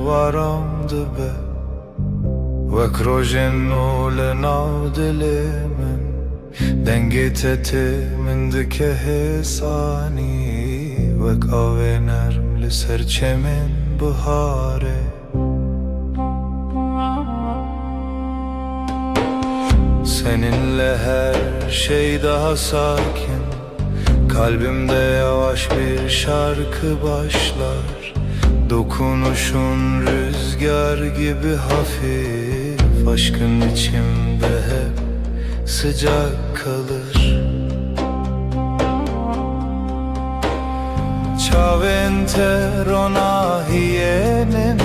varam dibe Wek rojin u le navdili min Dengit eti min dike hisani Wek ave nerm li ser çemin bihare Seninle her şey daha sakin Kalbimde yavaş bir şarkı başlar Dokunuşun rüzgar gibi hafif Aşkın içimde hep sıcak kalır Çaventero hiyenin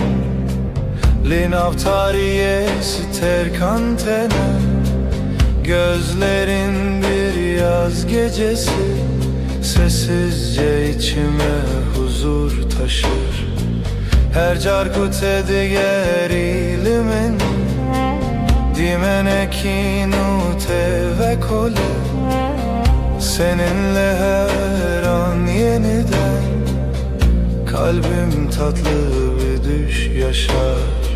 Linavtariye ster kantene Gözlerin bir yaz gecesi Sessizce içime huzur taşır Her carkute diğer ilimin Dimenekinu ve kole Seninle her an yeniden Kalbim tatlı bir düş yaşar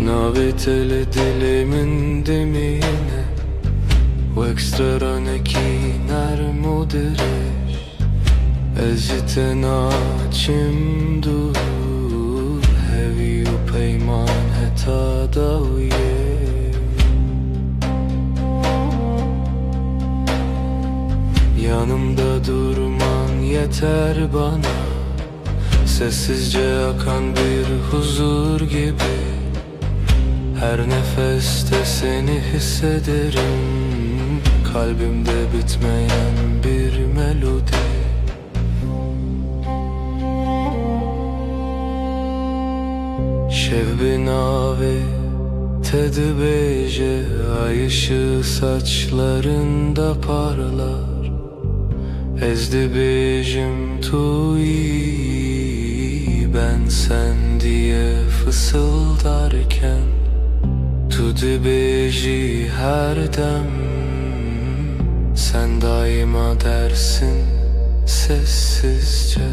Navetele dilimin demine Wek straneki nermudirish Ezite naçim dur Hevi u peyman heta davye Yanımda durman yeter bana Sessizce akan bir huzur gibi Her nefeste seni hissederim Kalbimde bitmeyen bir melodi Şev nave tedbeje Ay ışığı saçlarında parlar Ezdi bejim tuyi Ben sen diye fısıldarken Tu dibeji her dem Sen daima dersin sessizce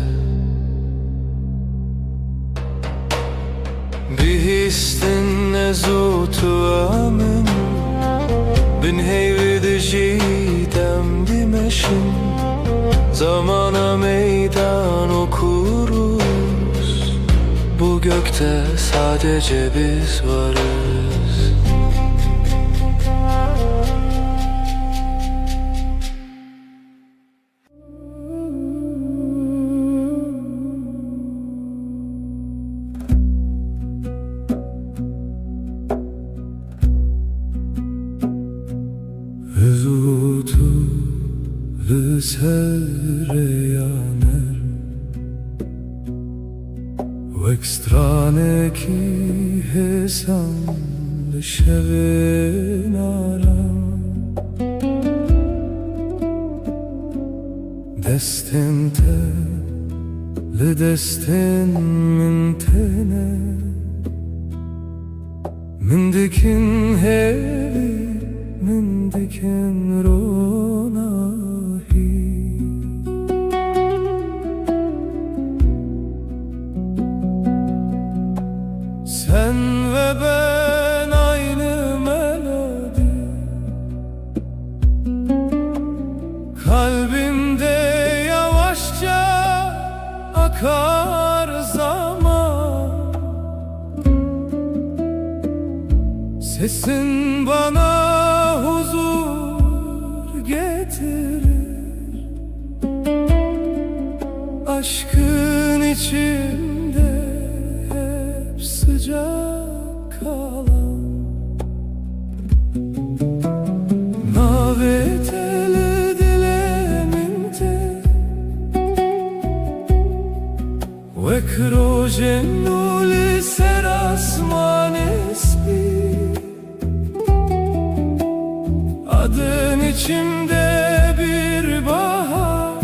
Bir histin nezutu amin Bin heyvedici demdimeşim Zamana meydan okuruz Bu gökte sadece biz varız Zutu sereyaner Wek straneki hesam Şevin aram Destinte le destin min tene Min dikin hevi Min dikin ronahi Sen ve ben aynı melodi Kalbimde yavaşça akar zaman Sesin bana huzur getirir Aşkın içimde hep sıcak kalan Navetele dileminte ve croce li seras manespi. Adın içimde bir bahar,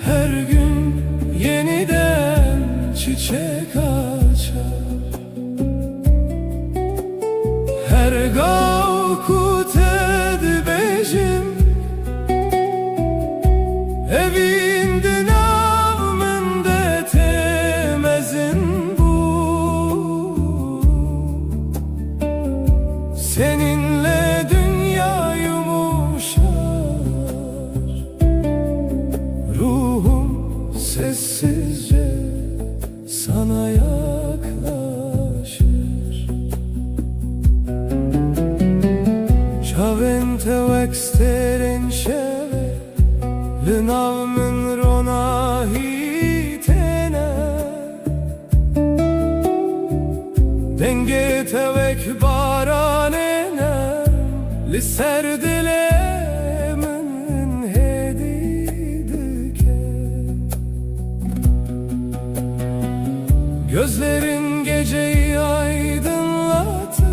her gün yeniden çiçek açar. Her gavkut edbejim evinde navmende temezin bu. Seninle dünya yumuşar, ruhum sessizce sana yaklaşır. Chavente vexteren sheve l'navmen rona hitene. Denge tevek baranene li serdilemen hedidike. Gözlerin geceyi aydınlatır,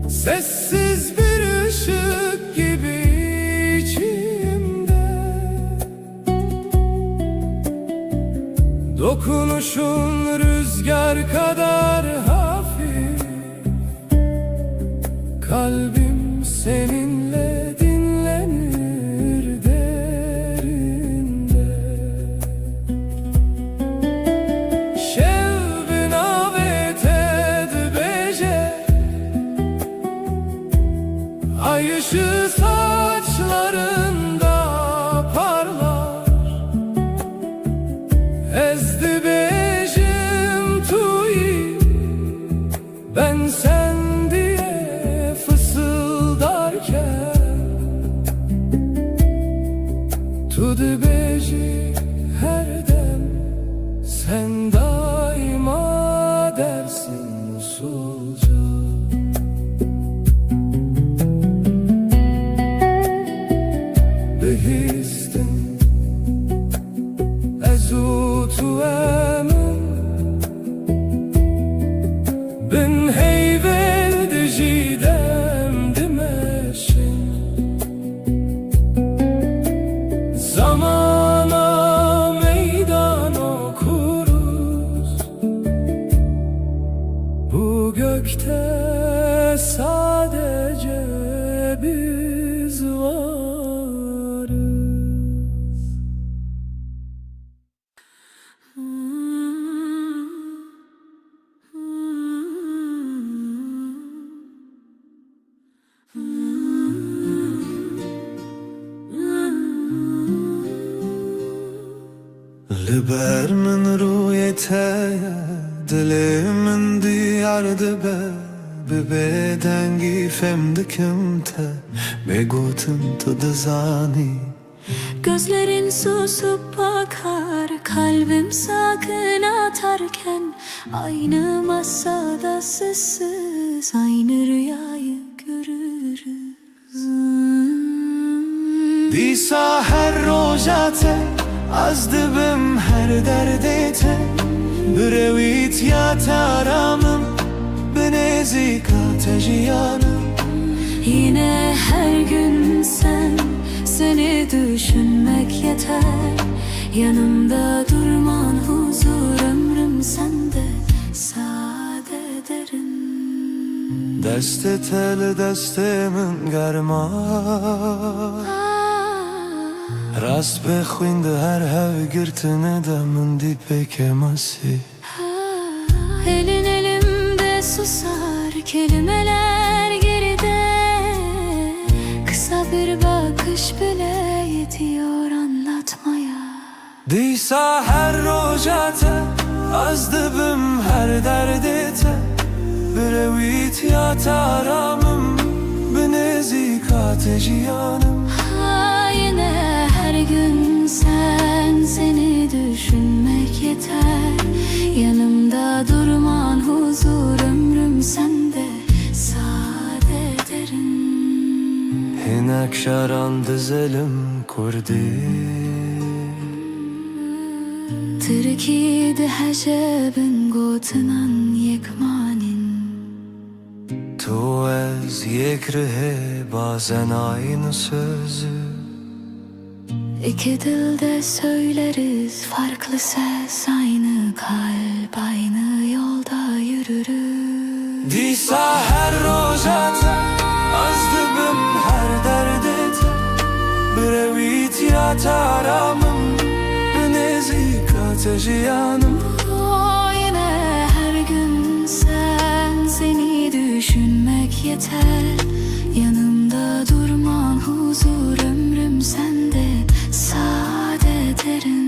sessiz bir ışık gibi içimde. Dokunuşun rüzgar kadar hafif, kalbim seninle dinlenir derinde. Şevbin avet edbeje, ay ışığı saçlarında parlar. Ezdi bejim tuyi, ben sen diye fısıldarken. Tudu beji her dem, sen daima dersin usulca. Behistin ezutu emin, bin heyvel dijidem dimeşin. Zamana meydan okuruz, bu gökte sadece biz varız. لبر من رویته دل من دیارده به بدنگی femdikim te begotum to dazani. Gözlerin susup bakar, kalbim sakın atarken. Aynı masada sessiz, aynı rüyayı görürüz. Disa her rojate az dibim her derdete. Brevit ya taramım benezika tejiyanım. Yine her gün sen, seni düşünmek yeter. Yanımda durman huzur, ömrüm sende sade ederim. Deste tel destemin germa, rast بخوینده هر هوگرتنه دمون دی پکماسی. Elin elimde susar, kelimeler geride. Kısa bir bakış bile yetiyor anlatmaya. Disa her rojate az dibim her derdete. Brevit ya taramım benezika tejiyanım. Yine her gün sen, seni düşünmek yeter. Yanımda durman huzur, ömrüm sende sade ederim. Hinek şaran dizelim کردی تركيد حجابن قوتنان يكمانين تو از یک ره bazen aynı sözü İki dilde söyleriz farklı ses, aynı kalp, aynı yolda yürürüz. دیسا her rojata az dibim her derdete Brevit ya taramım Nezik ateşi yanım Yine her gün seni düşünmek yeter. Yanımda durman huzur, ömrüm sende sade derin.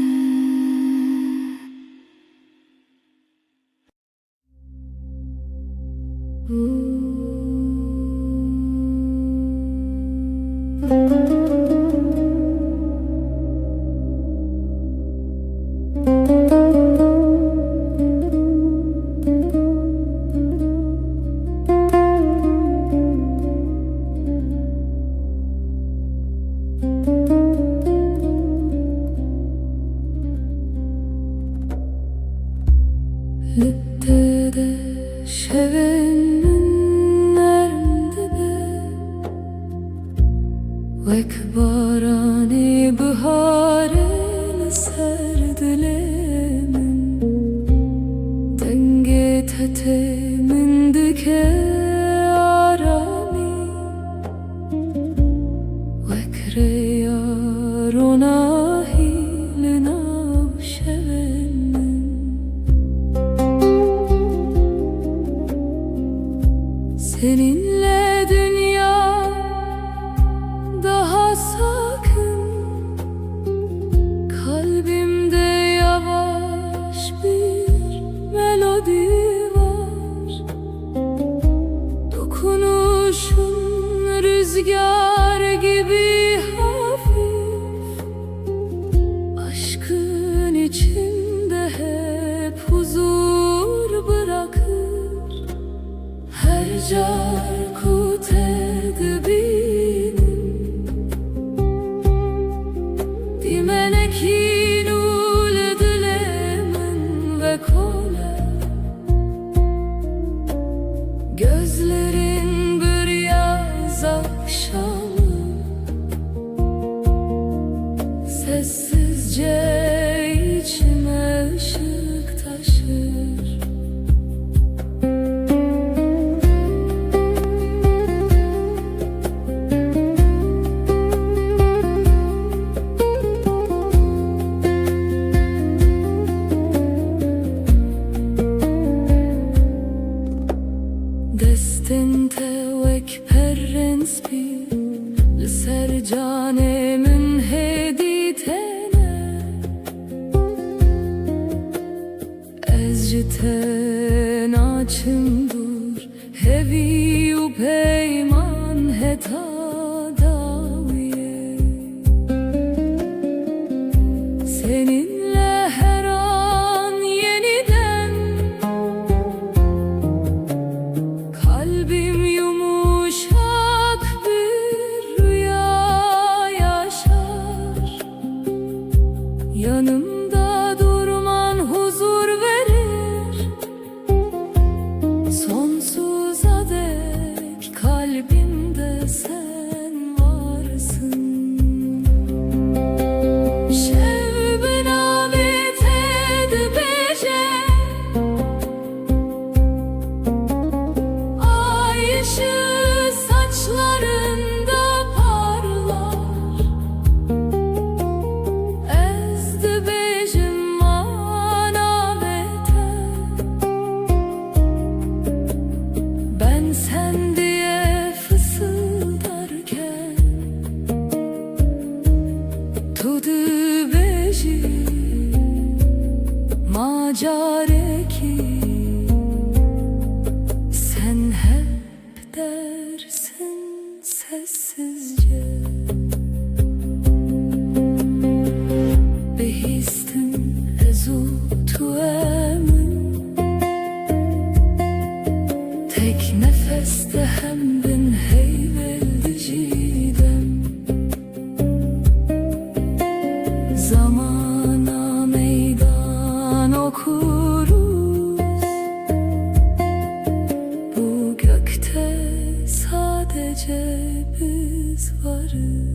Littede şevenin nerede Vek barani baharel serdilemin Denge tetemin dike arami Vek reyar ona hilina şevenin Seninle dünya daha sakın Kalbimde yavaş bir melodi var Dokunuşun rüzgar gibi hafif Aşkın içinde hep huzur bırakır Her carkut edibinin Dimenekin ul dilemin ve kole Gözlerin bir yaz akşamı Sessizce içime ışık taşır Destinte vek perrens bir Sercane münheditene Ezciten açımdur Hevi u peyman heta daviye Seninle her an yeniden Kalbim yumuşak bir rüya yaşar Yanımda durman huzur verir Sonsuza dek kalbimde sen varsın Şevben avet edbece Ay ışığı saçlarında parlar Ezdi bejim manavete Ben sen diye fısıldarken Tudu beji macareki Sen hep dersin sessizce Behistin ezu tuemin Tek nefeste hem bin heyveldi cidem Zamana meydan okuruz. Bu gökte sadece biz varız.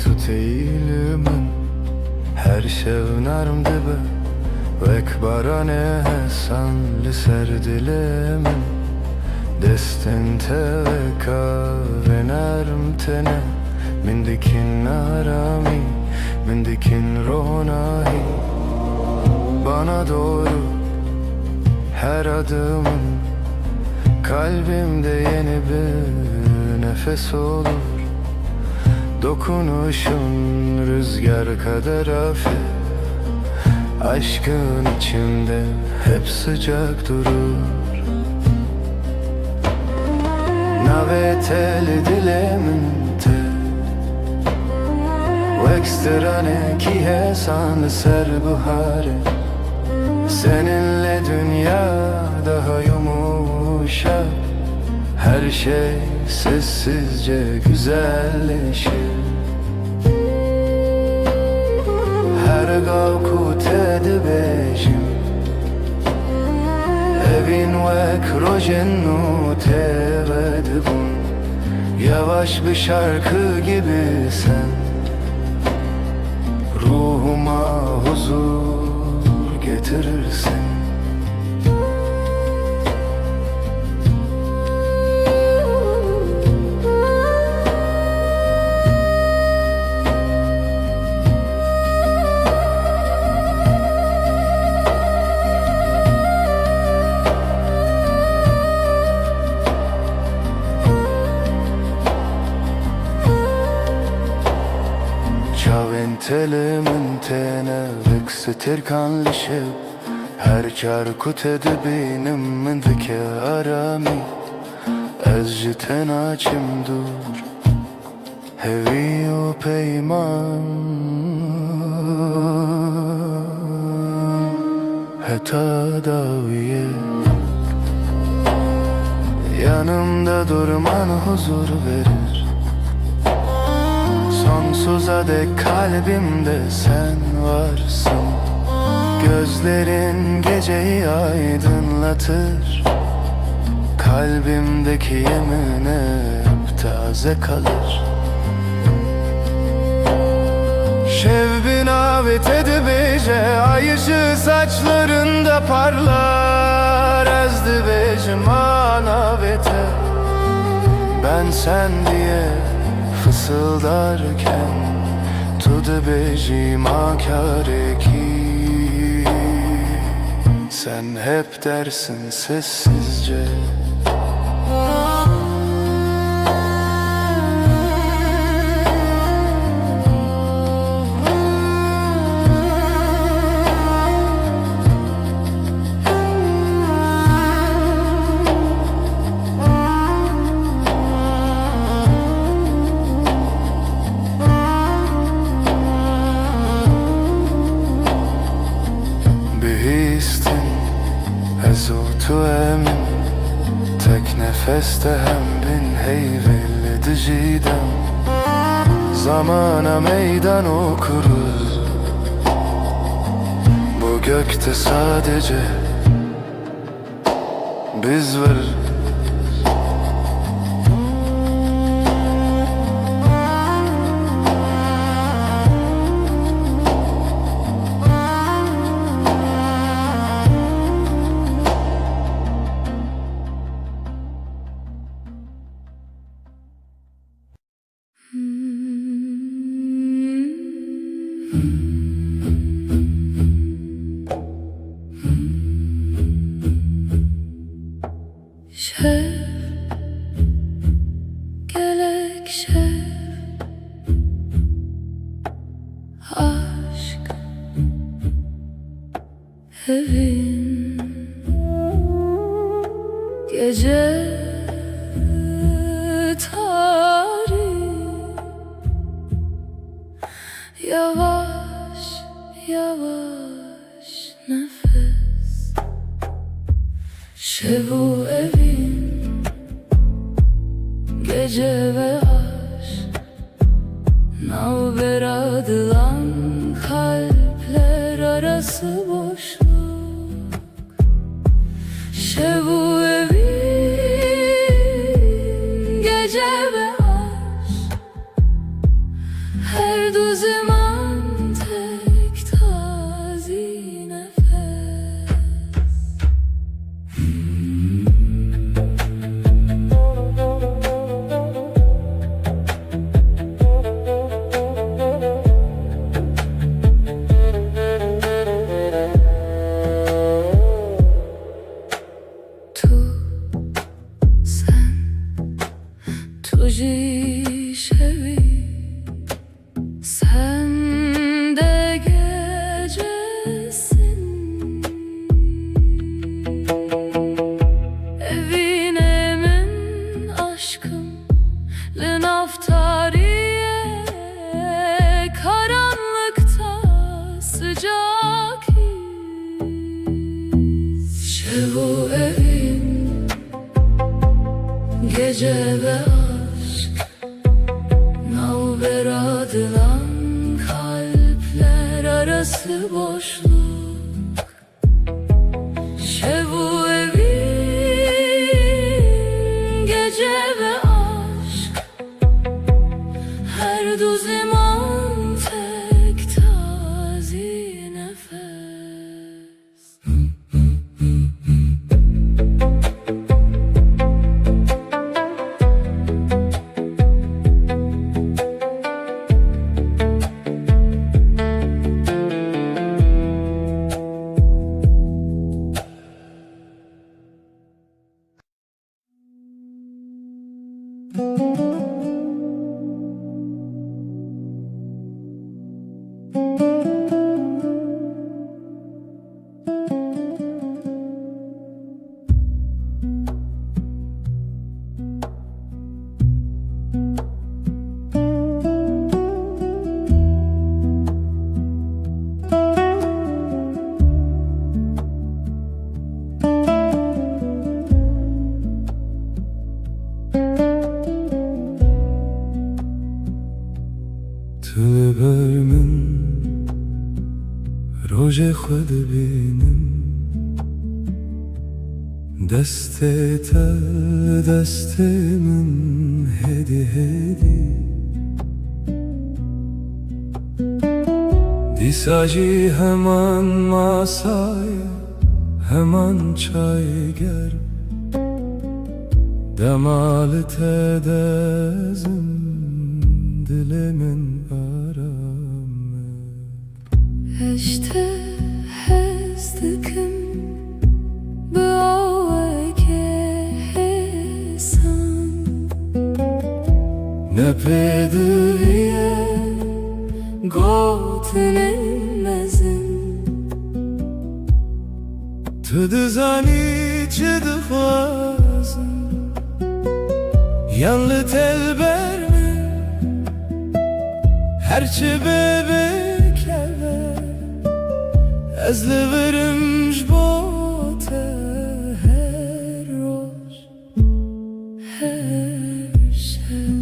Tut eğilimin her şevnarm dibe Vek barane hesan li ser dilimin Destin te veka ve narm tene Min dikin arami, min dikin ronahi Bana doğru her adımın Kalbimde yeni bir nefes olur Dokunuşun rüzgar kadar hafif Aşkın içimde hep sıcak durur Naveteli dilemente Vekstrane ki hesan ser buhare Seninle dünya daha yumuşak Her şey sessizce güzelleşir Her gavkut edibejim Evin vek rojennu tevedibun Yavaş bir şarkı gibi sen Ruhuma huzur getirirsin Telimin tene veksetir kanlışıp Her çarkut edibinem min vike arami Ez jiten açım dur Hevi o peyman Heta daviye Yanımda durman huzur verir Sonsuza dek kalbimde sen varsın Gözlerin geceyi aydınlatır Kalbimdeki yemin hep taze kalır Şevbin avet edibece Ay ışığı saçlarında parlar Ezdibecim anavete Ben sen diye fısıldarken Tudu bejim akareki Sen hep dersin sessizce Tu emin tek nefeste hem bin heyvelli diciden Zamana meydan okuruz Bu gökte sadece biz varız Şef, gerek şef, aşk evin gece tarih, yavaş yavaş nefes. Şevu evin gece ve aşk, navber adılan kalpler arası boşluk. Şevu evin gece ve aşk, her du zaman tek tazi nefes. Tuji şevi, sen de gecesin. Evin emin aşkım, lin aftariye, karanlıkta sıcak his. Şevu evin gece ve aşk, navber adılan kalpler arası boşluk. Şevu evin gece ve aşk, her du zaman tek tazi nefes. من روژ خود بینم دست تل دست من هدی هدی دیساجی hemen masaya hemen çay ger demalı tedezim dilimin aramı Eşte hezdikim Böğeke hesan ne pedriye Gotlenmezin Tıdızani çıdıfazın Yanlı telber mi Herçi bebekler Ezli verimş bote Her roş her şey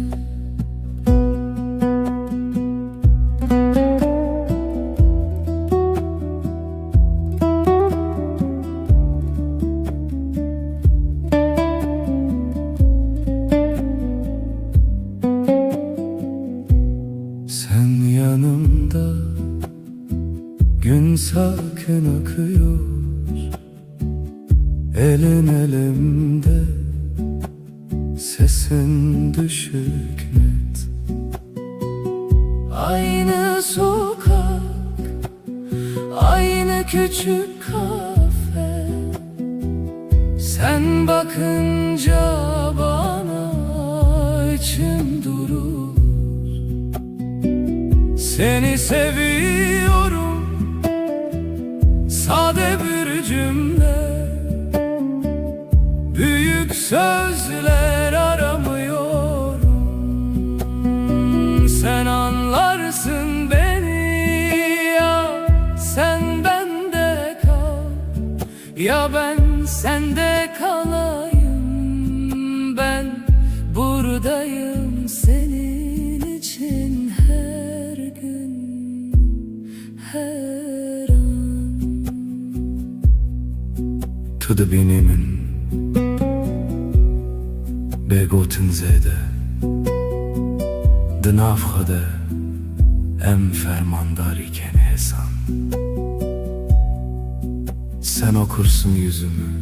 Sen yanımda gün sakin akıyor Elin elimde sesin düşük net Aynı sokak küçük kafe, sen bakınca bana içim durur. Seni seviyorum, sade bir cümle, büyük sözler aramıyorum. Sen anlarsın beni, ya sen bende kal, ya ben sende kalayım. Ben buradayım senin için her gün, her an. To the beginning, begotten zede, de nafhade, em fermandar iken hesan. Sen okursun yüzümü,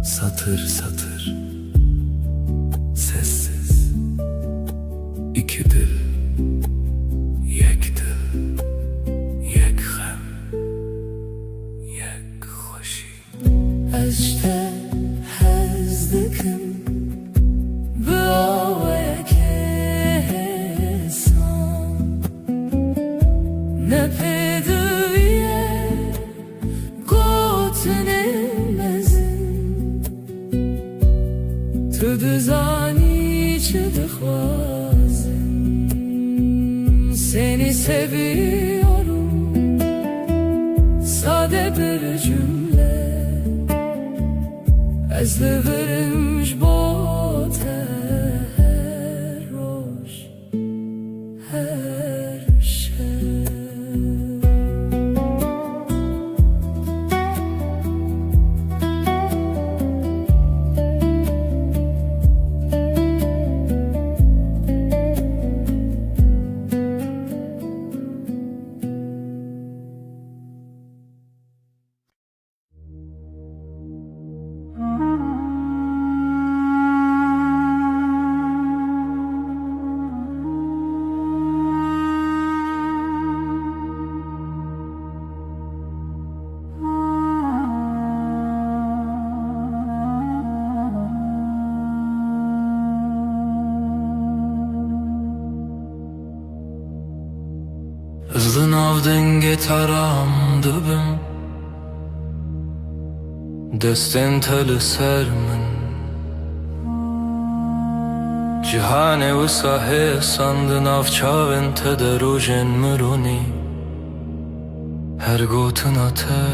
satır satır, sessiz. İki dil, yek dil, yek hem, yek hoşi. Eşte hezdikim, bıavaya kesan. Ne pedüye تو düzani çıdıkvazım. Seni seviyorum, sade bir cümle, ez liverimş bote her roş, her şey. Hızlı nav denge taram dibim, destên te li ser min. Cîhanê wisa hêsan di nav çavên te de rojên mironî. Her gotina te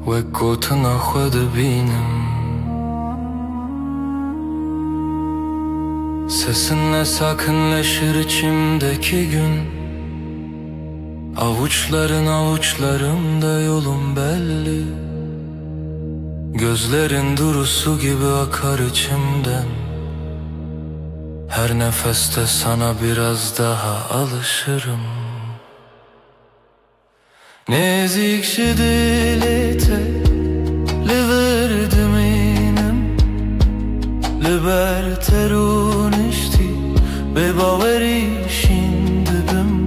wek gotina xwe dibînim. Sesinle sakinleşir içimdeki gün, avuçların avuçlarımda yolum belli. Gözlerin durusu gibi akar içimden. Her nefeste sana biraz daha alışırım. Nezikşi dilete liverdim inem, liber terunişti ve baveri şindibim.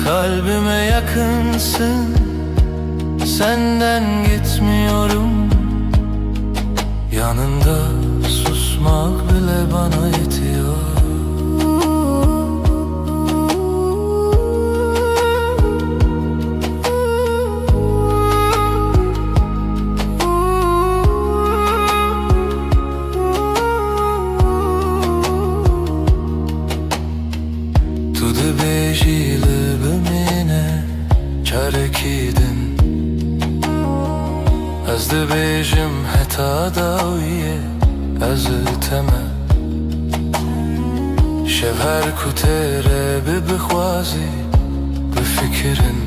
Kalbime yakınsın, senden gitmiyorum. Yanında susmak bile bana yetiyor. Tu dibêjî çarekîdin, ez dibêjim heta dawiyê ez teme. Şev her ku têre bibixwazî bifikirin,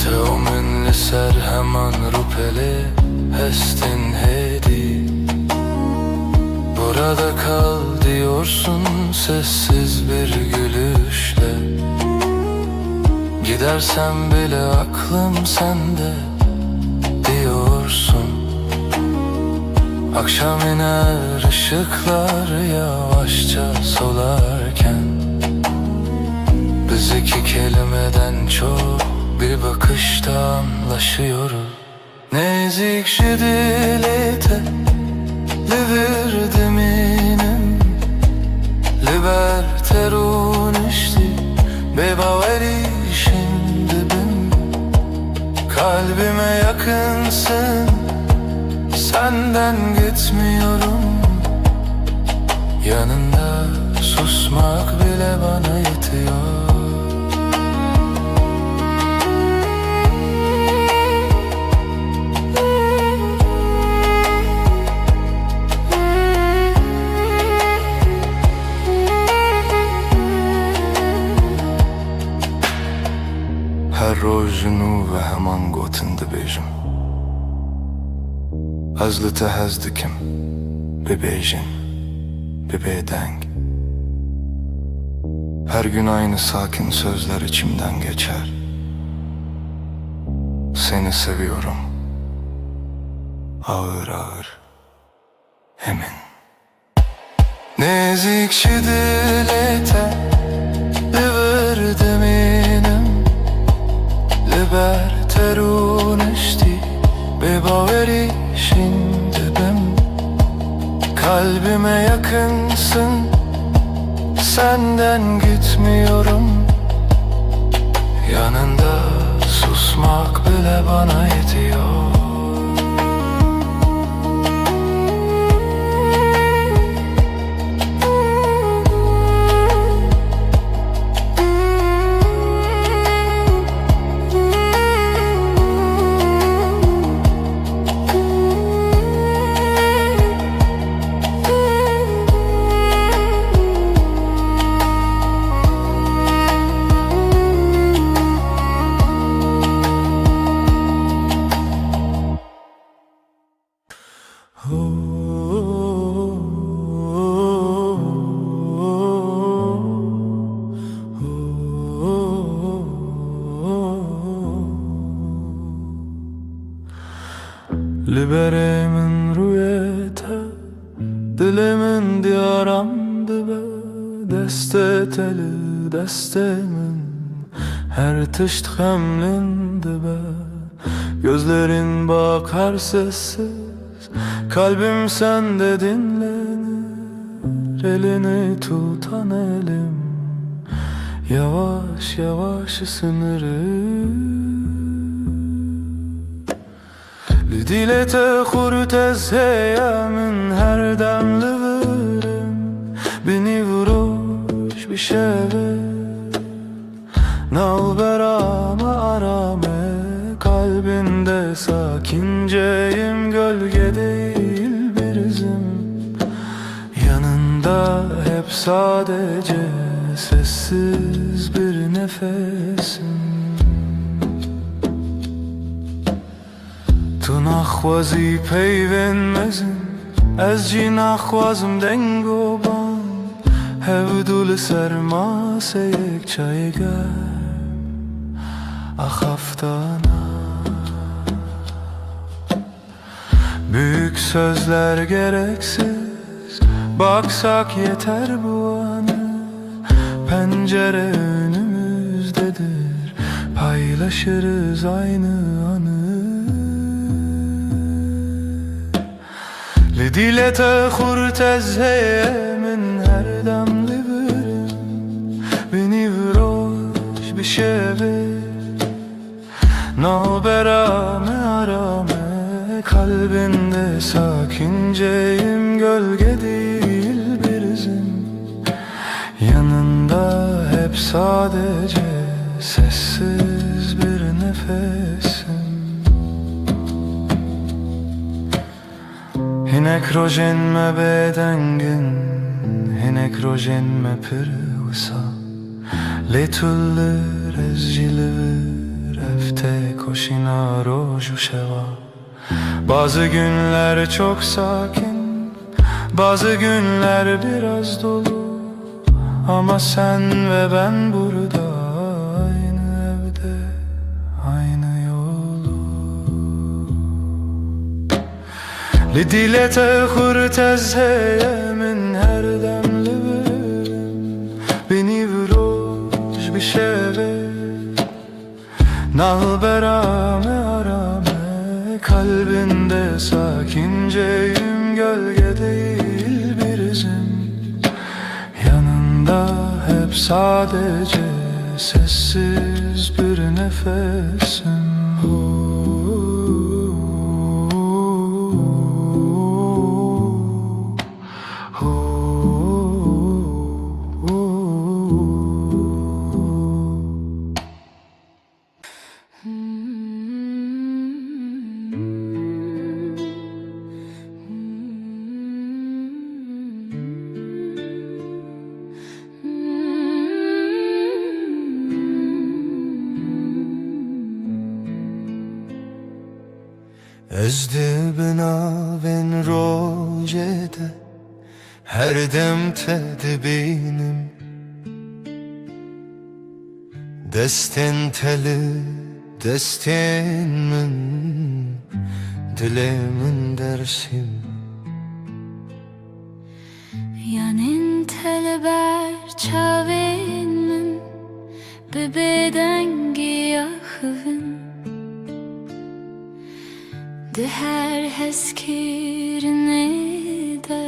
te min li ser heman rûpelê hestin hêdî. Burada kal diyorsun sessiz bir gülüşle. Gidersem bile aklım sende diyorsun. Akşam iner ışıklar yavaşça solarken, Biz iki kelimeden çok bir bakışta anlaşıyoruz. Nezik şidilete liver minem Liberterun işti bebaveri şimdi ben. Kalbime yakınsın, senden gitmiyorum. Yanında susmak bile bana yetiyor. هر روز نو و همان گوتنده بیجم Hazlete hazdikim bebeyjin bebeydenk. Her gün aynı sakin sözler içimden geçer. Seni seviyorum, ağır ağır emin. Nezik şidilete liver minem Liberterun işti bebaveri şimdi ben. Kalbime yakınsın, senden gitmiyorum. Yanında susmak bile bana yetiyor. Liberemin rüyete dilimin diyaramdı be. Deste teli destemin her tışt hemlindi be. Gözlerin bakar sessiz, kalbim sende dinlenir. Elini tutan elim yavaş yavaş ısınır. Lidilete hurtez heyemin her demli verim. Beni vuruş bir şeve nalberame arame. Kalbinde sakinceyim, gölge değil bir izim. Yanında hep sadece sessiz bir nefesim. تو نخوازی پیوندمزم از جی نخوازم دنگو بان هودول سرماسه یک چای گرم ahaftana. Büyük sözler gereksiz, baksak yeter bu anı. Pencere önümüzdedir, paylaşırız aynı anı. Lidilete hurtez heyemin her damlı bölüm. Beni vuroş bir şeve nalberame arame. Kalbinde sakinceyim, gölge değil bir izim. Yanında hep sadece sessiz bir nefesim. Hinek rojen me bedengin, hinek rojen me pırvısa. Letullir ezcilir, efte koşina roju şeva. Bazı günler çok sakin, bazı günler biraz dolu. Ama sen ve ben burada, aynı evde, aynı yolu. Lidilete hurtez heyemin her demli bölüm. Beni vuruş bir şey Nalberame arame kalbinde sakinceyim, gölge değil bir izim. Yanında hep sadece sessiz bir nefesim. Ezdi binaven rojede her dem tedbinim, destin teli destin min dilemin dersim. Yanin teleber çavin min bebeden giyahın de her heskirine de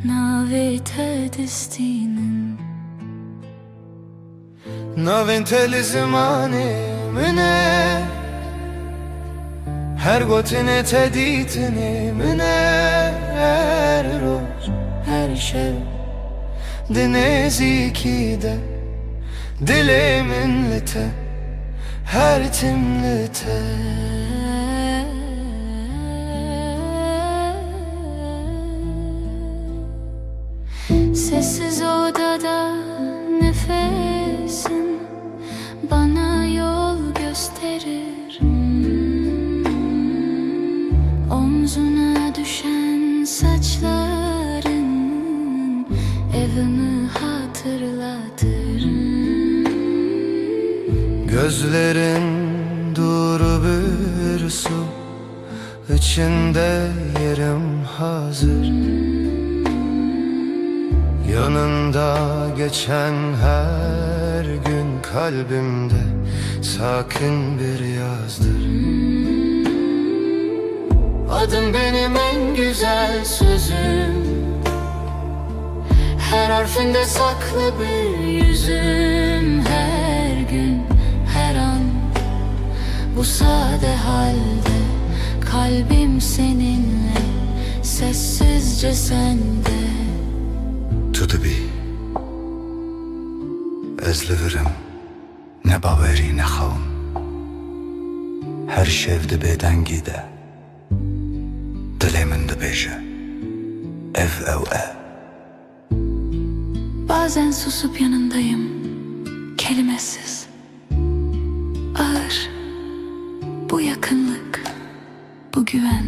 navete destinin. Navin teli zimani mine her gotine teditini mine her roz her şev dinezi de dilimin lite her timlite. Sessiz odada nefesin bana yol gösterir. Omzuna düşen saçların evimi hatırlatır. Gözlerin duru bir su, içinde yerim hazır. Yanında geçen her gün kalbimde sakin bir yazdır. Adın benim en güzel sözüm, her harfinde saklı bir yüzüm. Her gün, her an, bu sade halde kalbim seninle, sessizce sende. Tutubi ezlivirim ne baveri ne xavun her şevdi beden gide dilemin dibêje ev ev e. Bazen susup yanındayım, kelimesiz, ağır. Bu yakınlık, bu güven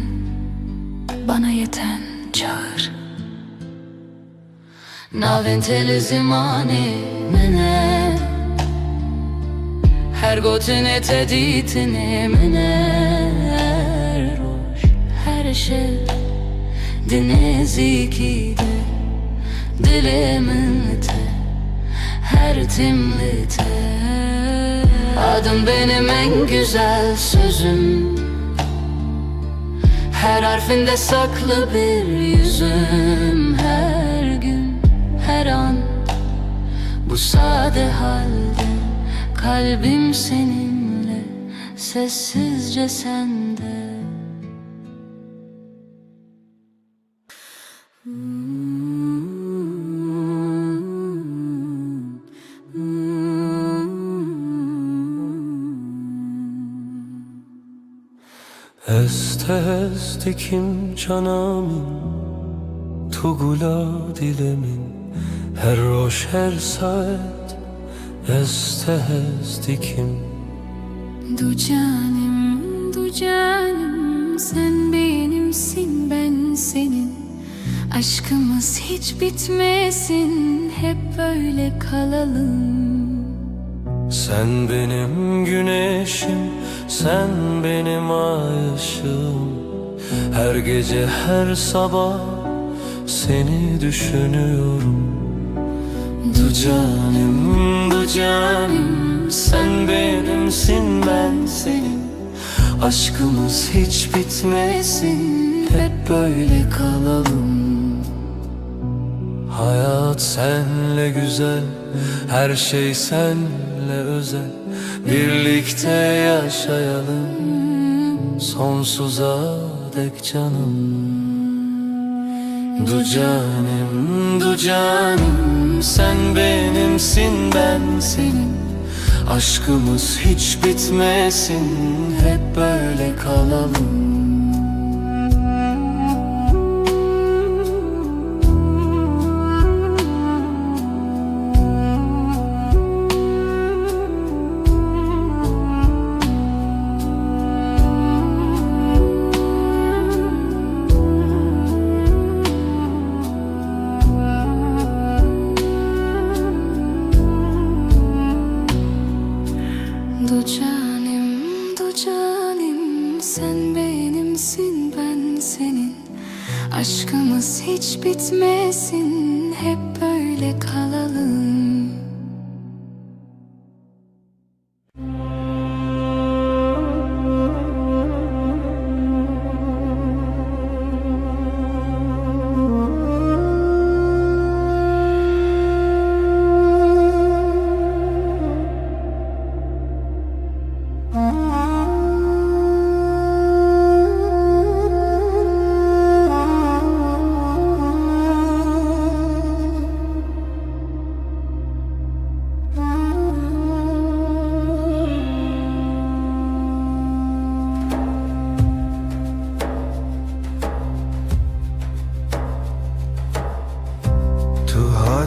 bana yeten çağır. Navin teli zimani mine her gotine teditini mine her roş her şey dinezi de dilimin te her timlite. Adım benim en güzel sözüm, her harfinde saklı bir yüzüm. Her gün, her an, bu sade halde kalbim seninle, sessizce sende. Est est dikim canamin tu gula dilemin her roş her saat est dikim. Du canım sen benimsin, ben senin. Aşkımız hiç bitmesin, hep böyle kalalım. Sen benim güneşim, sen benim ay ışığım. Her gece her sabah seni düşünüyorum. Du canım Sen benimsin, ben senin. Aşkımız hiç bitmesin, hep böyle kalalım. Hayat senle güzel, her şey senle özel. Birlikte yaşayalım sonsuza dek canım. Du canım, du canım, sen benimsin, ben senin. Aşkımız hiç bitmesin, hep böyle kalalım. Du canım, sen benimsin, ben senin. Aşkımız hiç bitmesin, hep böyle kalalım.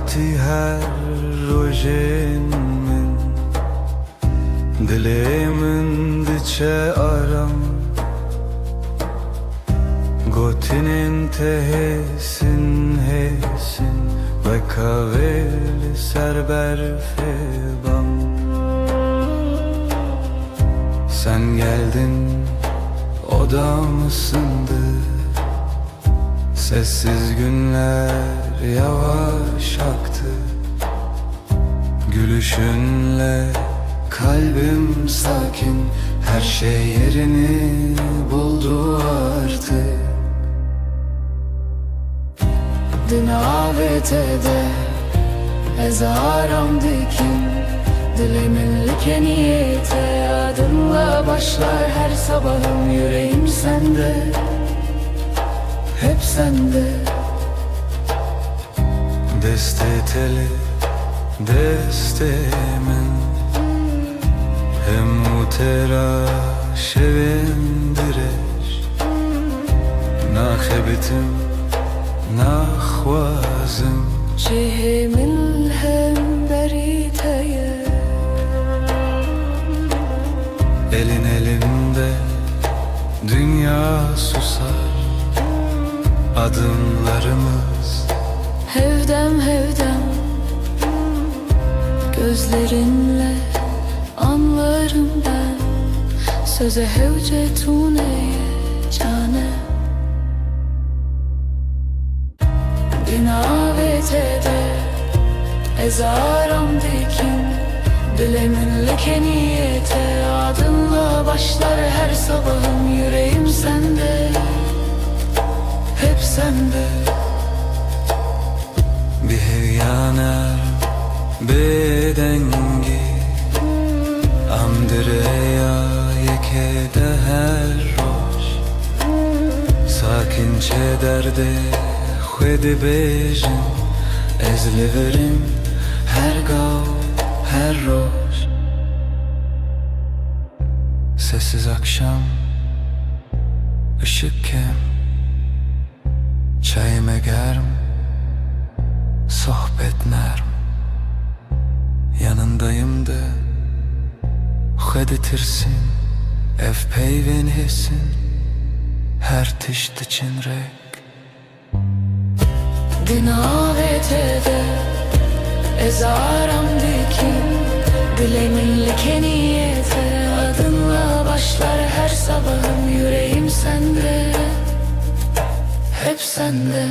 هاتی هر روژن من دلمن دچه آرام گوتن انتهسن هسن و کاول سر برف bam. Sen geldin, odam ısındı. Sessiz günler yavaş aktı. Gülüşünle kalbim sakin. Her şey yerini buldu artık. Dinavete ezaram dikin. Dilimin like niyete, adınla başlar her sabahım. Yüreğim sende, hep sende. Deste teli, deste min Hem utera şevindireş Nakhebitim, nakhwazim Cihimin hem beriteye. Elin elinde dünya susar. Adımlarımız Hevdem hevdem, gözlerinle anlarım ben. Söze hevcetune cane. Dinavete ezaram dikin. Dilimin like niyete, adınla başlar her sabahım. Yüreğim sende, hep sende. Bihevyaner bedengi Amdireya yekede her roş Sakinçe derde khwedi bejin Ezliverim her gav her roş Sessiz akşam, ışık kem Çayime germ, sohbet nerm Yanındayım da Kheditirsin, ev peyven hesin Her tişt için rek Dinavete ezaram dikin. Dilimin like niyete, adınla başlar her sabahım. Yüreğim sende, hep sende.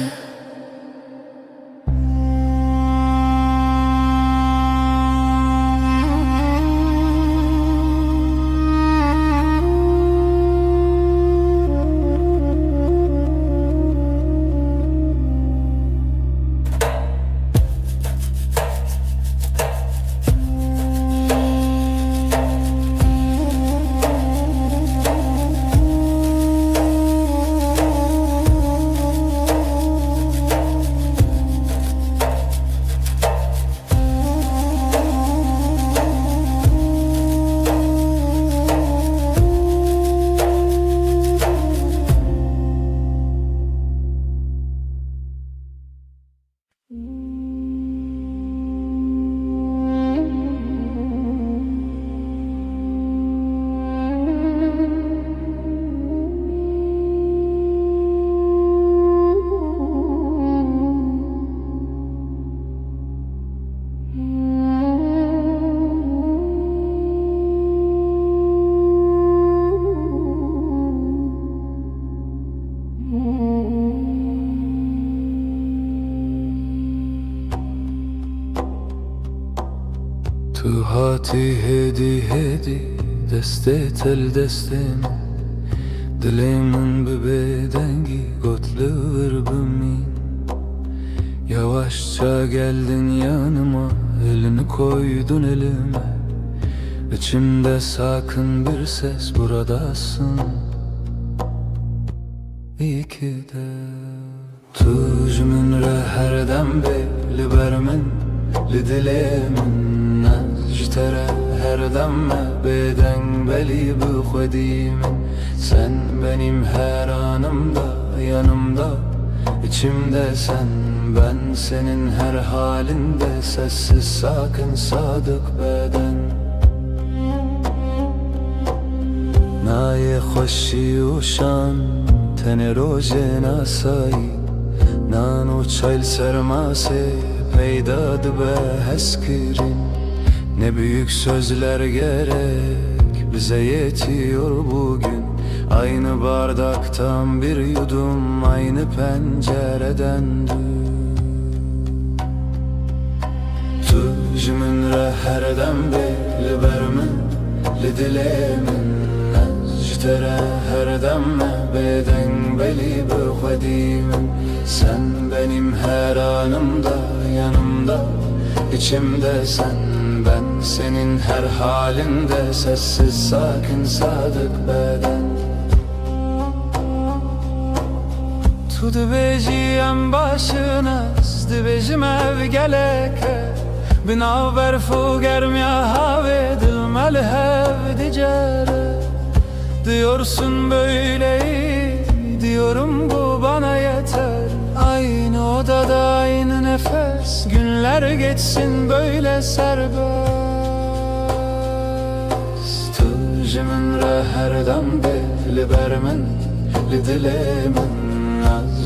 تو هاتی هدی هدی دسته تل دستم Dilimin bir bedengi gotluğur bümin Yavaşça geldin yanıma elini koydun elime İçimde sakın bir ses buradasın İyi ki de Tuj min re her dem li ber min li dilê min ji te re her dem me bêdeng belî bi xwedî min Sen benim her anımda yanımda içimde sen ben senin her halinde sessiz sakin sadık beden Naye xoşi uşan tene roje nasayî Nano çayl sermase peyda dibe heskirin Ne büyük sözler gerek bize yetiyor bugün Aynı bardaktan bir yudum aynı pencereden Tu jimin re her dem li ber min li dilê min ji te re her dem me bêdeng belî bi xwedî min Sen benim her anımda yanımda içimde sen ben senin her halinde sessiz sakin sadık beden Tu dibêjiyem başınas dibêjim ev geleke Binaver fu germiya havê dilmel hev dicere Diyorsun böyle iyi diyorum bu bana yeter Aynı odada aynı nefes günler geçsin böyle serbest Tu jimin re her dem li ber min li dilê min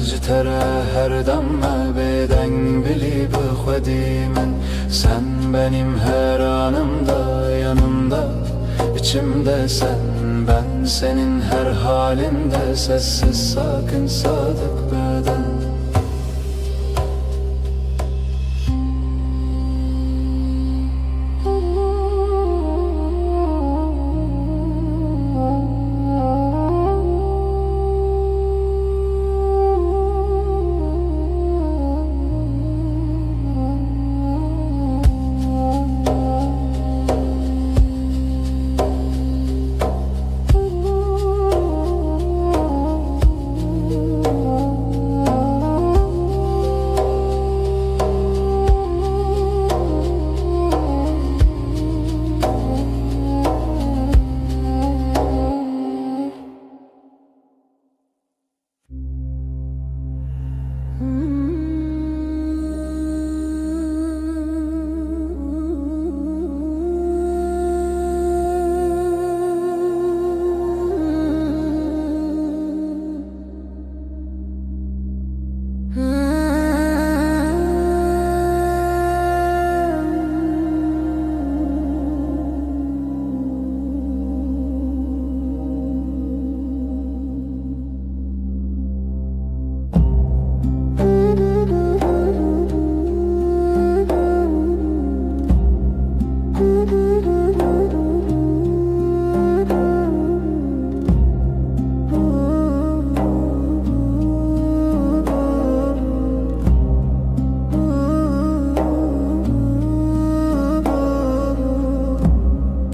ji te re her dem me bêdeng belî bi xwedî min Sen benim her anımda yanımda içimde sen ben senin her halinde sessiz sakin sadık beden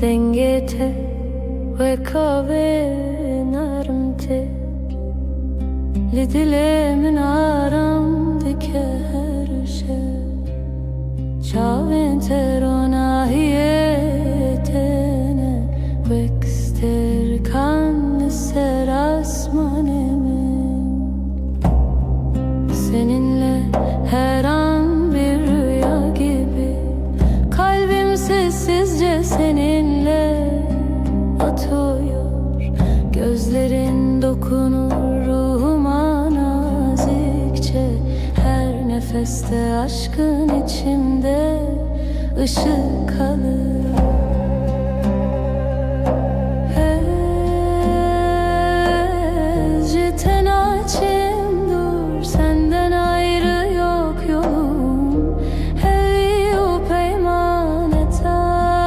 Dengete ve kave narmte li dilê min aram dike her şey Çavên te ronahiyê tene wekster kan li ser asmanê min Seninle her an bir rüya gibi Kalbim sessizce seninle atıyor Gözlerin dokunur ruhuma nazikçe Her nefeste aşkın içimde ışık kalır Tenacim dur senden ayrı yok yolum Hevi u peymaneta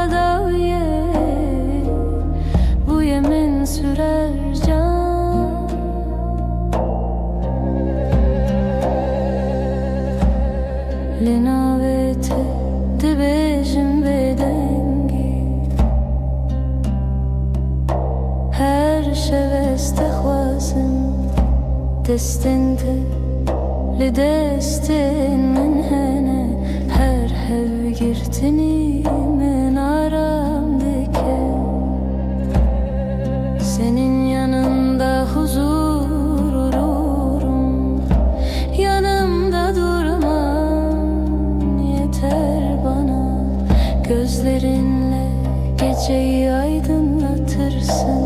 لدستن من هنه her hev girtini men aramdaki senin yanında huzur olurum, yanımda durman yeter bana. Gözlerinle geceyi aydınlatırsın,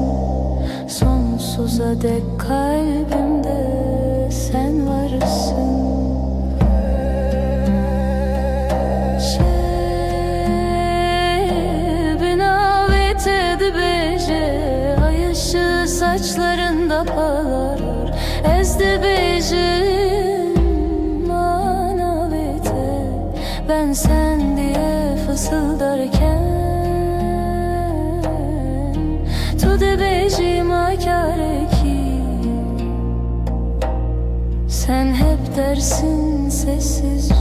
sonsuza dek kalbimde sen varsın. Ay ışığı saçlarında parlar, ezdi bejim manavete. Ben sen diye fısıldarken tu de bejim akare ki sen hep dersin sessizce.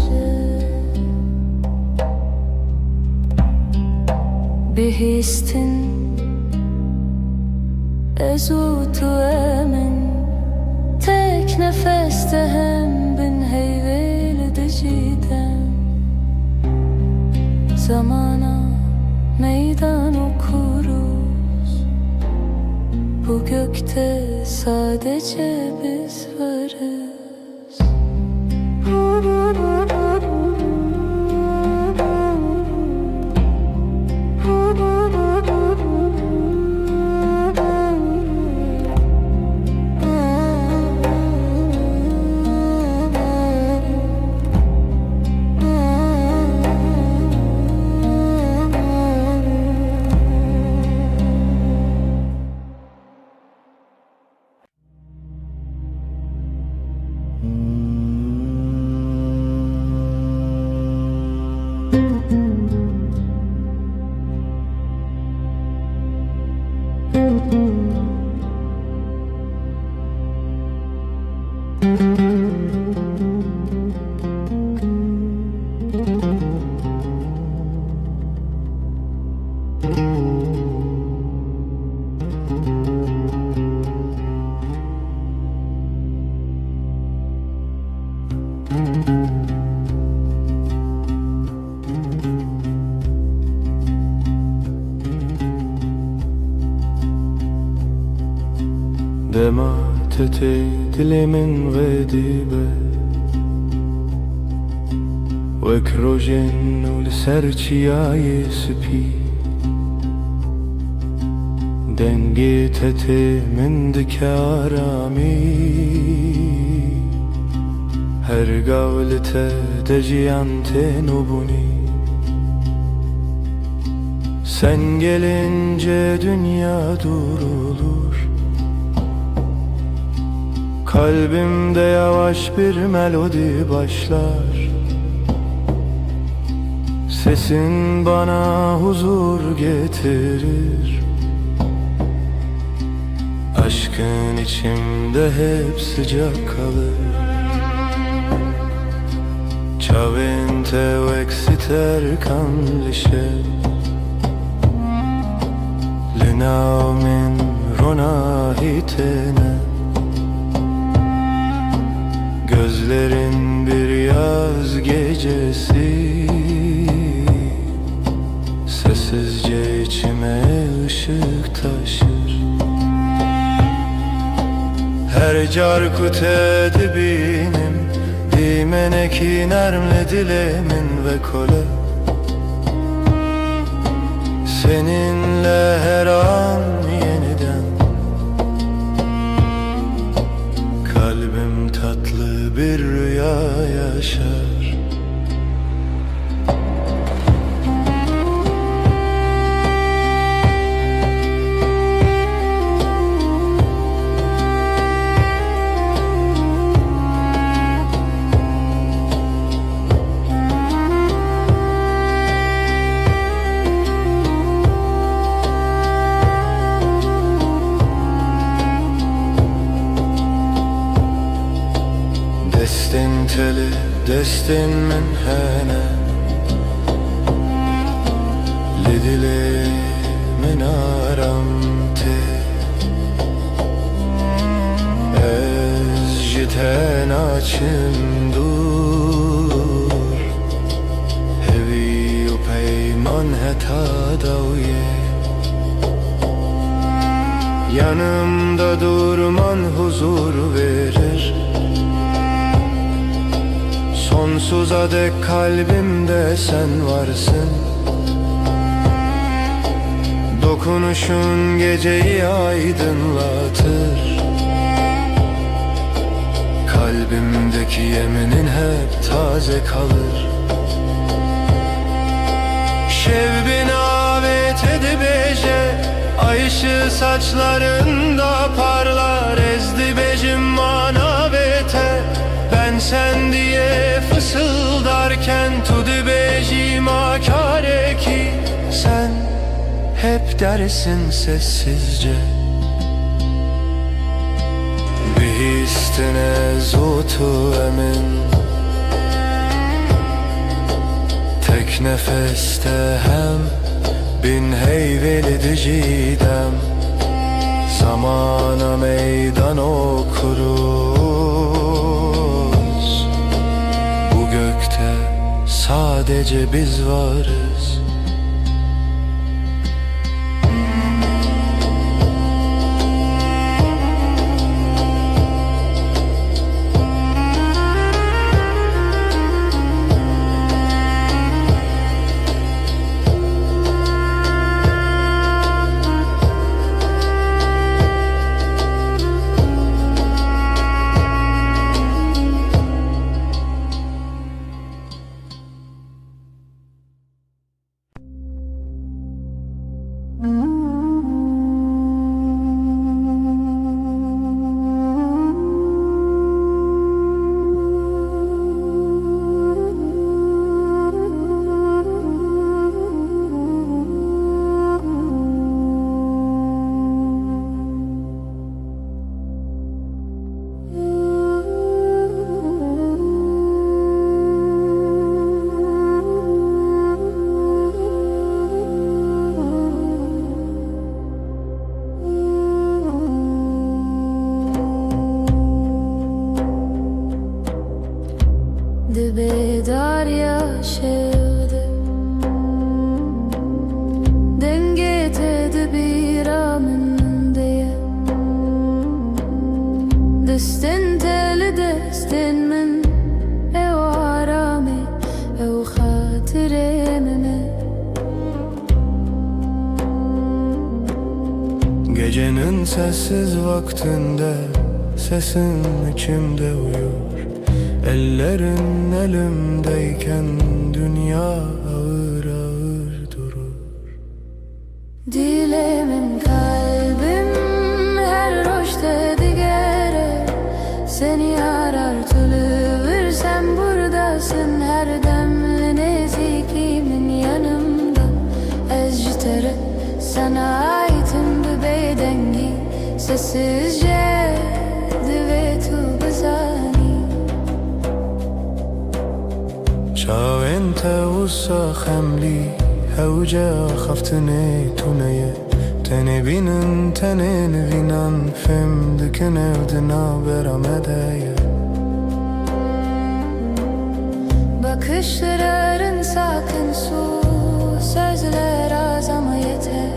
Bihistin ezutu emin tek nefeste hem bin heyvel diciden zamana meydan okuruz. Bu gökte sadece biz varız. دمعت دل من غديبة وكروجن ولسرچياي سبي دنگيتت من دكارامي her gavlete deciyante nubuni. Sen gelince dünya durulur, kalbimde yavaş bir melodi başlar. Sesin bana huzur getirir, aşkın içimde hep sıcak kalır. Ciavente exiter canlisce Linamin ronahitene. Gözlerin bir yaz gecesi sessizce içime ışık taşır. Her carkut edibinim dimeneki nermle dilemin ve kole. Seninle her an yeniden kalbim tatlı bir rüya yaşar. Destin teli, destin min hene Lidili min aramte Ez ten açım dur Hevi u peyman heta davye Yanımda durman huzur verir Sonsuza dek kalbimde sen varsın Dokunuşun geceyi aydınlatır Kalbimdeki yeminin hep taze kalır Şevbin avet edibece Ay ışığı saçlarında parlar Ezdi becim manavete Ben sen diye fısıldarken Tudu becim akare ki Sen hep dersin sessizce Bihistine zutu emin Tek nefeste hem bin heyveli cidem Zamana meydan okuruz Bu gökte sadece biz varız Bedar yaşadı Denge tedbir amın diye Destin teli destin min Ev arami Ev hatiremime Gecenin sessiz vaktinde Sesin içimde uyur Ellerin elimdeyken dünya ağır ağır durur Dilemin kalbim her roşta digere Seni arar tülüvür sen buradasın her demli nezikimin yanımda Ezcitere sana aitim bu bedengi Sessizce divetu bezani شاو انت وصا خملي هوجا خفتني تونية تاني بينن تاني بينن فم دكن evdina beramedeye Bakışların sakın su Sözler az ama yeter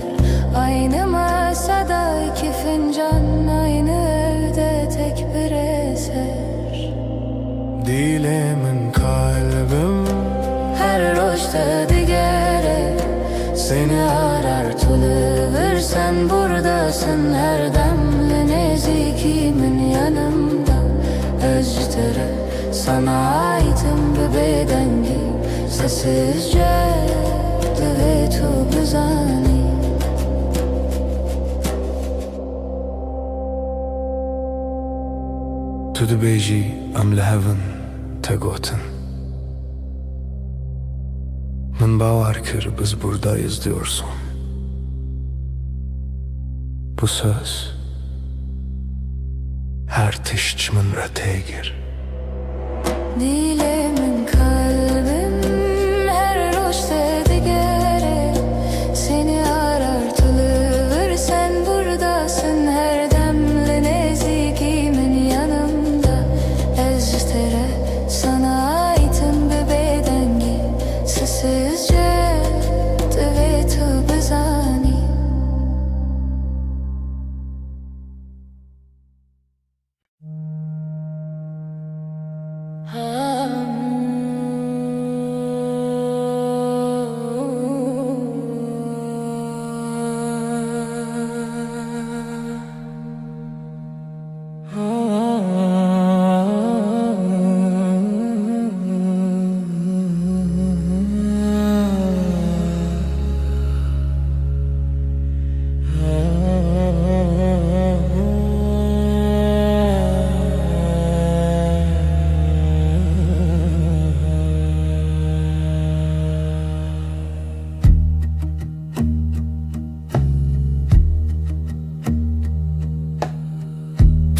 Aynı masada iki fincan Aynı evde tek bir eser Dilemin kalbim Her roşta digere Seni arar tülüvür sen buradasın her demli nezikimin yanımda Özcütere sana aitim bu bedengi Sessizce divetu bezani Tu dibêjî em li hevin te gotin Min bawer kir biz buradayız diyorsun Bu söz her tişçimin re têgir Dilemin kalbim her roşta digere Seni arar tülüvür sen buradasın her demli nezikimin yanımda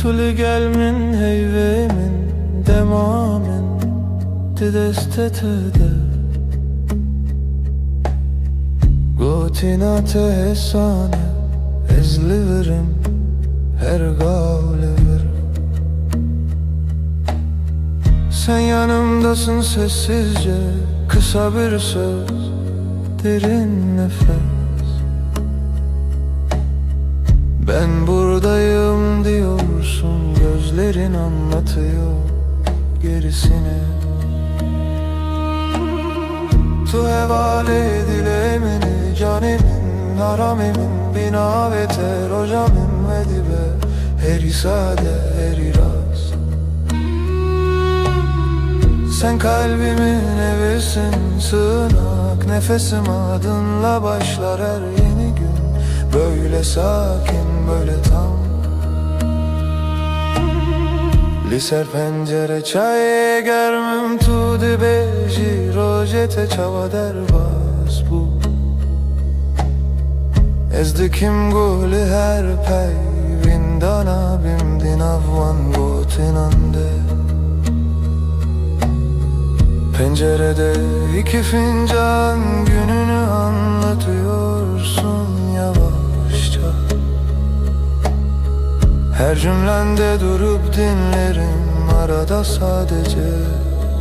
tuli gelmin heyvemin demamin didestetede Gotinate hesane ezliverim her gavliverim. Sen yanımdasın sessizce, kısa bir söz, derin nefes. Ben buradayım diyorsun, gözlerin anlatıyor gerisini. Tu hevale dilemeni canimin haramimin binaveter hocamim ve dibe heri sade heri rast. Sen kalbimin evisin sığınak, nefesim adınla başlar her yeni gün. Böyle sakin böyle tam. Liser pencere çay germim tu dibeji rojete çava derbas bu. Ezdikim guli her pey vindana bimdin avvan gotinande. Pencerede iki fincan gününü anlatıyorsun yavaşça. Her cümlende durup dinlerim, arada sadece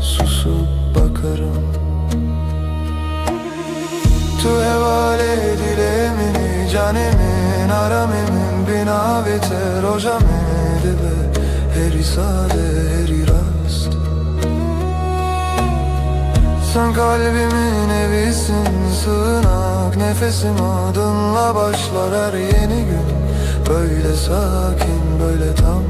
susup bakarım. Tu hevale dilemini canimin aramimin binaveter hocamedi be heri sade heri rast. Sen kalbimin evisin sığınak, nefesim adınla başlar her yeni gün. Böyle sakin böyle tam.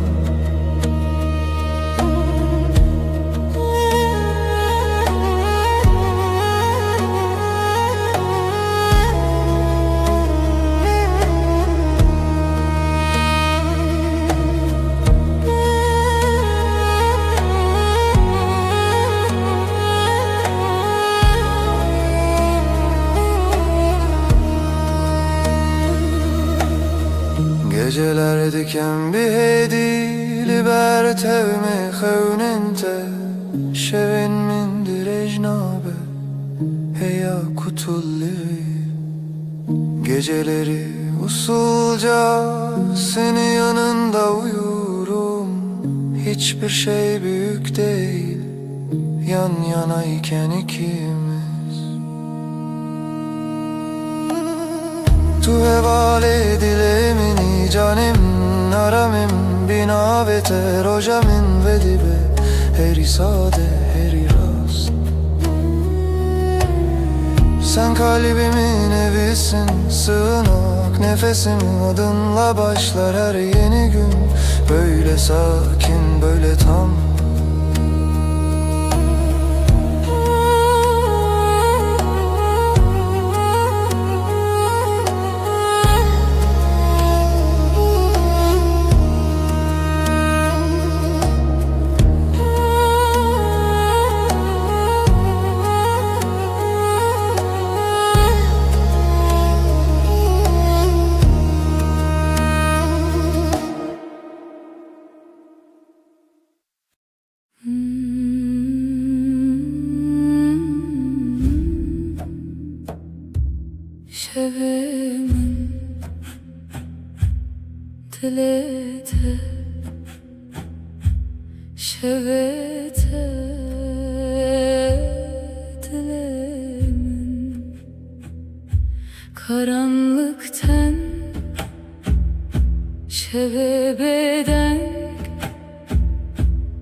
Geceler diken bir hedi liberte me xewnente şevin min direjnabe heya kutulli. Geceleri usulca senin yanında uyurum. Hiçbir şey büyük değil yan yanayken ikimiz. Tu hevale dilemini canim aramim binaveter hocamin ve dibe heri sade heri rast. Sen kalbimin evisin sığınak, nefesim adınla başlar her yeni gün. Böyle sakin böyle tam. Şevimin dilete şevete dilemin karanlıktan şevebeden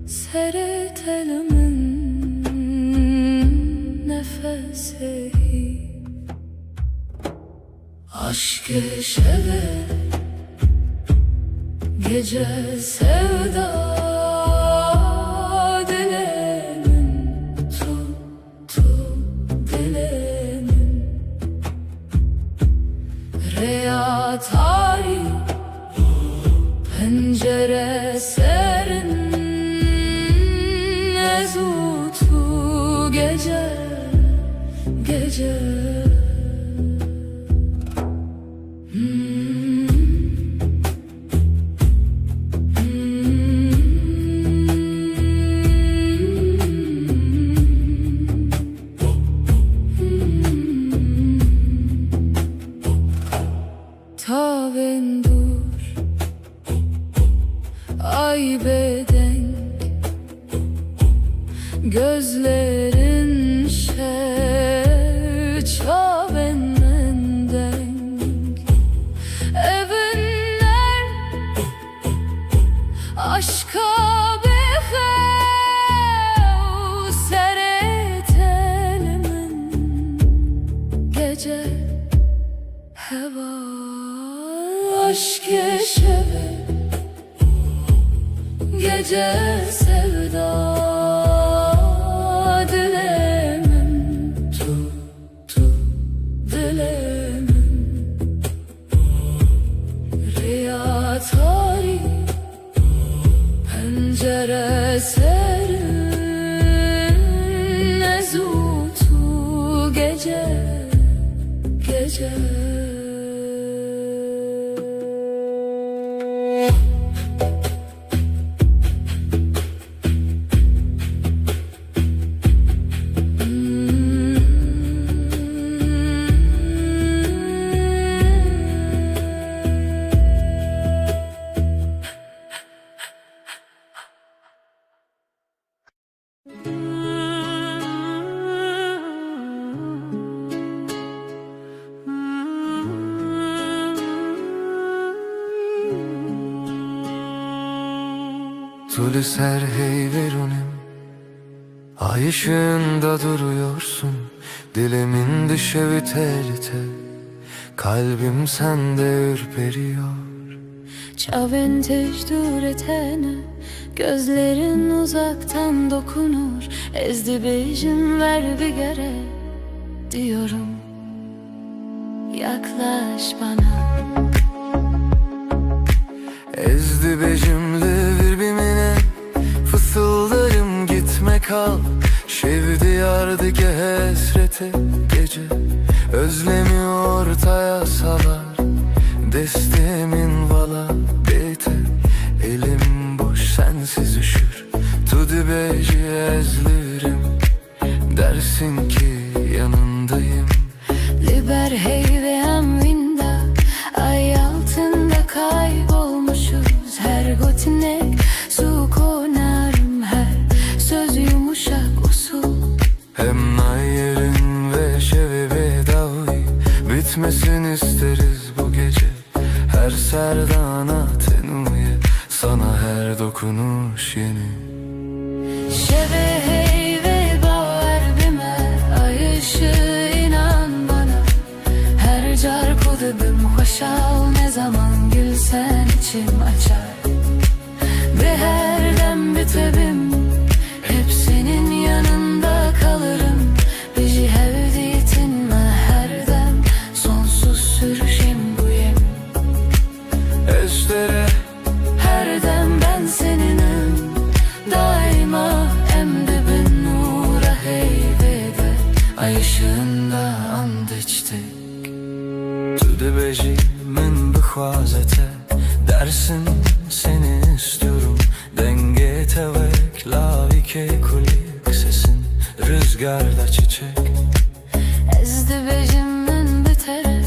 seretelimin nefesi. Aşk-ı şeve gece sevda dilemin tu dilemin reyatari pencere serin ezutu gece gece. gece heva aşk yaşadı gece sevda dilemin tuttu dilemin riya tarih pencere serin ezutu gece gece Tülü ser hey verunim, ay ışığında duruyorsun. Dilimin düşevi tel tel, kalbim sende ürperiyor. Çaventeş duretene gözlerin uzaktan dokunur. Ezdi bejim ver bir gere diyorum. Yaklaş bana. Ezdi becimli birbirine, fısıldarım gitme kal. Şevdi yardı ki hesreti gece, özlemi ortaya salar. Destemin vala bite, elim boş sensiz üşür. Tudu beci ezlirim, dersin ki yanındayım. Liber hey ve amvinda, ay altında kaybolmuşuz. Her gotinek su konarım, her söz yumuşak usul. Hem nayerin ve şevevi davi, bitmesin isteriz bu gece. Her serdana tenuye, sana her dokunuş yeni. Şeve hey ve baver bime, ay ışığı inan bana. Her car kudubim hoşal, ne zaman gülsen içim açar. Ve her dem bitebim, hep senin yanında kalırım. Biji hevdiyetinme her dem, sonsuz sürüşüm bu yemin. Estere Her dem ben seninim, daima emdibin nura heyvede. Ay ışığında and içtik. tüde beji min bixwazete, dersin seni istiyorum. Denge tevek lavike kulik sesin, rüzgarda çiçek. Ezdi bejimin bitere,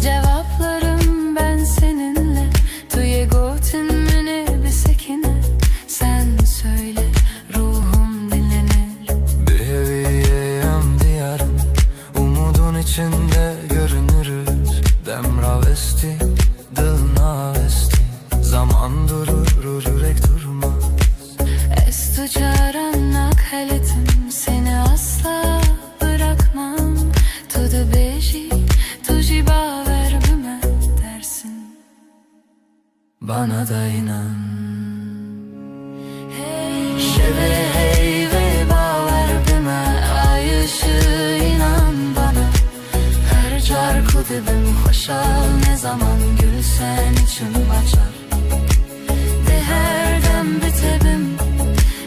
cevaplarım ben seninle. Tuye gotin mini bir sekine, sen söyle ruhum dinlenir. Bir heviyeyem diyarım, umudun içinde görünürüz. Demravesti, dılnavesti, zaman durur, yürek durmaz. Estu çaranak heletim, seni asla bırakmam. Tudu beji, tuji baver büme dersin. Bana da inan. Şeve hey ve baver büme, ay ışığı inan bana. Her car kudubim hoşal, ne zaman gülsen içim açar. Ve her dem bitebim,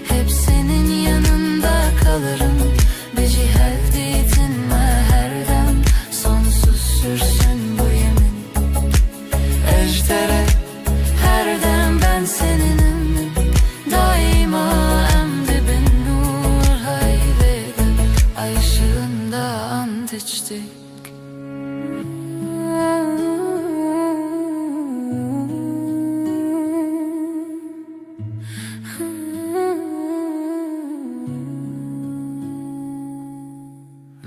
hep senin yanında kalırım. Biji hevdiyetinme her dem, sonsuz sürsün bu yemin. Ejderha Her dem ben seninim, daima emdibin nur hayvedim. Ay ışığında ant içtik.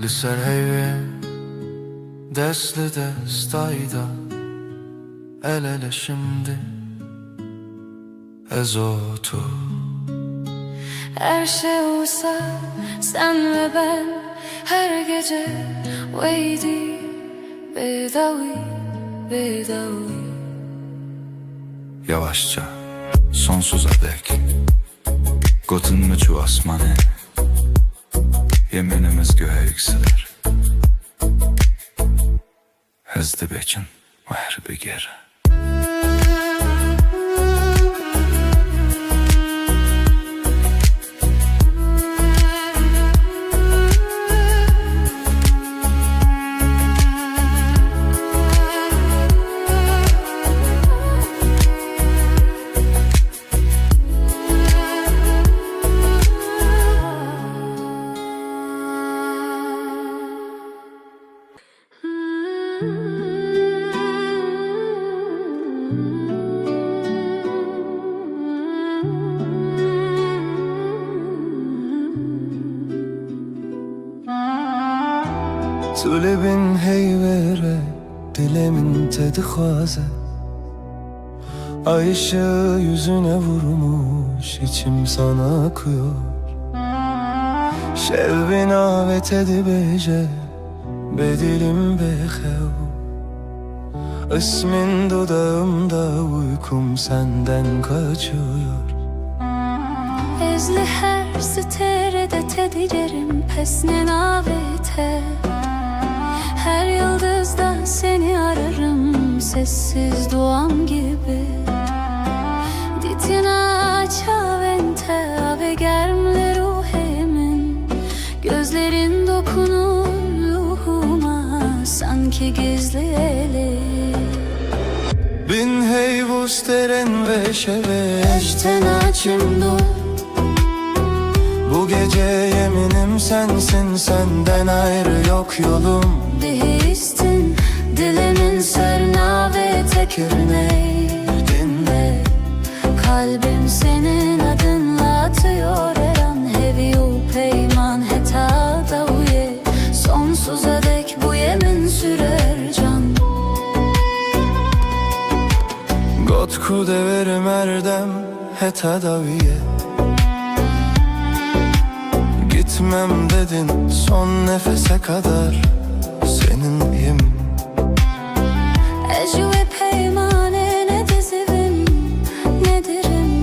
Lüser heyve, desli destayda, el ele şimdi, ezotu. Her şey olsa sen ve ben, her gece waiting bedavi, bedavi. Yavaşça sonsuza dek Gotun mu çu asmanı Yeminimiz göğe yükselir Hızlı beçin ve her bir geri Tulebin heyvere dilemin tedi xaze Ay ışığı yüzüne vurmuş içim sana akıyor Şevbin avet edi bece bedilim bexev İsmin dudağımda uykum senden kaçıyor Ezli her siterede tedilerim pesne navete Her yıldızda seni ararım sessiz duam gibi Ditina çavente ave germle ruhimin Gözlerin dokunur ruhuma sanki gizli eli Bin heyvus teren ve şeveşten açım dur Bu gece yeminim sensin senden ayrı yok yolum Bihistin dilimin serna ve tekirine dinle Kalbim senin adınla atıyor her an Heviyu peyman heta da uye Sonsuza dek bu yemin sürer can Got ku deverim erdem heta daviye Gitmem dedin son nefese kadar seninleyim Ecü ve peymane ne dizivim ne dirim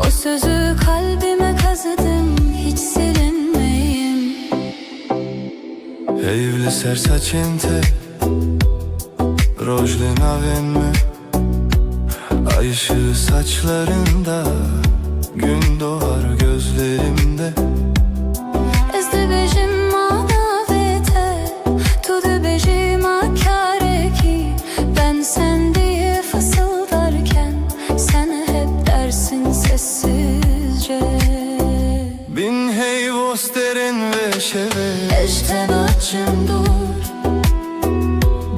O sözü kalbime kazıdım hiç silinmeyim Heyvli sersaçente Rojli navenme Ay ışığı saçlarında Gün doğar gözlerimde Ezdi bejim manavete Tudu bejim akare ki Ben sen diye fısıldarken Sen hep dersin sessizce Bin heyvos derin ve şeve Eşten açım dur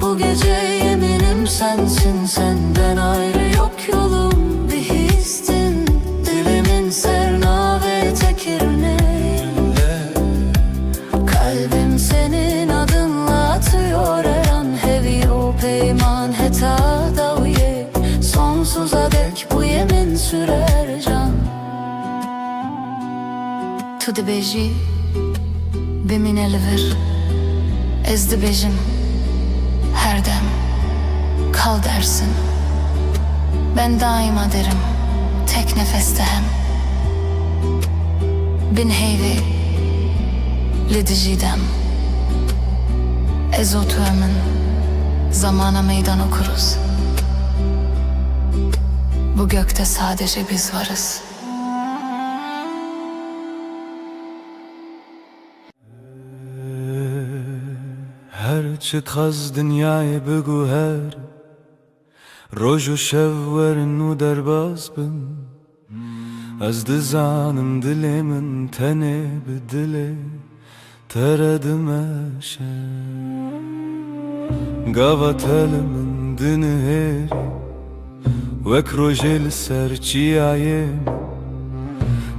Bu gece yeminim sensin senden ayrı yok yolum Bir histin dilimin serna ve tekirine Kalbim senin adınla atıyor her an Heviyu peyman heta da uye Sonsuza dek bu yemin sürer can Tu dibêjî bimîne li vir Ez dibêjim her dem kal dersin Ben daima derim tek nefeste hem Bin heyvi li dijîdem Ez o tu emin zamana meydan okuruz Bu gökte sadece biz varız Her çıkaz dünyayı bugü her Roju şevverin u derbaz bin Az dizanım dilimin tene bir dili Teredim eşe Gavat elimin dini heri Vek rojel serçiyayim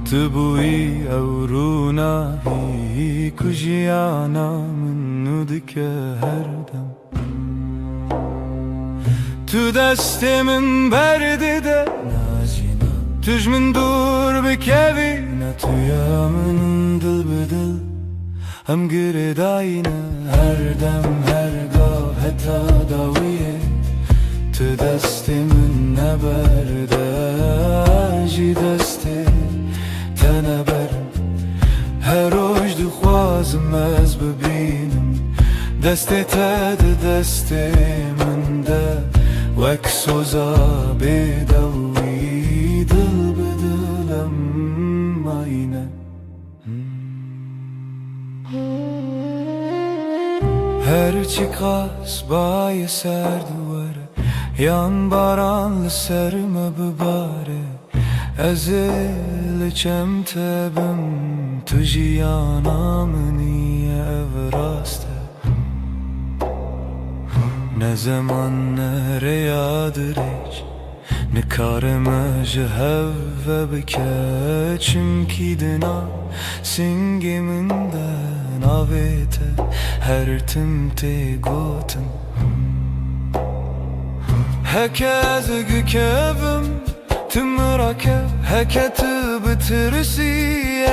Tibui evruna hi kujiyana min nudike her dem Tu destimin berdi de Tuj min dur bikevi Natuya min dil bedil Hem giridayne her dem her gah heta dawiye Tu desti min neberde Ji desti te neberim Her roj dixwazim ez bibînim Destê te di destê min de Wek soza bêdewî Dil bi dilim ayne Her çi qas bayê ser dûwere Yan baran li ser me bibare Ez ê li çem te bim Tu jiyana minî ev rast e Ne zaman ne reya dirêj Nikarime ji hev ve bike Çimkî di nav singê min de Navê te her tim tê gotin Heke ez gikevim Tu me ra kev Heke tu bitirsî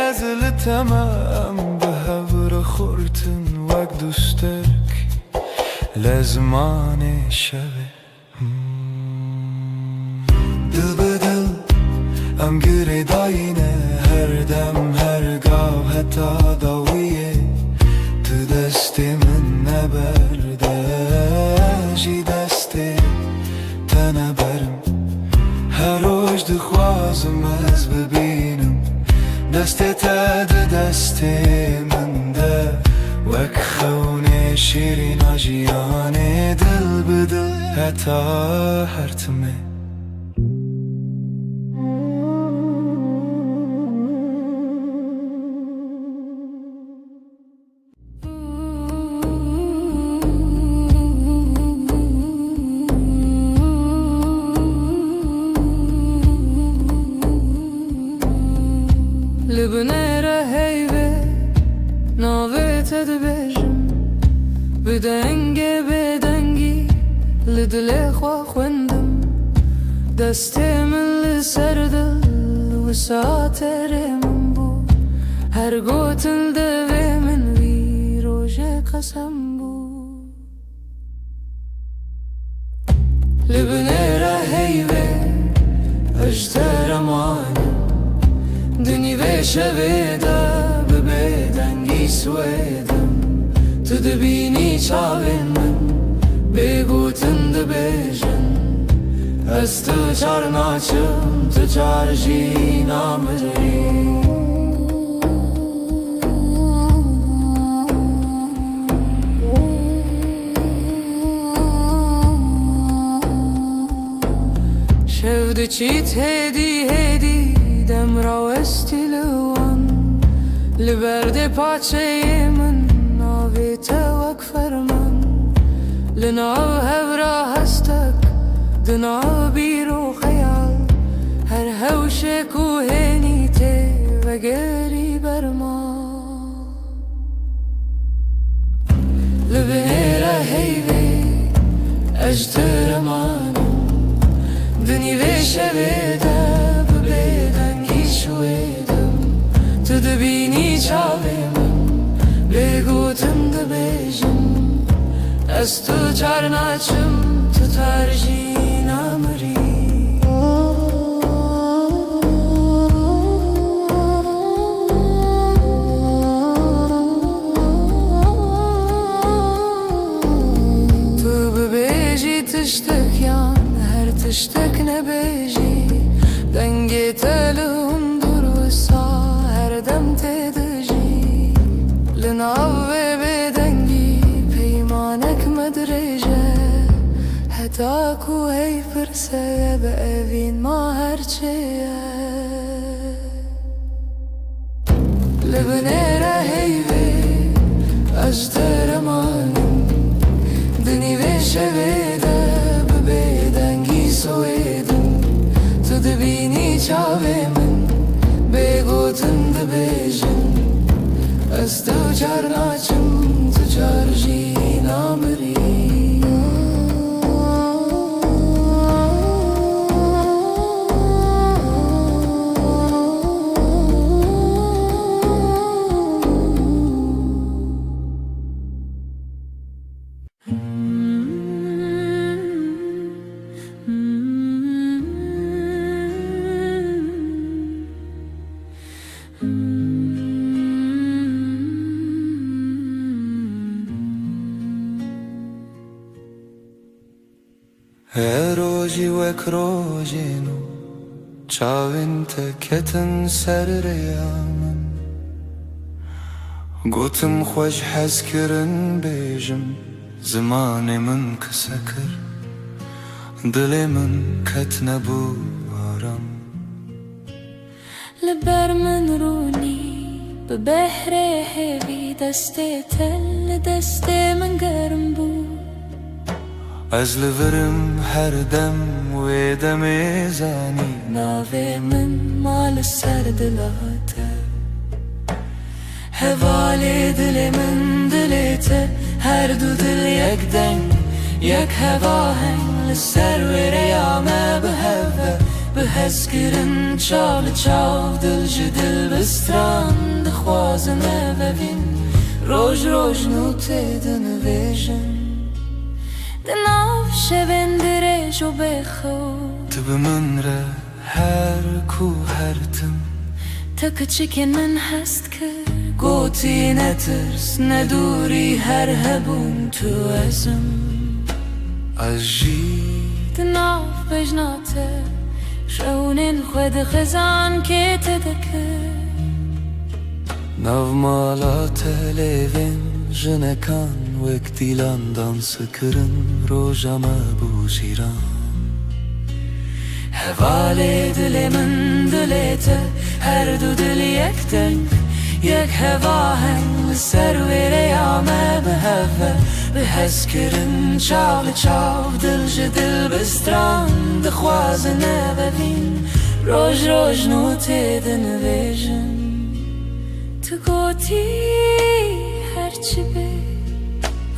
Ez li temem Bi hev re xurtin wek dûsterk Le zimanê şevê Dil bi dil em girê dayîne Her dem her gav heta dawiyê Tu destê min neberde Jî destê te neberim Her roj dixwazim ez bibînim Destê te di destê min de Wek xewnê şîrîna jiyanê Dil bi dil heta her timê Li binêre heyvê navê te dibêjim Bi dengê bêdengî li dilê xwe xwendim Destê min li ser dil wisa terê min bû Her gotin devê min vî rojê qesem bû Li binêre heyvê ez te remanim Dünî vê şevê de bi bêdengî swêdim Tu dibînî çavên min bêgotin dibêjin Ez tu çar naçim Tu çar jî namirî Şev diçît hêdî hêdî Dem rawestî li wan Li berdê paçeyê min Navê te wek ferman Li nav hevra hestek Di nav bîr û xeyal Her hewşê ku hênî tê vegerî berma Li binêre heyvê ez te remanim Dünî vê şevê de bi bêdengî şwêdim Tu dibînî çavê min bêgotin dibêjin Ez tu çar naçim Tu tar jî namirî Tu bibêjî tiştek yan Her tiştek nebêjî Dengê te li hundur wisa Her dem tê dijî Li nav vê bêdengî Peymanek me dirêje Heta ku hey pirse Bi evîn ma her çêye Li binêre heyvê ez te remanim Dünî vê şevê de bi bêdengî swêdim Tu dibînî çavê min bêgotin dibêjin Ez tu çar naçim Tu çar jî namirî روجی وک روجینو چاوین تکتن سر ریامن گوتم خوش حز کرن بیجم زمان من کسکر دل من کت نبو آرام لبر من رونی به بحر هوی دست تل دست من گرم بود از لورم هر دم و دم زانی ناوی من مال سر دلاته هوال دل من دلته هر دو دل یک دنگ یک هوا هنگ لسر و ریامه به هوا به هسکرن چال چاو دل جدل بستران دخوازنه و بین روش روش نوته دنویجن دناف شبن درش و بخو تو به من را هر کو هر تم تا کچکن من هست که گوتی نترس ندوری هر هبون تو ازم از جی دناف بجناته شونین خود خزان که تدکه ناو مالا تلیوین جنکان وک دیلان دانس کرن روژاما بوشیران هوال دل من دلته هر دو دل یک دنگ یک هوا هنگ سر و ریامه به هوا به هز کرن چاو چاو دل جدل بستران دخوازنه ببین روش روش نوته دنویجن تو گوتی هرچی بی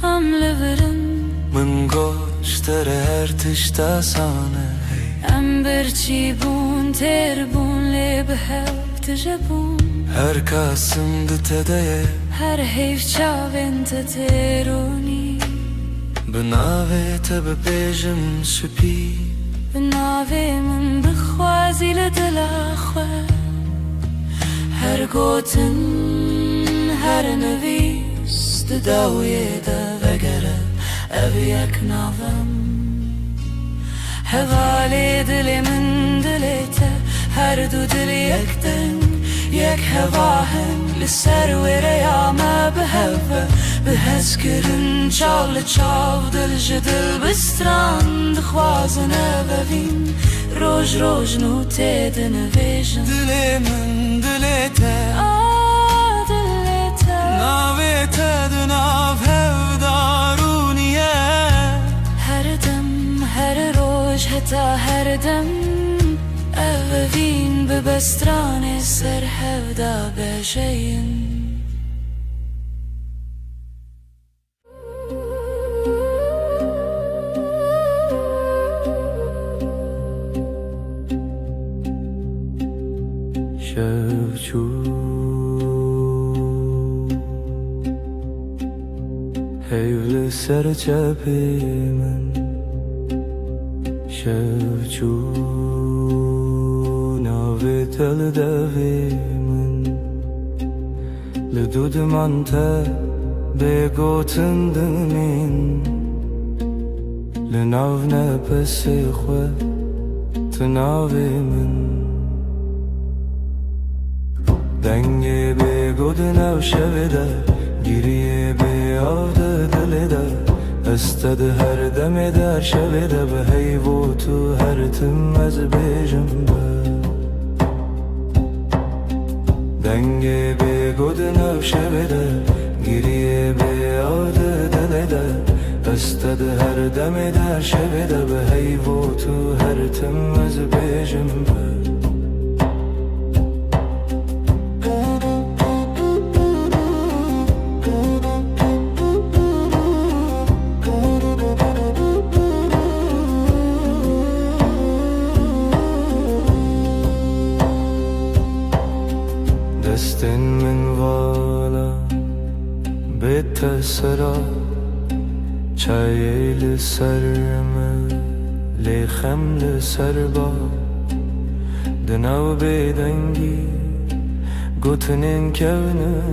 هم لورن من گوشتر هر تشتا سانه ام برچی بون تر بون لی به هف تجبون هر کاسم دتده هر حیف چاوین تترونی بناوه تب بیجم سپی بناوی من بخوازی لدل خواه هر گوتن هر نویس داوی دا وگره او یک ناوم هوال دل من دلته هر دو دل یک دنگ یک هوا هنگ لسر و ریامه به هوا به هز کرن چال چاو دل جدل بستران دخوازنه ببین روش روش نوته دنویجن دل من دلته دلته ناوه تدناو هفدارونیه هر دم هر روش حتا هر دم اوین به بستران سر هفدا بشین شوچو هیول سر چپی من شوچو ناوی تل دوی من لدود من تا بگوتن دمین لناو نپس خواه تناوی من دنگه بگود نو شویده گیریه بیاده دلیده استد هر دم در شویده به حیو تو هر تم از بیجم به دنگه بگود نو شویده گیریه بیاده دلیده استد هر دم در شویده به حیو تو هر تم از بیجم به دستن من والا بیت سرا چای لسرم لیخم لسر با دناو بیدنگی گوتنین کونن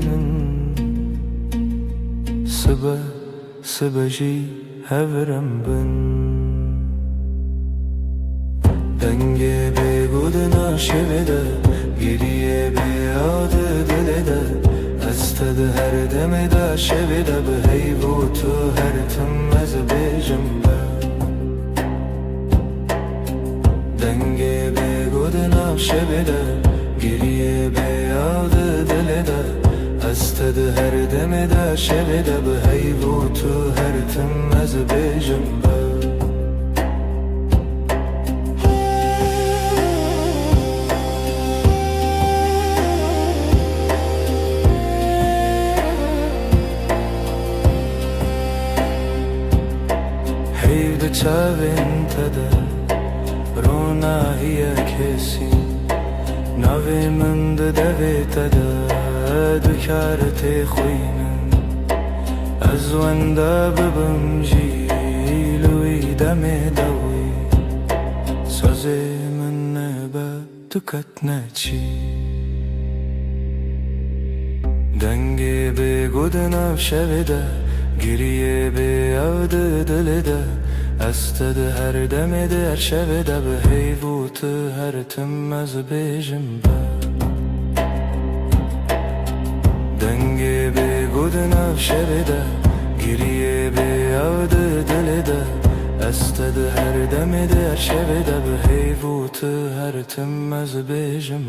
سبا جی هورم بن دنگ بگودنا شویده گریه بیاده دلده استد هر دم دا شویده به هیبو تو هر تم از بیجم دنگ بگودنا شویده گریه بیاده دلده استد هر دم دا شویده به هیبو تو هر تم از بیجم چاوین تده رونا هی کسی نوی من ده دوی تده دکارت خوینم از ونده ببم جیلوی دم دوی سازی من نبا دکت نچی دنگی بگودنم شویده گریه بیاده دلده استد هر دم در شب ده به هیبوت هر تم از بیجم دنگ بگود نف شب ده گریه بیاد دل ده استد هر دم در شب ده به هیبوت هر تم از بیجم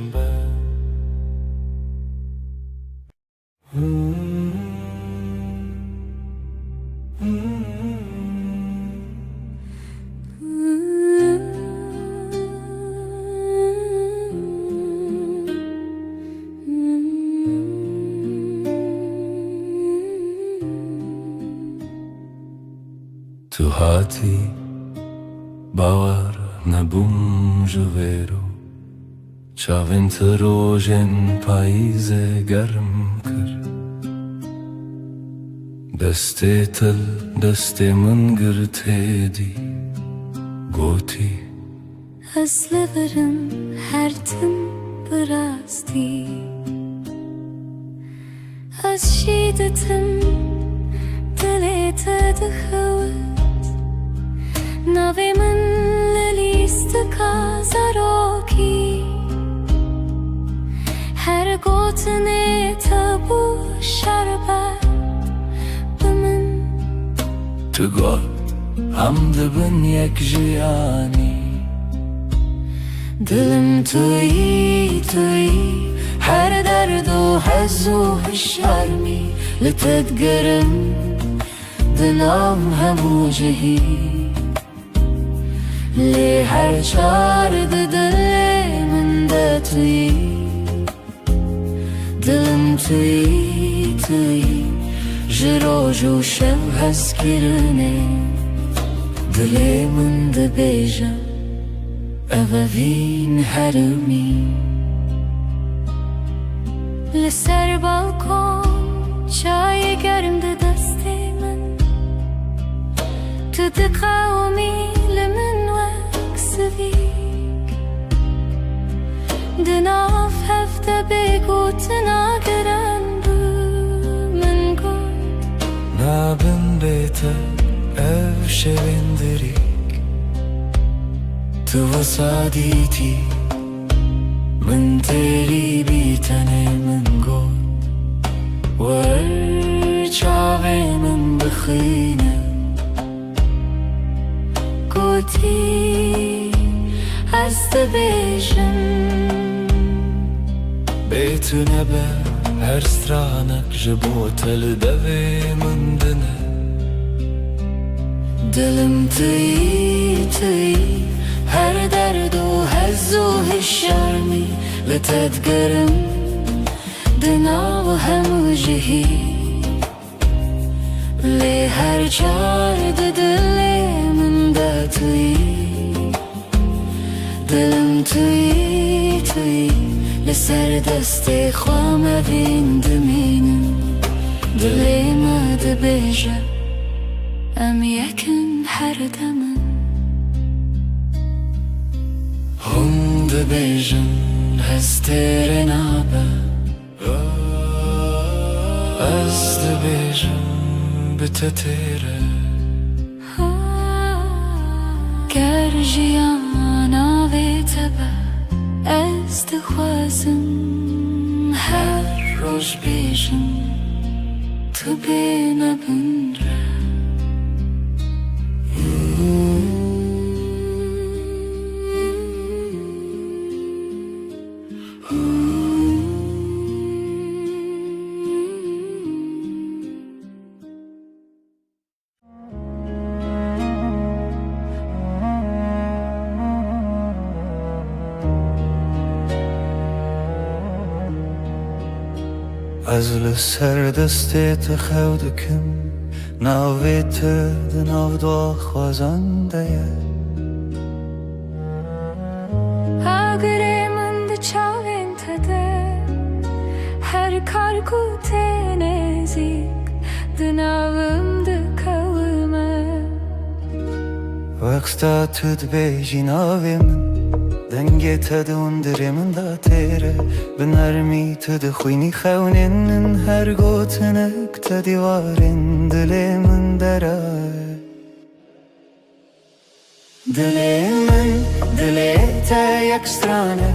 تو هاتی باور نبوم جویرو چاوین تروژن پاییز گرم کر دسته تل دسته من گرته دی گوتی از لبرم هر تم براستی از شیدتم دلت دخوت نوی من لیست کازاروکی هر گوتنه تبو شربت بمن تو گل هم دبن یک جیانی دلم تویی هر درد و حز و شرمی لتدگرم دلم همو جهی لی هر چارد دل من ده تویی دلم تویی جروج و شب هست کرنه دل من ده بیجم اوین هرمی لسر بالکن چای گرم ده دست من تو ده قومی لمن وکسویک ده ناف هفته بگو تناگرن بو من گل نابن بیتا او شویندریک تو وصادیتی من تیری بیتنه من گل ورچاوی من بخینه گوتی از بیشم بیتونه به هر سترانک جبو تل دوی من دنه دلم تویی هر درد و حز و شرمی لتدگرم دنا و همو جهی لی هر چارد دل من ده تویی دلم تویی لسر دست خوام بین دمینم دلی ما ده بیجه ام یکن هر دمم هم ده بیجن هستر نابه از ده بیجن بتتره گر جیانا از دخوازم هر روز بیشم تو بینه بنره از لسر دستت خودکم ناویت دناو دو خوازنده اگر من ده چاوین تده هر کار کو نزیک دناوم ده کلمه وقتا تد بیجی ناوی من دنگی تد اندری من دا تیره بنرمی تد خوینی خونین هر گوتنک تدیوارین دلی من درای دلی من دلی تا یک سترانه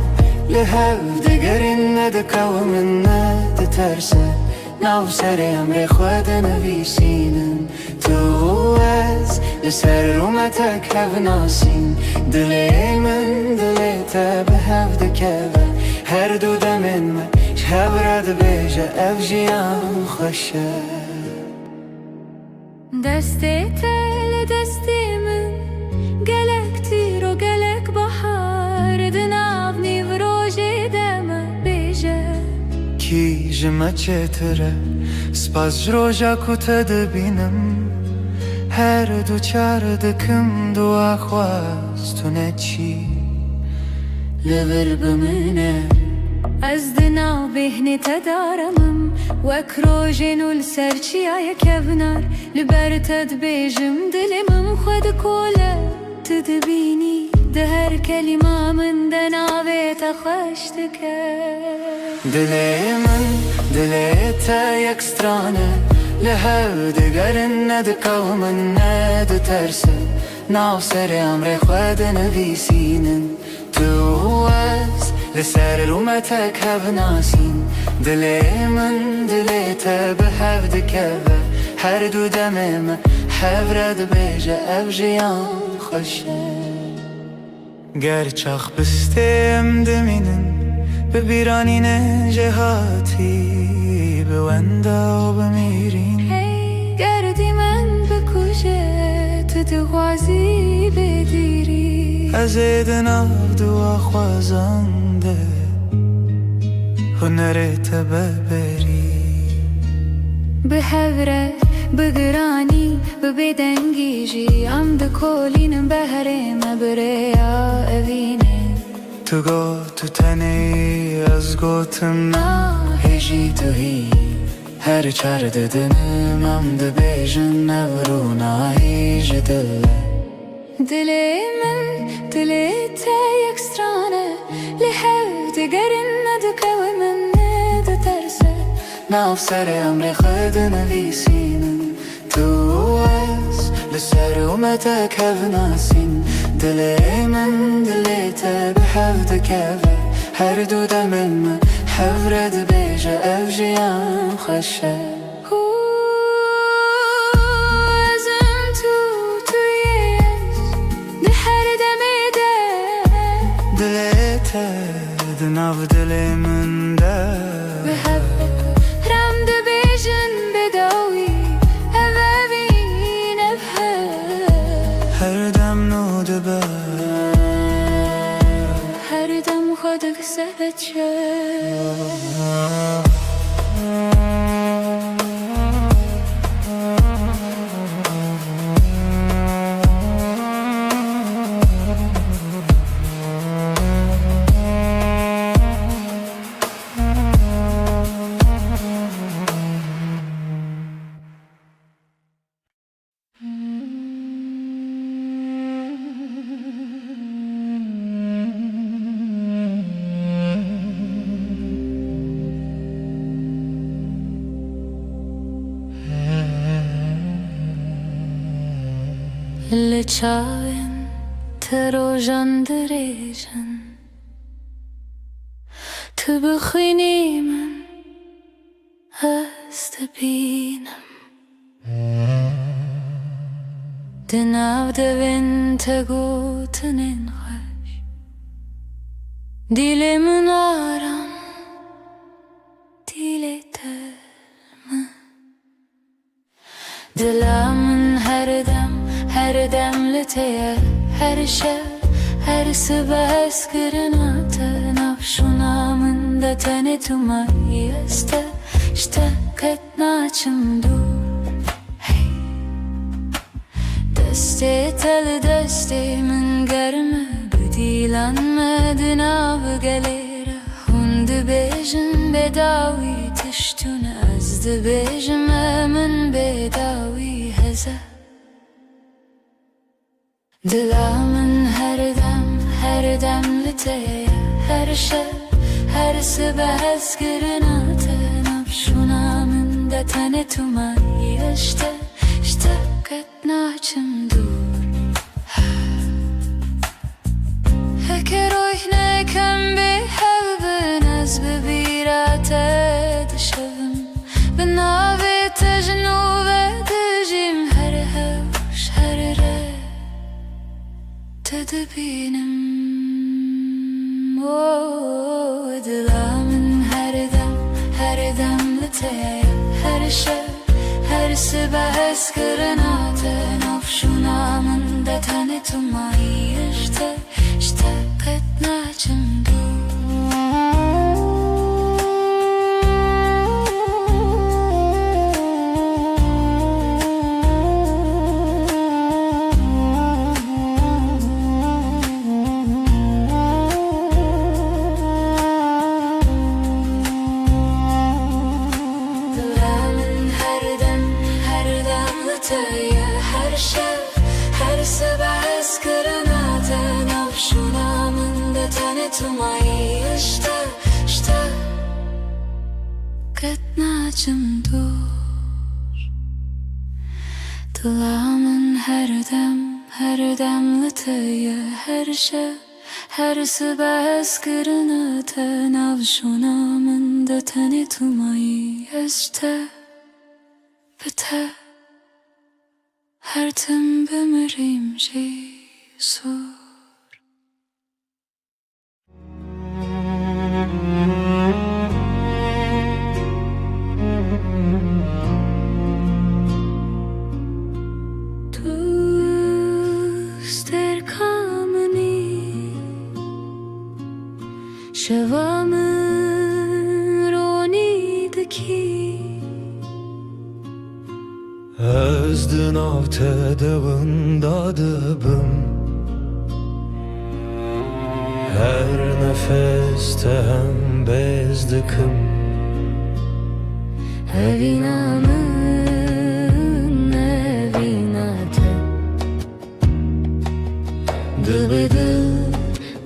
لحو دگرین ندکاو من ندترسه ناو سر امر خود نویسینن تو از لسر رومتک هف ناسین دلی من دلی تا به هف دکوه هر دو دمین من شب رد بیجه اف جیان خوشه دستی تل دستی من گلک تیر و گلک بحر دناو نیو روژی دمه بیجه کی جمع چتره سپاس جروجا کتا بینم هر دو چار دکم دو خواست تو نچی لور بمنه از دناو بهنی تدارمم وک روژین و لسرچی آیا کبنار لبر تد بیجم دلمم خود کوله تدبینی ده هر کلمه من دناوی تخوش دکه دلی من دلی تا یک سترانه لحو دگرن ندکاو من ندترسه ناو سر امر خود نویسینن تو از لسر رومتک هف ناسین دلی من دلی تا به هف دکوه هر دو دمه من هف رد بیجه اف جیان خوشه گر چاخ بستیم دمینن ببیرانین جهاتی بوندا و بمیرین گردی من بکوشه تو دخوازی بدیری از دناو دو خوازنده هنرت ببری به هوره بگرانی ببدنگیجی ام دکولینم بهره مبریا اوینه تو گو تو تنی از گوتم هیجی تو هی هر چار ددنم ام دبیجن نورو نایج دله دلی من دلی تا یک سترانه لحو دگرن ندکوی من ندترسه ناف سر امر خود نویسینن تو از لسر اومتک هف ناسین دلی من دلی تا به هف دکوه هر دو دمن من هف رد بیجه اف جیان خوشه ازم تویش ده هر دمی ده دلی تا دناو دلی من ده به هف رم ده بیجن بداوی اوین هر دم نو دبه هر دم خودک سبت شد لچاوین تروژن دریژن تبخيني من استبينم دناو devin tegutinin hoş Dilimin aram diletermi Dilamın her demli teyer her şey her sibes kırınatı nafşunamın da tane tumayı este işte ketnaçım dur Deste tel deste min germe Bedilanmedin av gelere Hundu bejin bedavi tiştun azdı bejim emin bedavi heze Dilamın her demli teye her şey her sibes girinatı Nafşunamın da tane tumayı işte ketnaçım dur Heker oyne kem bi hevbin az bebirate dışavim Binavi tejnu ve dijim her hevş her re Tedbinim Dilamın her demli teye her şey her sibes kırınatı nafşunamın da tane tumayı işte ketnaçım dur her şey her sibes kırınatı nafşunamın da tane tumayı işte ketnaçım dur Dilamın her demli teye her şey her sibes kırınatı nafşunamın da tane tumayı işte biter Her tim bemirim Jesus Tuster kameni Şevamın ronidaki Özdün av tedavında dıbım Her nefeste hem bezdikim Evinamın evinatı Dıbıdı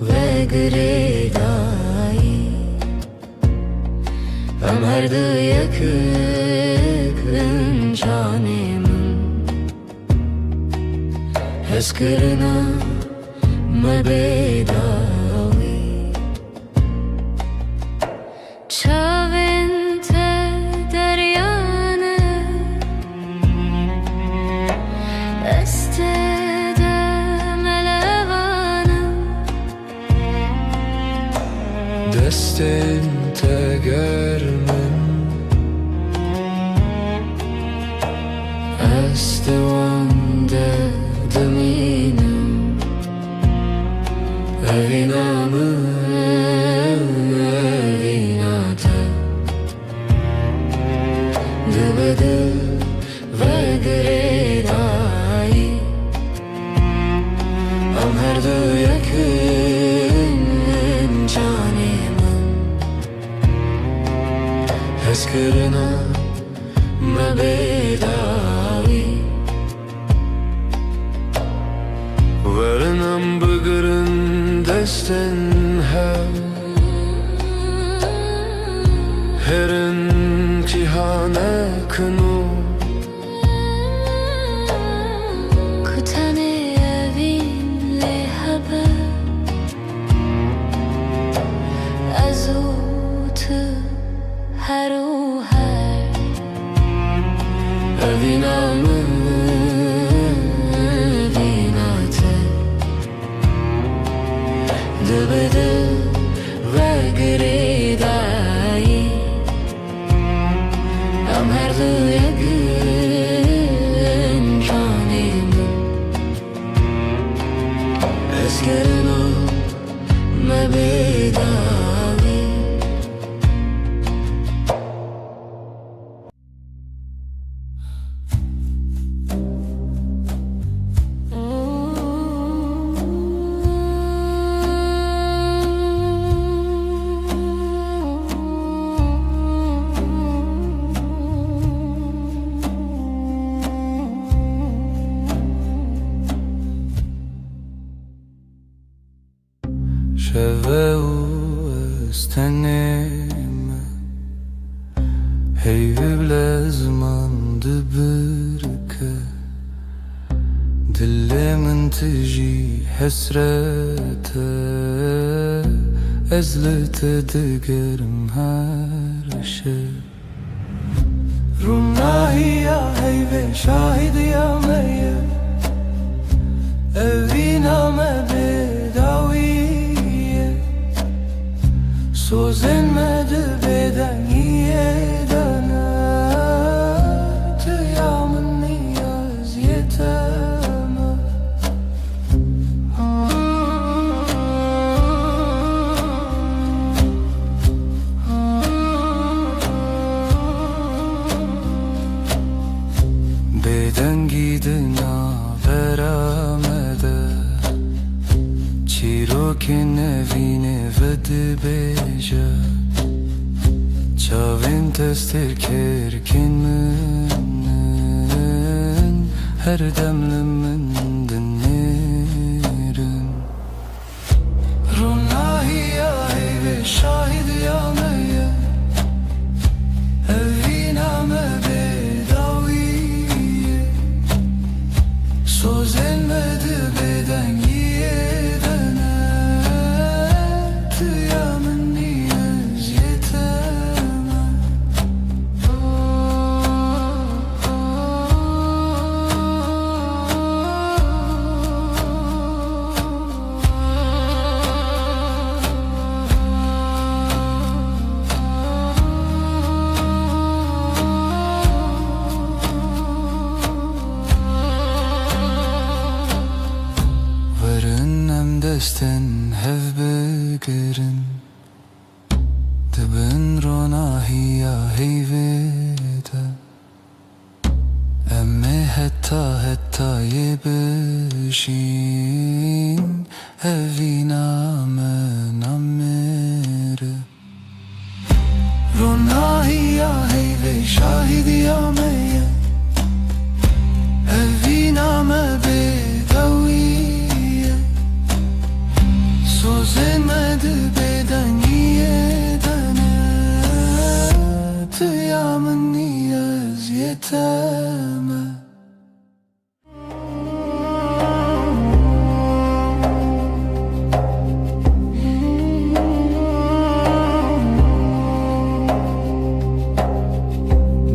ve gredayı Ömerdi yakın canımın Heskırına mebedavi Çavente deryanı Estede melevanı Destin tegermin Estevande deminim Evinamın evinatı Dıbıdı ve gredayı Ömerdi yakın canımın Heskırına mebedavi Verinam bıgırın destin Herin cihane kını Kutane evinle haber Azu گرنا مبیداوی شوه و استنیم هیوی بلزمان دبرکه دل من تجی حسرته ازلت دگرم هر شب روناهی یا هیوی شاهد یا میه اوینا مبداوی Sözlenmedi beden yedene Tıyamın niyaz yeteme Beden gidina beramede Çirokin evine vedi beja Çavin testir kerkin münnen Her demlimin dinlerin Runahi ya ve şahid ya meye Evina me bedaviye Söz elmedi beden yedene Tıyamın niyaz yeteme Varın desten hev begerin Dibin ronahiya heyvede Emme hetta yebişin Evina men amere Ronahiya heyve şahidiya meye Evina me bedaviye Sözlenmedi beden yedene Tıyamın niyaz yeteme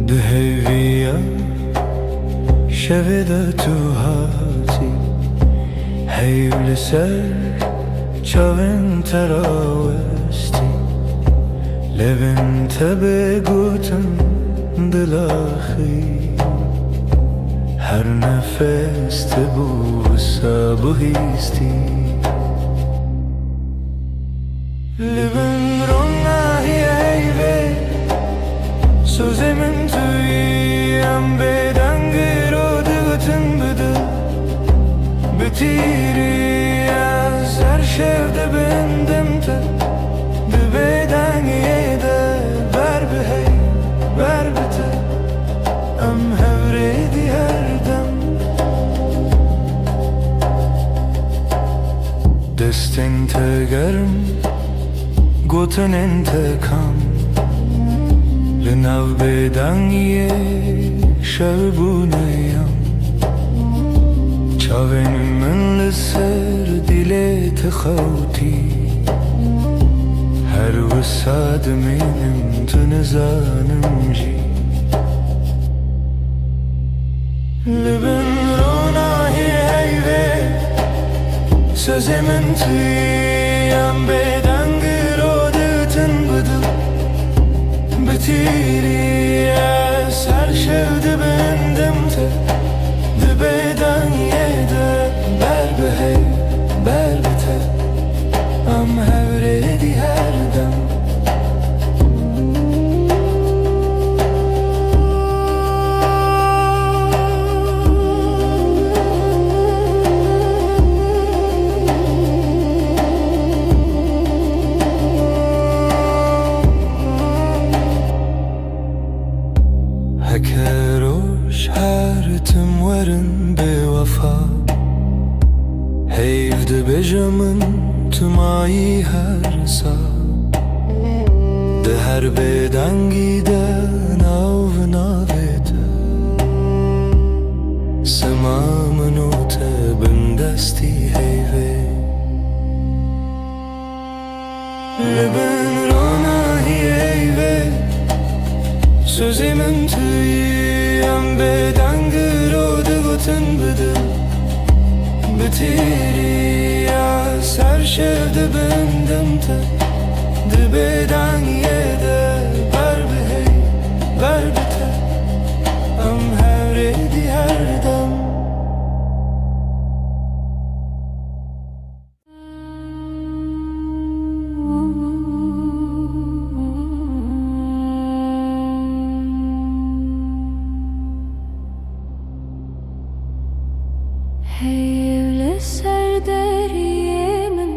Deheviya şevede tuhati Heyvli ser Çavin teravesti Levin tebe gutun dilahi Her nefeste bu sabı histi Levin ronahi eyve Sözemin tüyem beden girodugutun bıdı Bitiri az her şevde bendimte Dibeden yede berbi hey berbite Am hevredi her dem Destin tegerim Gotun intekam Linav beden ye şevbuneyam Çavenim من لسر دلت خوتي هر وساد منم تنزانم جي لبن روناهي هيوه Sözümün tüyen beden gırodutun budu Bitiriye ser şevdi bendimte Dibeden yede berbe hey berbite Dibêjemın tumayî her sa Di her bêdengî de nav navê te Sema min û te bin destî heyvê Li bin ronahiyê vê Sözê min tu yî em bêdengir û digotin bi dil Bi têriya ser şev dibindim te Di bêdengiyê de ber bi hey ber bi te Em hevrê dî her dem Heyvli ser deriyê min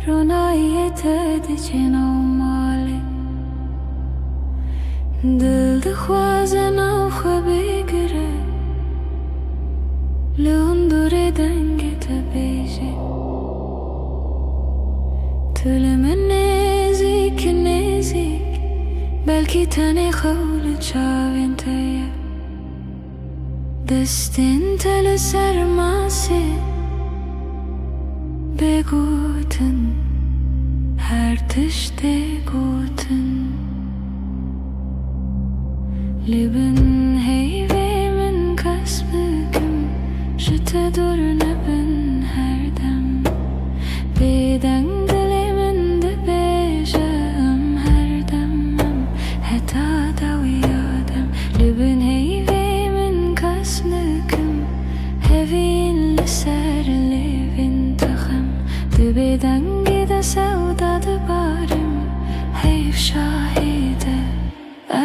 Ronayê te diçe nav malê Dil dixwaze nav xwe bigire Li hundirê dengê te bêje Tu li min nêzik nêzik Belkî tenê xew li çavên te ye Destên te li ser masê Bêgotin her tiştê gotin Li bin heyvê min kes bikim Ji te dur nebin her dem Bêdeng dilê min dibêje em her dem em heta dawiya dem Li bin heyvê min kes bikim Hevîn li ser lêvên te xem Di bêdengî de sewda dibarim Heyv şahîde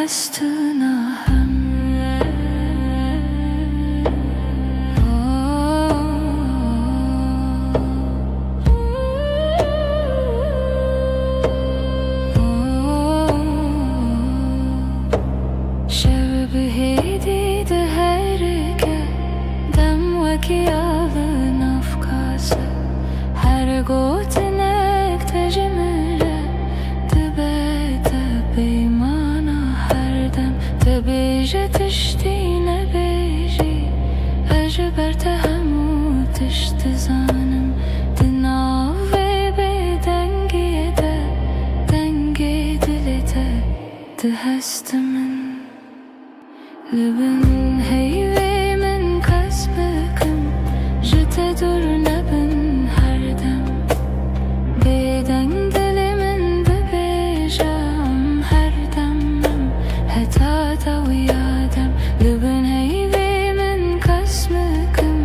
ez tu nahem Şev bihêdî di herike Dem wekî alın afkase Her gotinek te ji min re Dibe te beymana her dem Te bêje tiştî nebêjî Ez ji ber te hemû tişt dizanim Di navê bêdengiyê de Dengê dilê te di hestê min Li bin heyvê min kes bikim Ji te dur nebin her dem Bêdeng dilê min dibêje em her dem em heta dawiya dem Li bin heyvê min kes bikim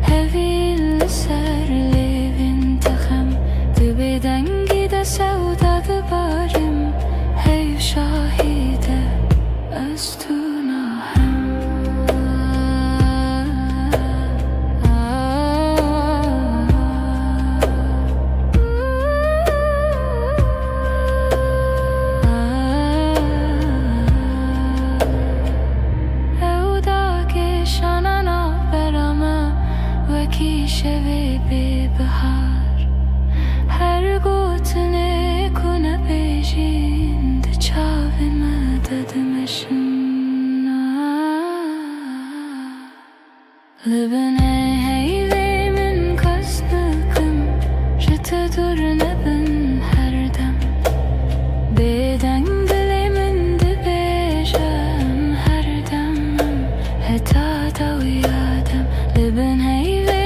Hevîn li ser lêvên te xem Di bêdengî de sewda dibarim Heyv şahîde ez tu nahem şevê bêbihar Her gotinê ku nebêjîn Di çavên me de dimeşin Li bin heyvê min kes bikim Ji te dur nebin her dem Bêdeng dilê min dibêje em her dem em heta dawiya dem Li bin heyvê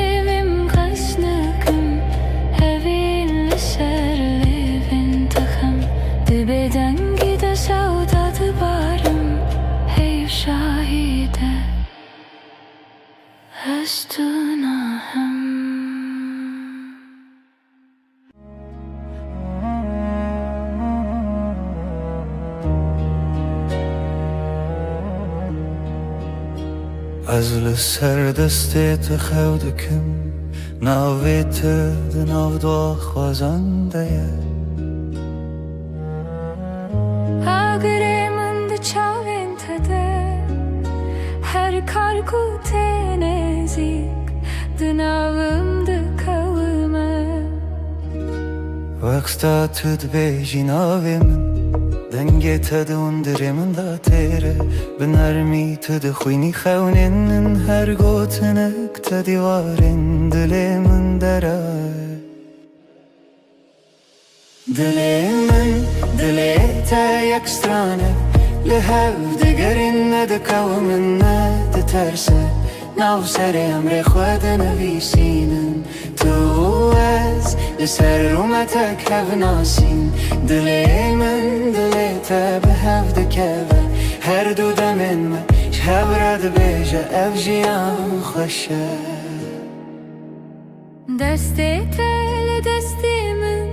Bêdengî de sewda dibarim Heyv şahîde ez tu nahem Ez li ser destê te xew dikim Navê te di navda xwazan de ye Agirê min di çavên te de Her kar ku tê nêzik Di navim dike وقتا تد بیجی ناوی من دنگی تد اندری من دا تیره بنرمی تد خوینی خونین هر گوتنک تدیوارین دلی من درای دلی من دلی تا یک سترانه لهو دگرین ندکو من ندترسه ناو سر امر خود نویسینن تو از لسر رومتک هف ناسین دلی من دلی تا به هف دکوه هر دو دمین من شهب رد بیجه اف جیان خوشه دستی تل دستی من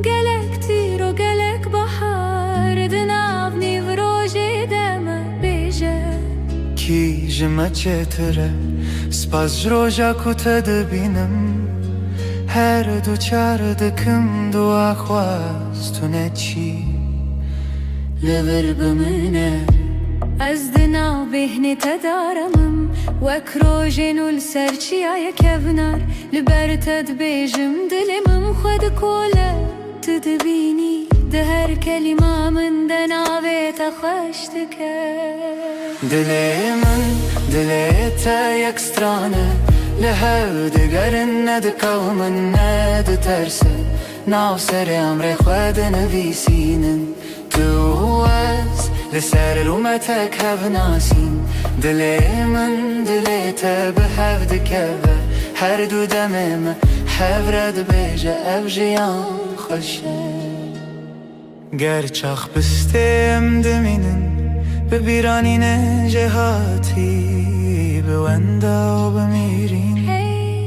گلک تیر و گلک بحر دناو نیو روژی دم بیجه کی جمع چتره سپاس جروجا کتا دبینم هر دو چار دکم دو آخواستونه چی لبر بمنه از دناو بهنی تدارمم وک روژین و لسرچی آیا کبنار لبر تد بیجم دلمم خود کوله تدبینی ده هر کلمه من دناوی تخشتکه دلی من دلی تا یک سترانه لهو دگرن ندکو من ندترسه ناو سر امر خود نویسینن تو از لسر رومتک هف ناسین دلی من دلی تا به هف دکوه هر دو دمیم هف رد بیجه اف جیان خوشه گرچاخ بستیم دمینن به بیرانین جهاتی به وندا و بمیرین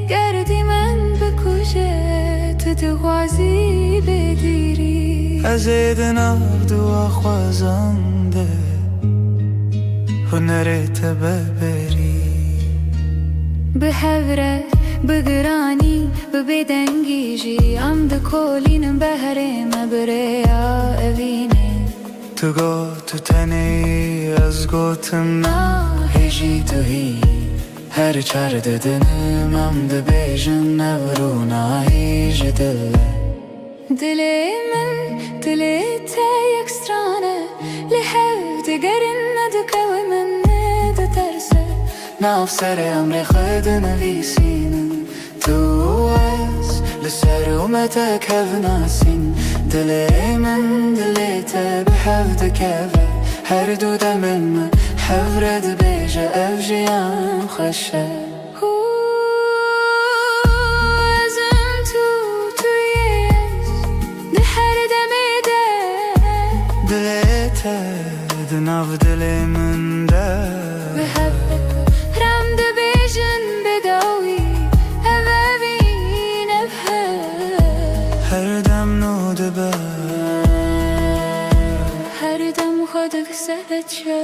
گردی من بکشه تو دغازی بدیری از دناو دو خوازنده هنرت ببری به هوره بگرانی به بدنگیجی ام دکولینم بهرم بریا اوینه تو گو تو تنی از گوتم هجی تو هی هر چار ددنم ام ده بیجن نورونا هیج دله دلی من دلی تا یک سترانه لحو دگرن ندکو من ندترسه ناف سر امر خود نویسینن تو از لسر اومتک هف ناسین دلی من دلی تا به هف دکوه هر دو دمین من هف رد بیجه اف جیان خوشه ازم تویش ده هر دمیده دلی تا دناف دلی من ده به هف رم ده بیجن بداوی اوابین هر دم نو دبه هر دم خودک سهچه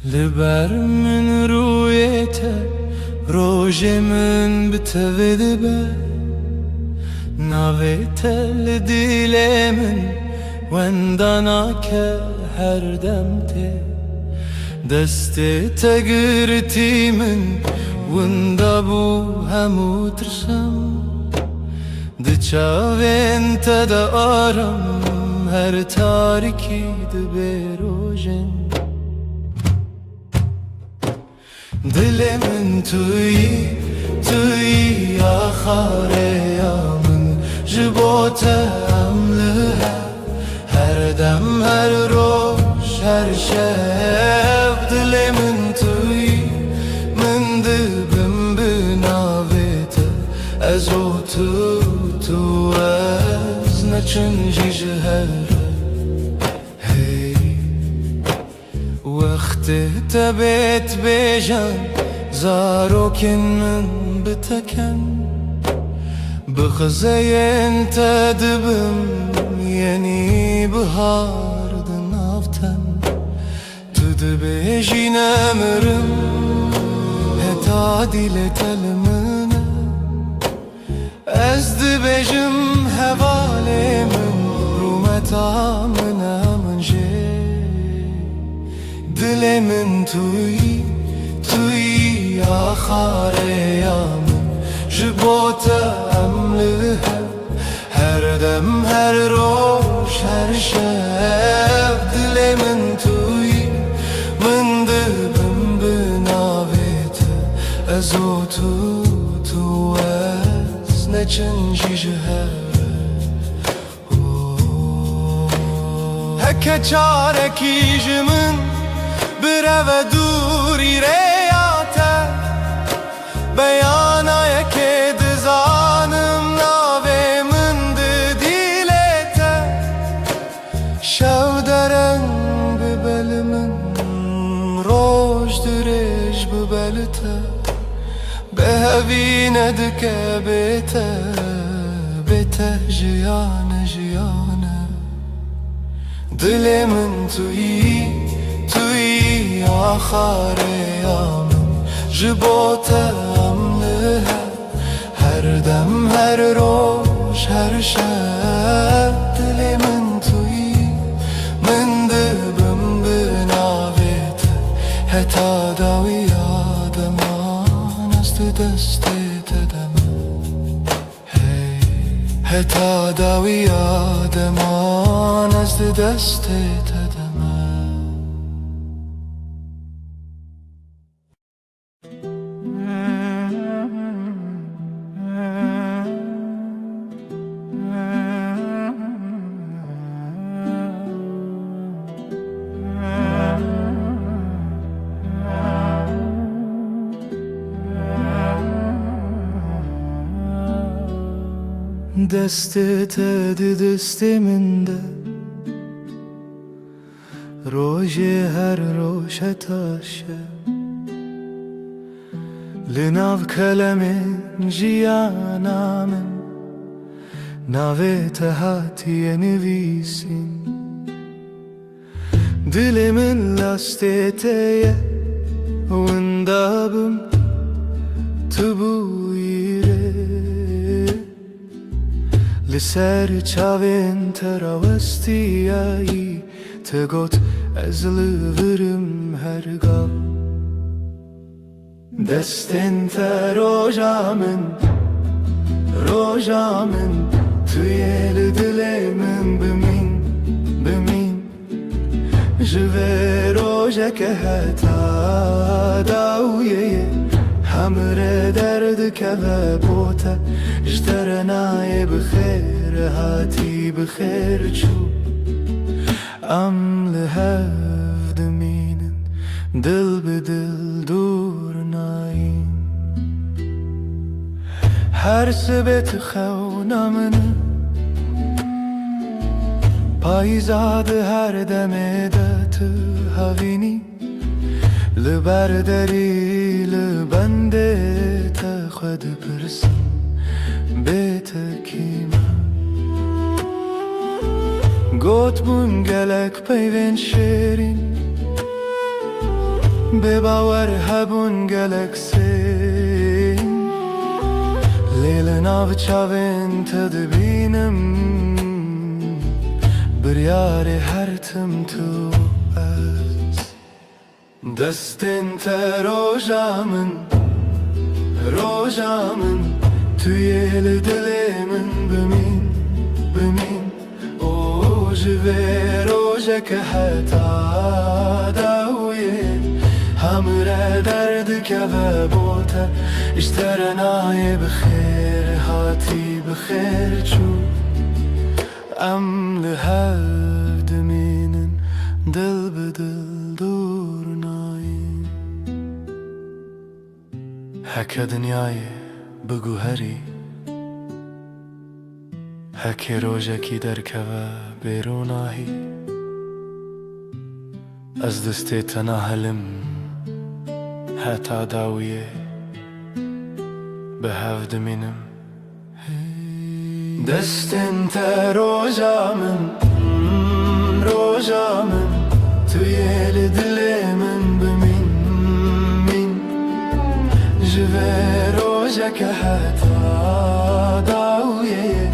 لبر من رویته روژ من بتوید به ناویته لدیل من وندانا که هر دم ته دسته تگرتی من وندا بو همو ترسم دچاوین تدا آرم هر تاریکی دبروژن دل من توی آخاره یا من جبوتم لها هر دم هر روش هر شب دل من توی من دبم بناویت از او تو از نچنجی جهره هی وقت تبت بیجان زاروكن من بتكن بخزين تدبم يني بهار دنافتن تدبيجي نمرم هتادي لتلمنا از دبيجم هوالي من رومتا منا من جي دل من توي توي آخر يام جبوت أملها هر دم هر روش هر شب دل من توي من دبم بناويت ازو تو از نچنجي جهر هكا چاركي جمن برو دوری ریاته بیانا یکی دزانم ناوی من دیلته شو درن ببل من روش درش ببلته بهوی ندکه بیته جیانه جیانه دل من توی آخر یام جبوت أملها هر دم هر روش هر شب دلی من توی من دبم بناویت هتا داوی آدمان است دست تدم هتا داوی آدمان است دست تدم دستت دست من ده روژ هر روش تاشه لناو کلم جیانا من ناویت هاتی نویسین دل من لاستیتیه وندابم تبویره لسر چاوین تراوستیایی تگوت از لورم هرگاه دستن روژامن توی دل من بمین جوه روژه که هتا داویه همره درد که بوته اجترنای بخیر هاتی بخیر چو ام لهف دمینن دل بدل دور ناین هر سبت خونا من پایزاد هر دم دت هاوینی لبردری لبنده تا خود پرسم بیت کیما گوت بون گلک پیوین شیرین بباور هبون گلک سین لیل ناو چاوین تدبینم بریار هر تم تو از دستن تا روژامن توی دل من بمین او جوه روژه که حتا داویه همره درد که بوته اشترنای بخیر هاتی بخیر چو ام لهف دمینن دل بدل دور ناین هکه دنیای بگو هری هکه روژکی درکوه بیروناهی از دستی تناهلم حتى داوية بهفد منم دست انت روجامن توی دل من بمین جوه روژه که حتی داویه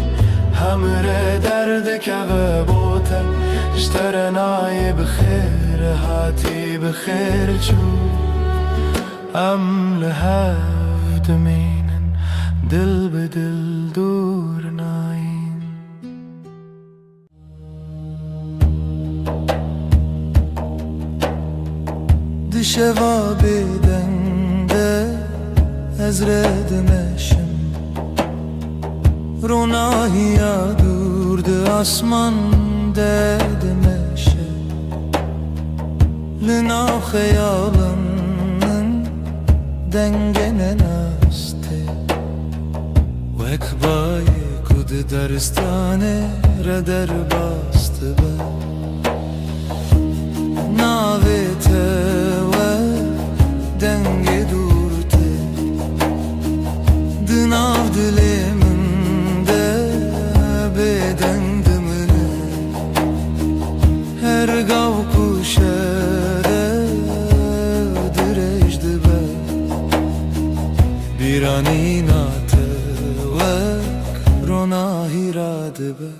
همره درد که و بوته اشترنای بخیر هاتی بخیر چو ام لهفت مینن دل به دل دور ناین دشوا بدنده از ردمشم رونایی durdu asman derdmeşe Lina hayalının dengene naste Vekbayi kudu daristane reder bastı be Navete ve denge durte Dınav diliminde beden dımını Her gav kuşere direjdi be Bir an inatı vek rona hiradı be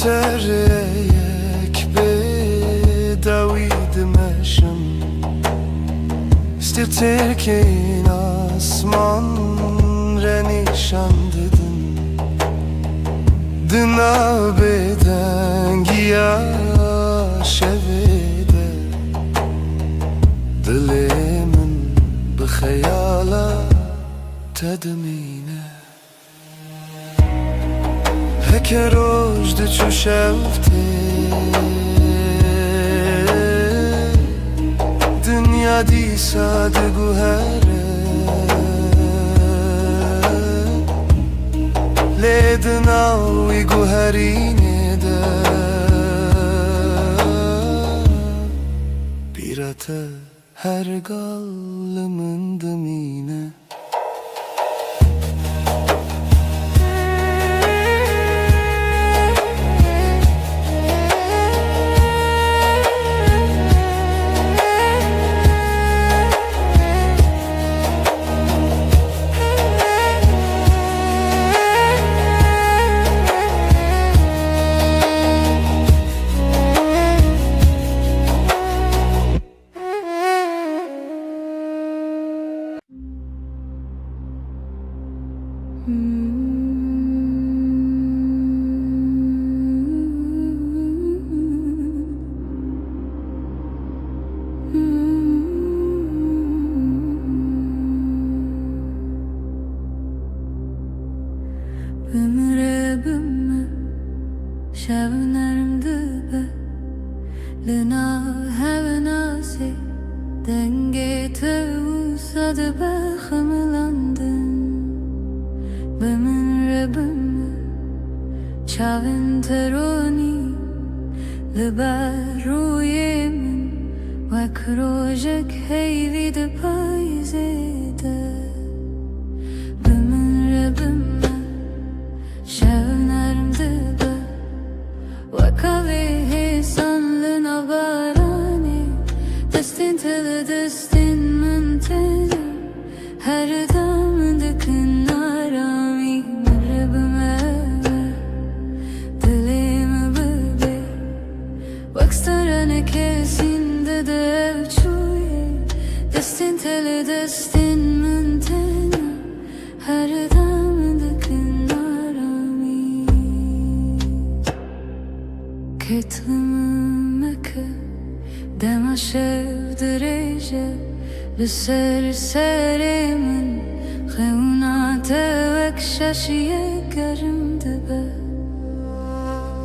Serek be David meşim İsteterken asman renişan dedin Dına beden giya şevede Dilimin bu hayala tedmine Heke rojde çu şevte Dünya disa de guhere Lednavi guherine de Birate her gallımın dımine Ömrübümü şevnermdi be Lina hevenasi denge tevsadı be Hımlandın Ömrübümü çavin teroni Liberuyemin Vek rojek heyvi de payzede Ömrübümü şevnermdi be Vakavi hesanlı navarani Destin tili destin mantena Her damda kınarami Mırrabıma dilimi bebe Vakstarane kesinde de evçuye Destin tili destin mantena Her damda kınarami Ketlimime ke Dema şev direce لسر سر من خونات وک ششیه گرم دبه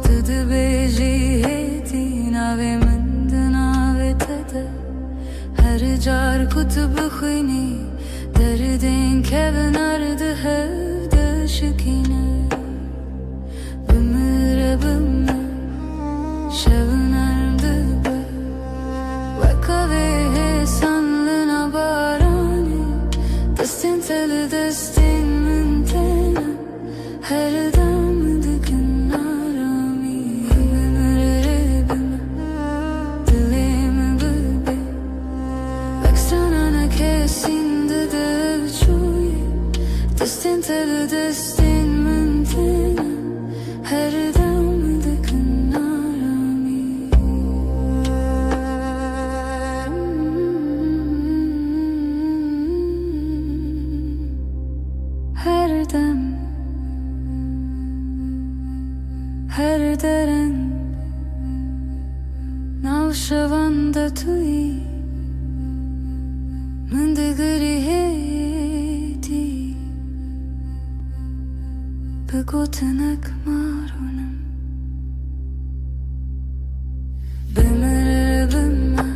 تدبه جیهتی ناوی من دناوی تده هر جار کتب خوینی دردین که بنارده هفته شکینه بمره بمره شبنرم دبه وکاوی sanlığına barani Destin teli destin mintena Her damdıkın arami Ömür bime Dilimi bıbe Vekstranana kesinde de uçuye Destin teli destin mintena Her damdıkın arami Her dem Her deren Navşavanda tui Mındıgırı heti Begotenek marunum Bimmer bimmer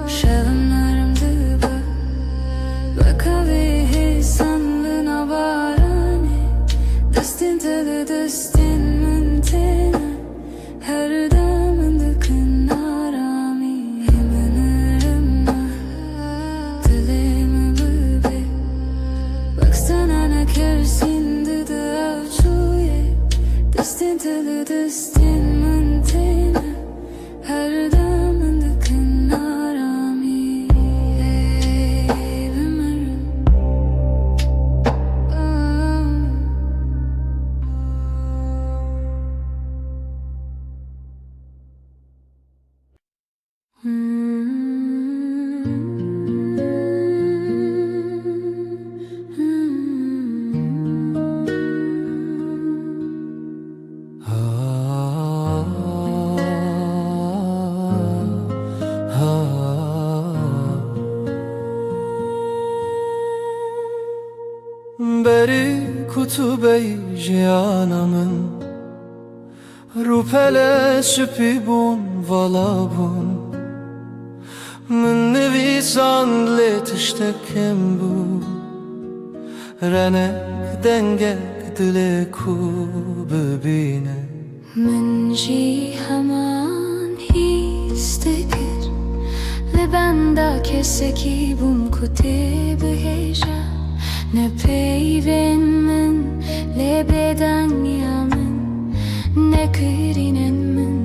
Şevimlerim dıbı Vakavi sanlığına barani Destin teli destin mintena Her damındıkın arami Yemenerim dilimi bıbe Baksana ne kersinde de avçuye Destin teli destin mintena Her damındıkın arami Yemenerim Beri kutube jiyanamın Rupele süpi bun vala bun Min nevisan letiştekem bu Renek denge dile ku bebine من جی همان هیستگر لبنده کسکی بوم کتی بهجا نه پیوین من لبدن یامن نه کرینن من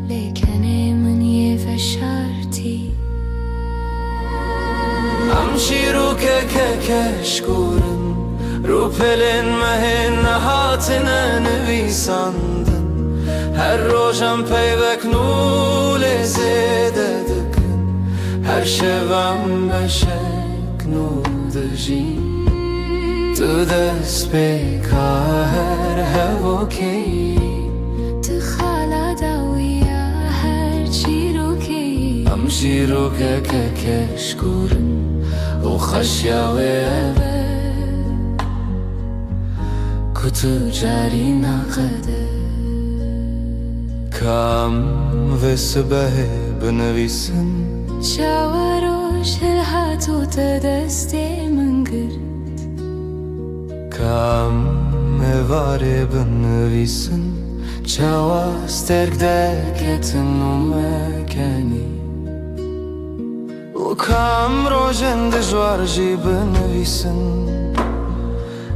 لیکنه من یه فشارتی Amşiru kekeşkurun Rupelin mehin hatine nevisandın Her rojam peyvek nule zededıkın Her şevem beşek nuldıji Tu despeka her hevokeyi تخالا داویا هر چی رو کی Amşiru kekeşkurun O خشیاوه Kutu cari naqede Kam ve sıbehe benevisin شاوروش الهاتو تدستی من گرد Kam evare benevisin Çava sterk derketin o mekeni O kam rojen de jwarji benevisin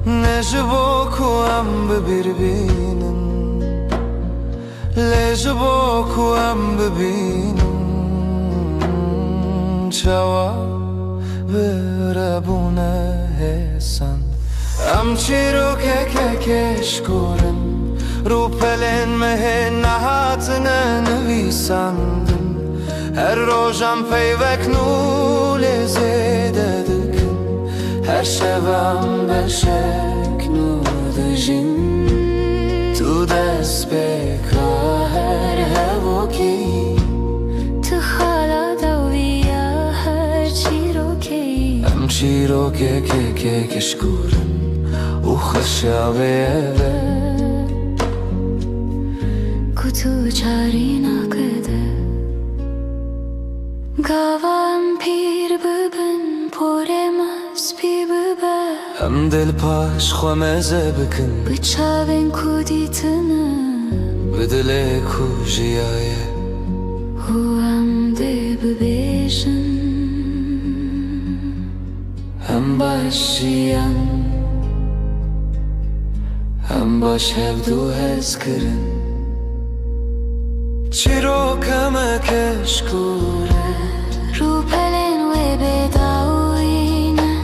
Ne jiboku am bebirbinin Le jiboku am bebinin Çava verabune hesan Am çiru kekeşkurun Rupelen mehen nahatine nevisandın Her rojam peyvek nule zededıkın Her şevem beşek nudajin Tu despeka her hevoki تخالا داویا هر چی رو شیرو که کشکورن و خشاوه Kutu çarina kede Gavan pir bibin Poremas pi bibe هم دل پاش خومزه بکن Bıçavin kuditini بدل کو جیایه Huam de bibejin هم باشیان هم باش هفدو هز کرن چیرو کمه کشکوره Rupelen ve bedawine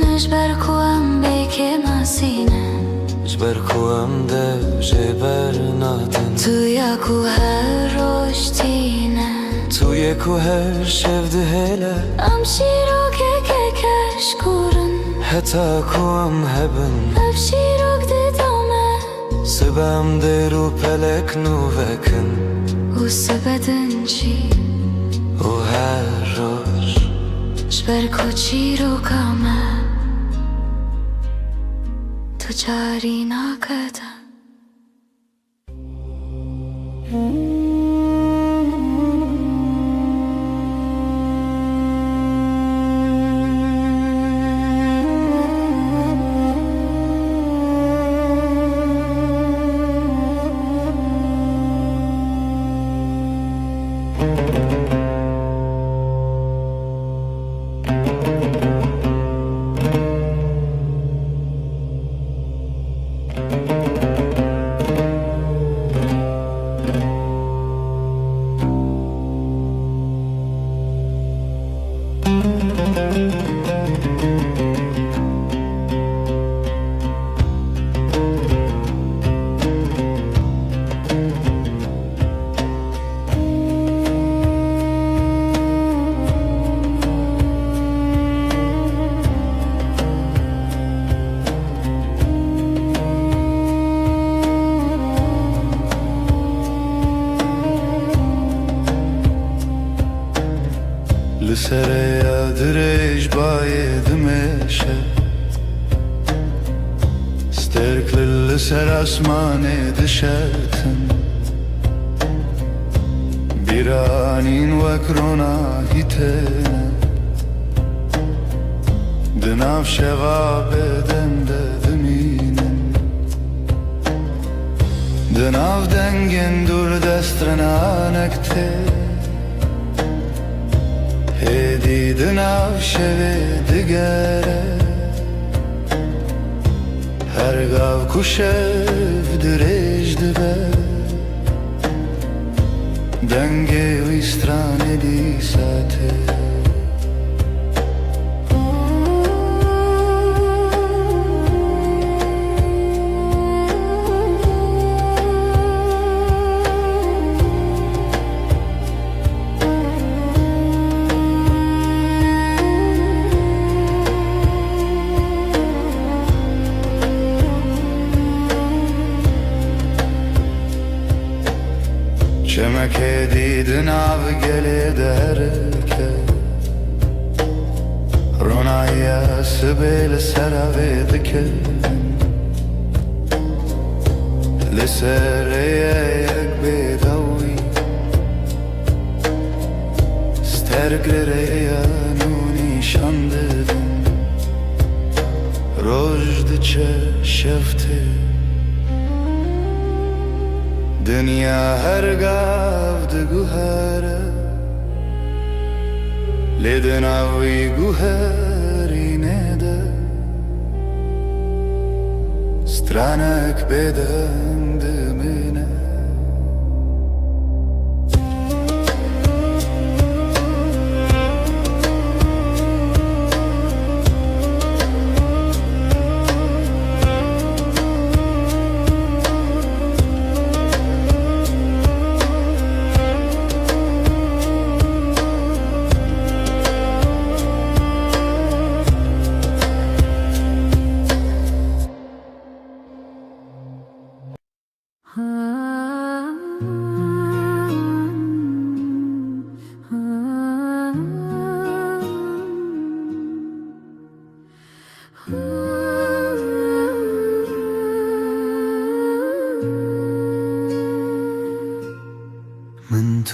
Nejber kuam beke masine جبر کوام ده جبر ناتن Tu ya ku her roştine توی کو هر شفده هله Am şirok ke keşkurun حتی کوام هبن Ev şirok de dame سبام درو پلک نو وکن Usbedin çi و هر روش Jber ku çirokame Tu çarina kede لسر یادرش باید میشه استرکل لسر اسمان دشتن بیرانین وکرونا هیتن دناف شغاب دنده دمینن دناف دنگن دور دسترنانکته هدی دناف شوه دگره هر گاو کشف درج دبه دنگه ویسترانه دی ساته چمکه دیدن آب گله درکه رونایی سبیل سراوی دکه لسر یک بیداوی سترگلره نونی شانددن رجد چه شفته دنیا هر گاو ده گوهره لیدن آوی گوهری نده سترانک بدن دمینه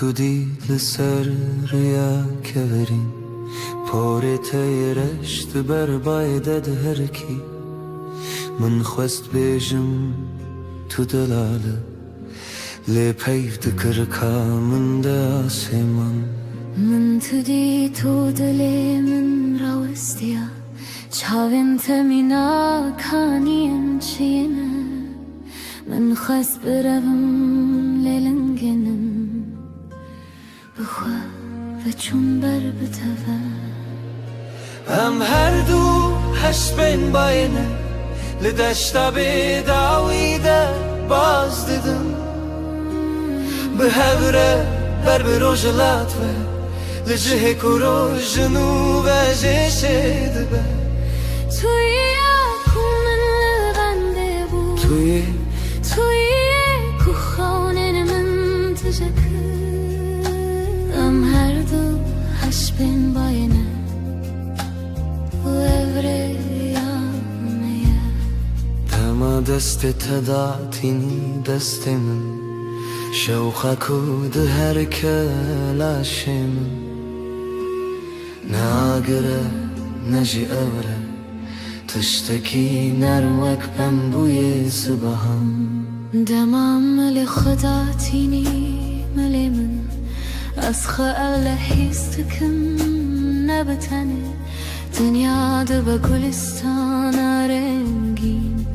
تو دی لسر ریا کورین پارت رشت بر بایدد هر کی من خواست بیجم تو دلاله لی پیف دکر کامن دا آسمان من تدی تو دلی من راوستیا چاوین تمینا کانیم چینه من خواست بروم لیلنگنم بخوا و چون بر بتوه هم هر دو هش بین باینه لدشتا بیداویده باز دیدم به هوره بر بروجلات و لجه کرو جنوب جشه دبه توی من لبنده بود توی کو خانه من تجکر ام هر دو هش بین باینه و evre yanmaya دما دست تداتینی دست من شوخه کود هر کلاشم ناگره نجی اوره تشتکی نروک بم بوی صبحم دمام ملی خدا تینی ملی من از خیال حیستکم نبتنه دنیا ده به گلستان رنگین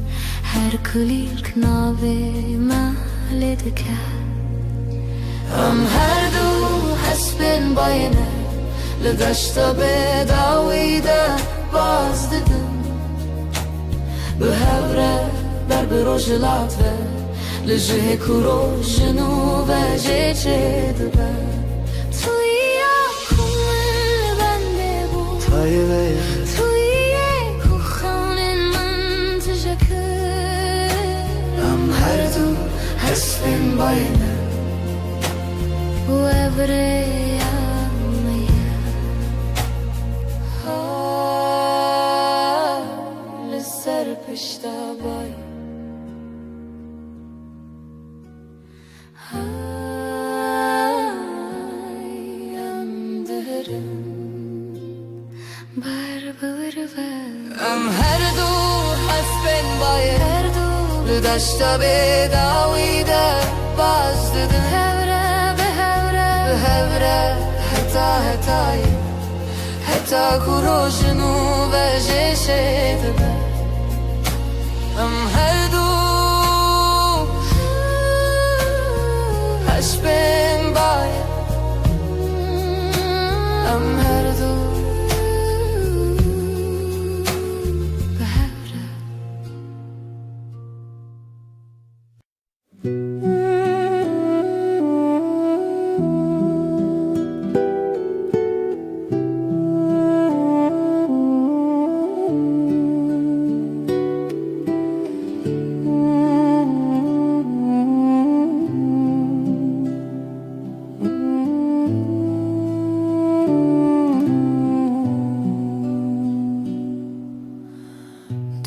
هر کلیل کنابه محل دکر هم هر دو حسبین باینه لدشتا به داویده باز دیدم به هوره بر بروجلات و لجه کرو جنوب جه دبه توی کن بنده بود توی کو خانه من تجکر هم هر دو حسبین باینه و evre yanmaya لسر پشتا بای ام هر دو حسبین بای هر دو لدشتا به داویده باز دیدن هوره به هوره حتی کرو جنوب جشه دبه ام هر دو هش بین بای ام هر دو به هوره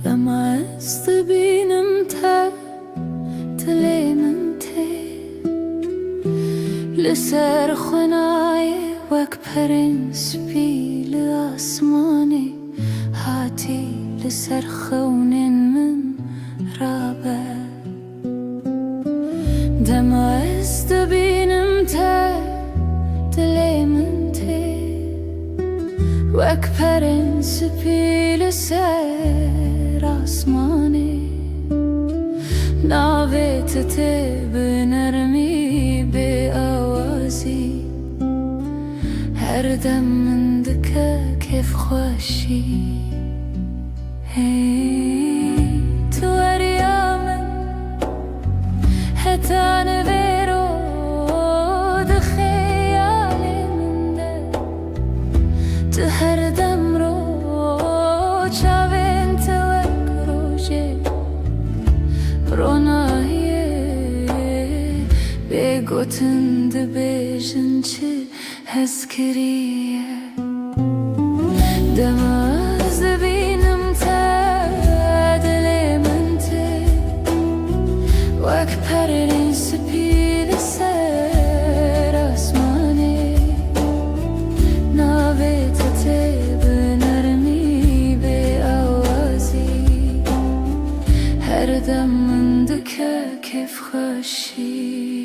دمست بینم تا دلیم ته لسر خنای وک پرنس بیل آسمانی هاتی لسر خونین من رابه دمست بینم تا دلیم ته وک پرنس بیل سر آسمانی ناویت ته به نرمی به آوازی هر دم من دکه کیف خوشی هی تو اریامن حتی نویرو ده خیالی من ده تو هر دم رو چاوین توک روشه رونایه بگوتن ده بیشن چه هز کریه دماز بینم تا دل من ته وک پرین سپید سر دم من دکه کف خوشی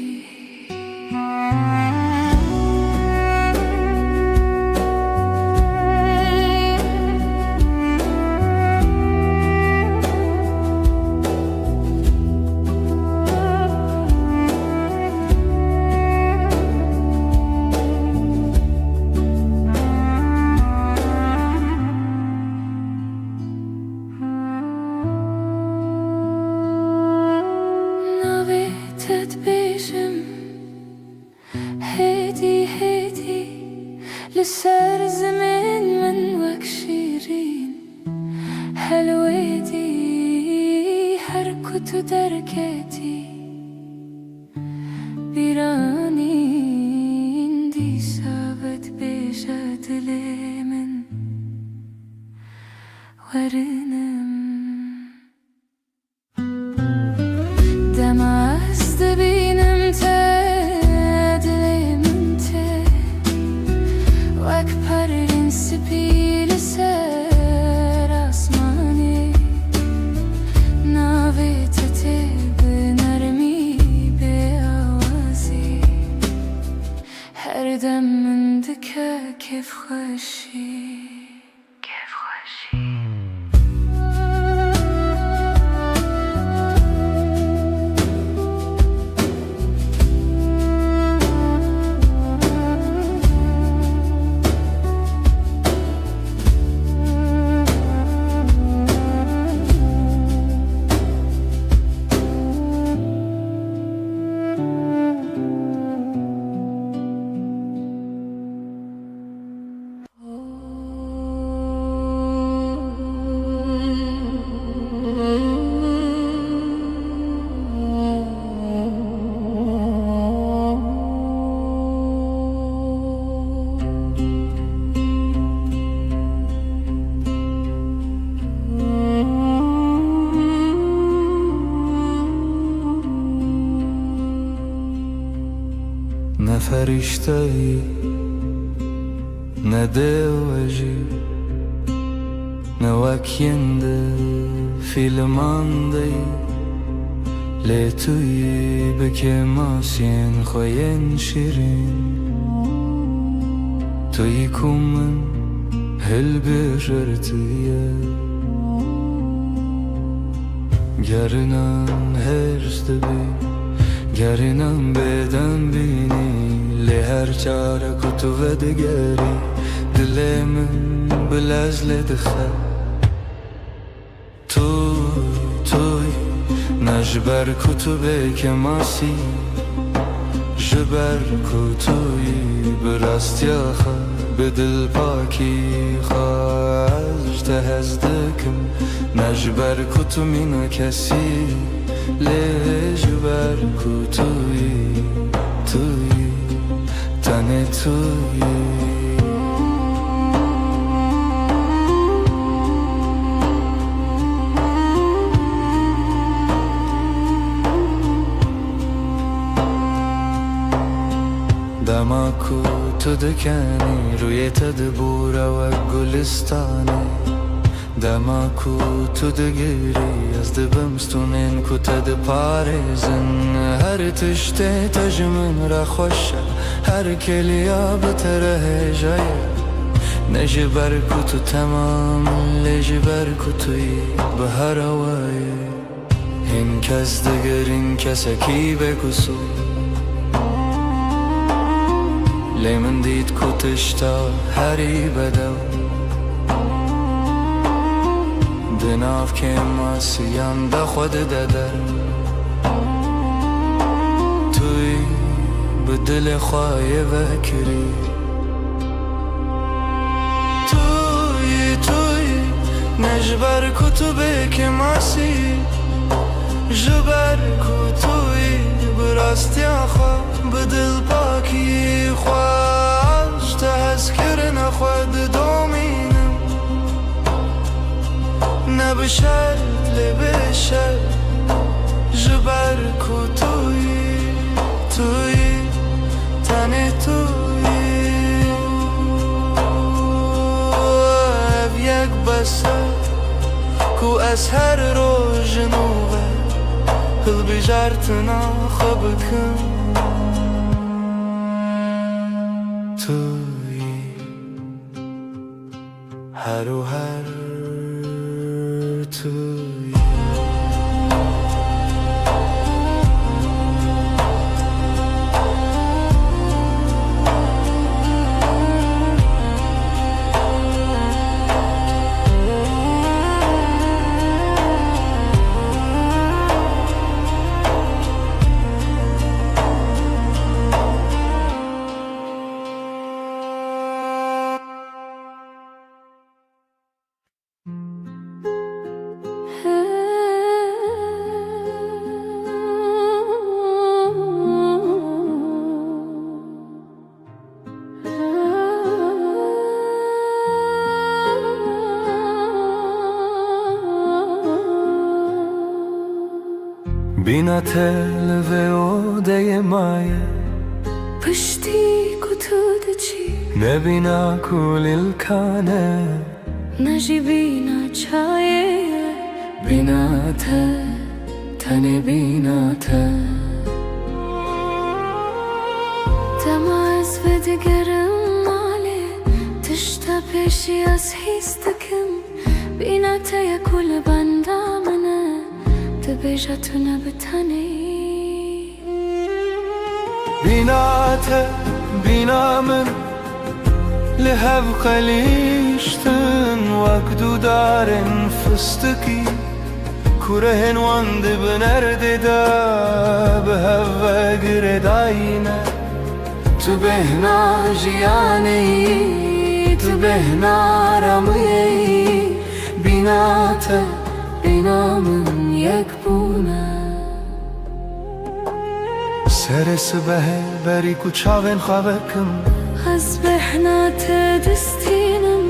لسر زمان من وك شيرين حلوتي حركة دركتي بيرانين دي سابت بيشات لمن ورنم دمعست بينم سپیل سر آسمانی ناویت به نرمی به آوازی هر دم من دکه کف خوشی نه فرشته‌ای نه دیوژی نه وکینده فیلماندهی لی توی بکه ماسین خوین شیرین توی کومن هل بجرتیه گرنم هرست بی گرنم بدن بینی لی هر چاره کتو و دگری دل من بلزل دخه توی نجبر کتو بکه ماسی جبر کتوی براستی آخه به دل پاکی خواهج تهزدکم نجبر کتو مینا کسی لجبر کتوی تنه توی دماکو تو دکنی روی تدبور و گلستانی دماکو تو دگیری از دبمستونین کو تد پارزن هر تشته تجمن را خوشه هر کلیا بتره جایه نجبر کتو تمام لجبر کتوی به هر هوای این کس دگر این کسکی بکسو لی من دید کتشتا هری بدو دناف که ماسیان دا خود دادر توی به دل خواهی وکری توی نجبر کتو که ماسی جبر کتوی براستی آخوا به دل پاکی خواهش تحسکر نخواد دومینم نبشر لبشر جبر کتوی تنه توی یک بسر کو از هر روز نوه هل بجارتنا خبكم توی هر و هر توی Bina tel ve odeye maye پشتی کتود چی Ne bina kulil kane نجی بینا چایه Bina te Tane bina te دما از و دگرم ماله تشتا پیشی از هیستکم بینا تیا کل بندا منه تبیجا تو نبتنی بیناته بینامن لهب قلیشتن وقدو دارن فستکی کرهن واند بنرد دا به هوا گرداینه تو بهنا جیانی تو بهنا رمی بیناته بینامن یک بونه سر سبه بری کچاون خوابکم از بهنا تدستینم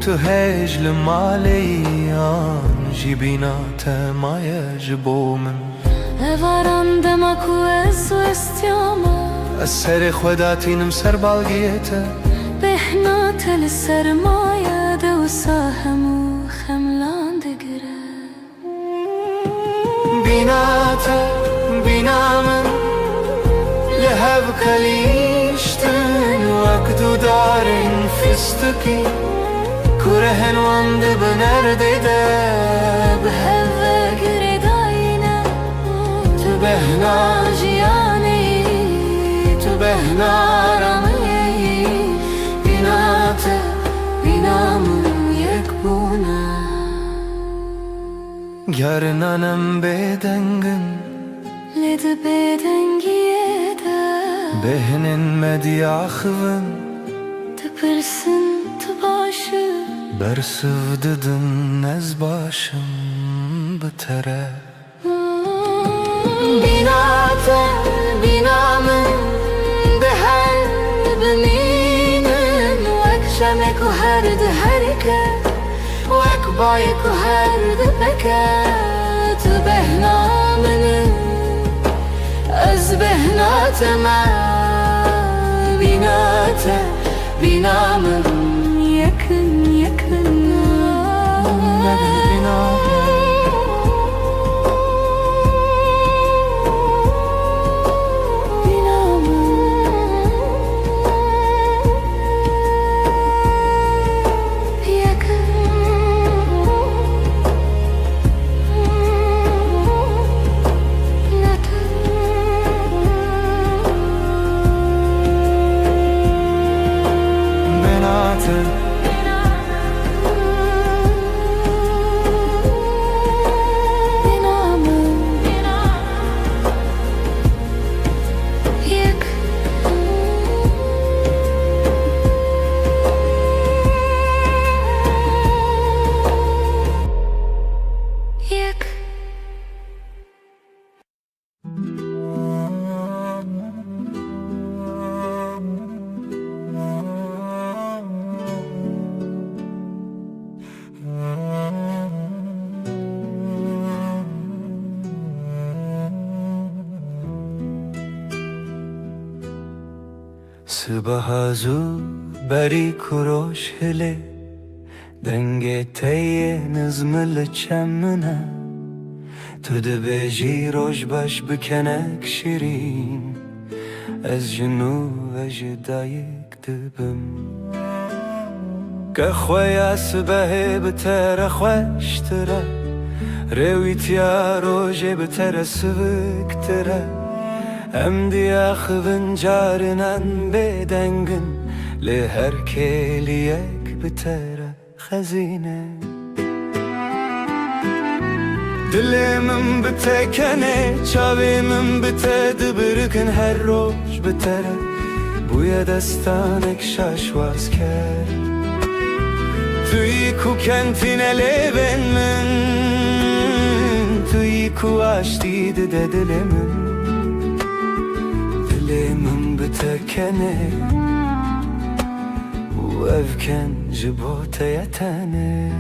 تو هجل مالیان جی بینات مایج بومن اوارم دمکو از و استیامه از سر خوداتینم سر بالگیته بهنا تل سرمایه دو ساهم و خملان دگره بیناته بینامن لهب کلیشتن وقدو دارن فستکی کرهن واند بنرده ده به هوا گرداینه تو بهنا جیانی تو بهنا رمی بیناته بینامون یک بونه گرنانم بدنگن لید بدنگیه ده بهنن مدیاخون تپرسن تو باشه برسوددن از باشم بتره بیناته بینامن به هر بمینن وک شمک و هر ده هرکه وک بایک و هر ده بکه تو بهنامن از بهنات ما بیناته بینامن یکن یکن Sıbahazu beri kuroş hele Denge teye nızmılı çemmına تو دبیجی روش باش بکنک شیرین از جنو و جدایک دبم که خوی سبه بتر خوشتره رویتیا روش بتر سبکتره ام دیا خوین جارنان بدنگن لهر کلیک بتر خزینه دلمم بتکنه چاویمم بتد برکن هر روز بتره بوی دستانک شاشواز کرد توی کو کنتین لیبن من توی کو آشتی ده دلمم بتکنه و افکن جبوت یتنه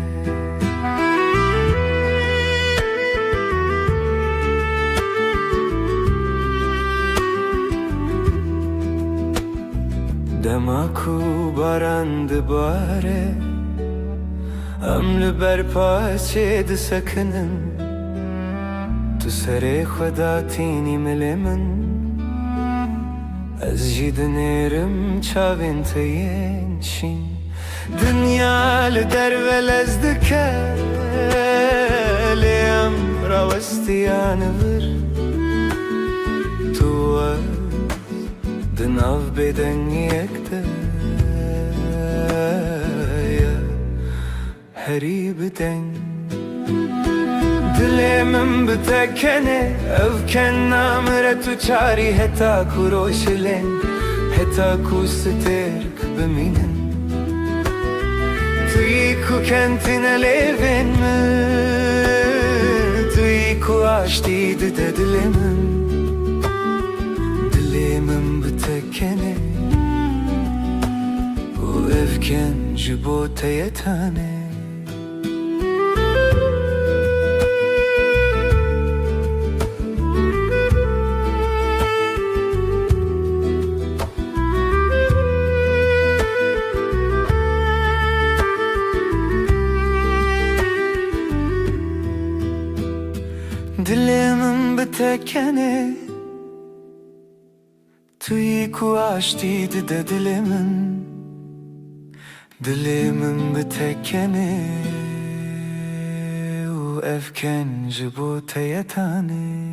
دماکو بارند باره امل بر پاچه دسکنن تو سر خدا تینی ملمن از جید نیرم چاوین تینشین دنیا لدر ولز دکه لیم راوستیان ور تو دناف بدن یکده هری بدن دلمم بتکنه افکن نامره تو چاری هتا کو روشلن هتا کو سترک بمینن توی کو کنتین لیون توی کو آشتی ده دلمم بتکنه و افکن جبوت یتانه دلمم بتکنه توی کو آشتی ده دلمم بتکنه و افکن جبوت یتانه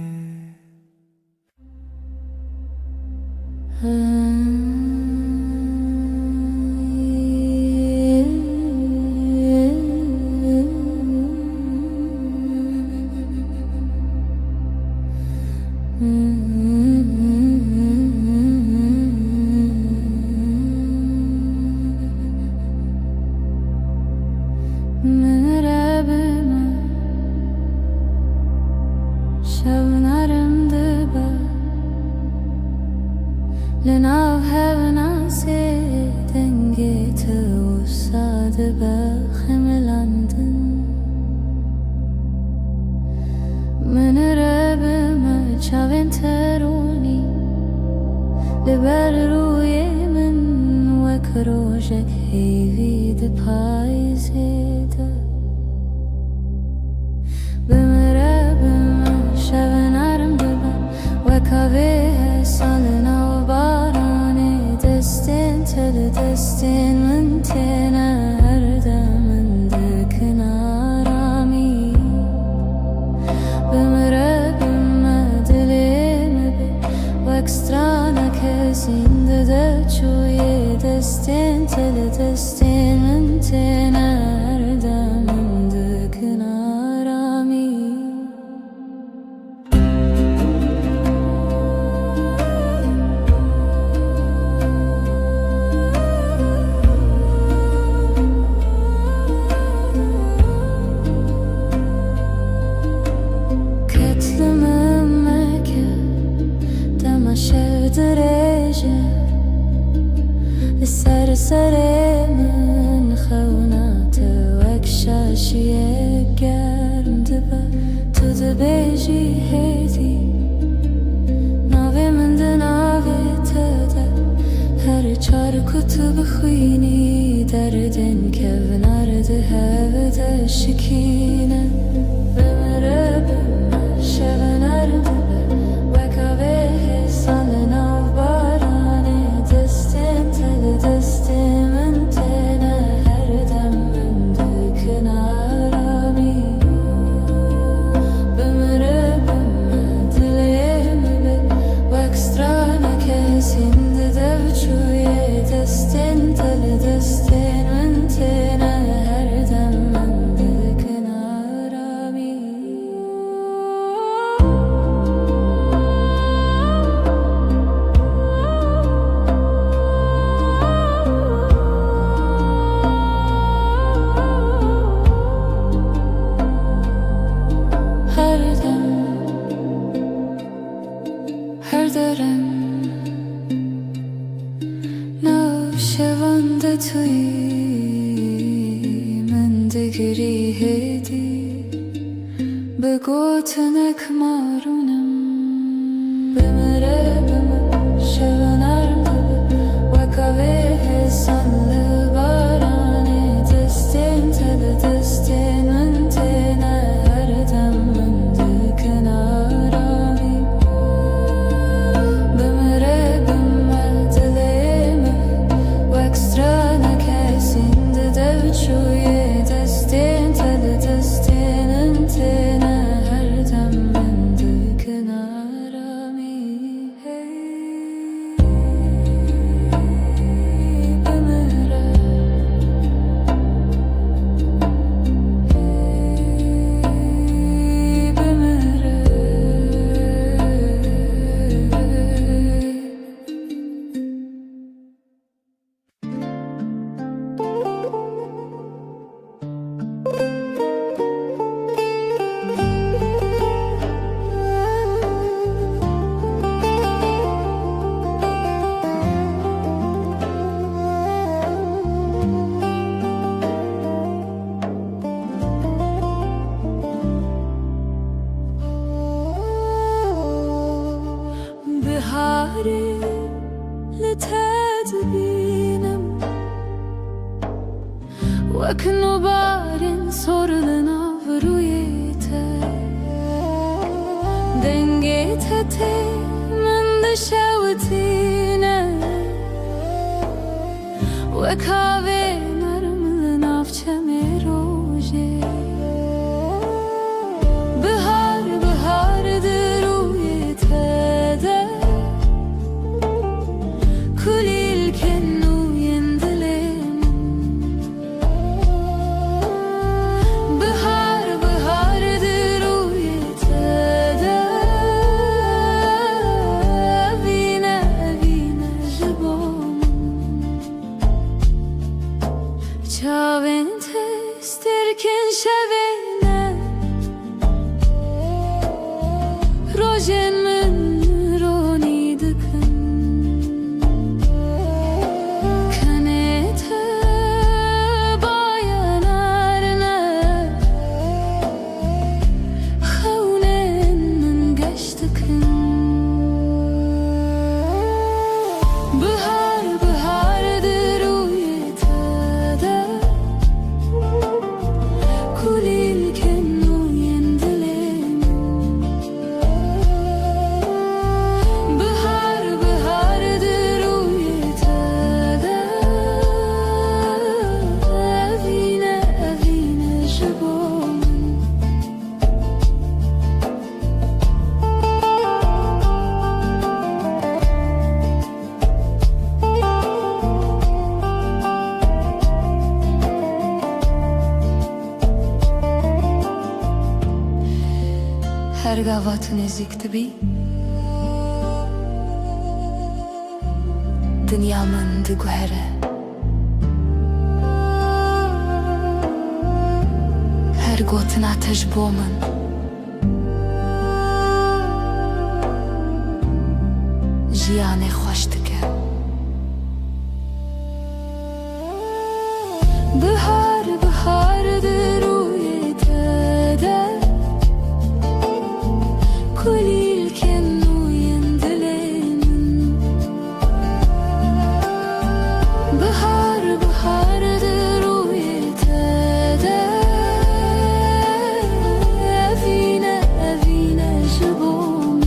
لناو هفنا سيدنگي توساد بخملاندن من ربما چاوين تروني لبر روی من وكروجك هيفي دپايزيده بمربما شبنارم دبا وكاوه سالنا وباراني دستين تل دستين من تينا هردمن دكنا رامي بمربما دليم بي واكسترانا كسين ددچوي دستين تل دستين من تينا هردمن دكنا رامي سر من خونات وكشاشية گرم دبا تو دبيجي هيدي ناوي من دناوي تدا هر چار كتب خويني دردن كفنار ده هفده شكينة بمرب فكري هدي بقوتنك مارونم بمرابم شغنارم وكاوه sanlı barane destin tadı destin öntene her deminde kenarami bımrebim dilemi vekstrana kesinde devçuye destin tadı destin öntene her deminde kenarami hey بهاري لتدبينم وكنو بارن sorulana vrujete dengete من دشوتينه وكاوه نرمل نافچم روژه بهار بهار درویته كل كنو يندلم بهار بهار درويته vine vine jibom çavente sterken şevene rojen min roni dıkın Her gavat nezikti bi Dünyamın gühere Her gotin ateş bomun Jiyane hoş dike Bihar bihardır uyete كل كنو يندلم بهار بهار درويته فينا فينا جبوم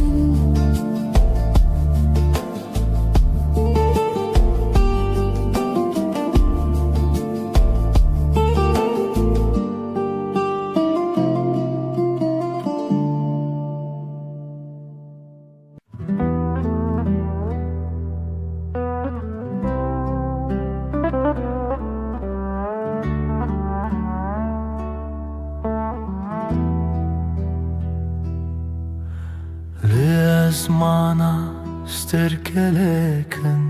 Liazmana sterkeleken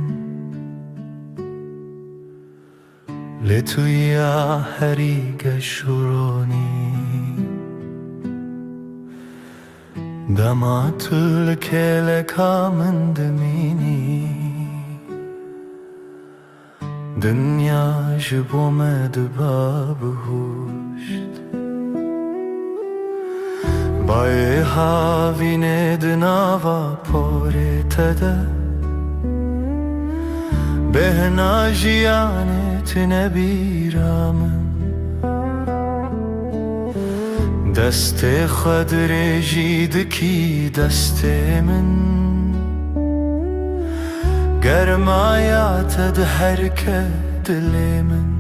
Letuya heriga shuroni Damatul kele kamendemini Dünya ji bo me diba bihuşt Bayê havînê di nava porê te de Bêhna jiyanê tune bîra min Destê xwe dirêjî dikî destê min Germaya te diherke dilê min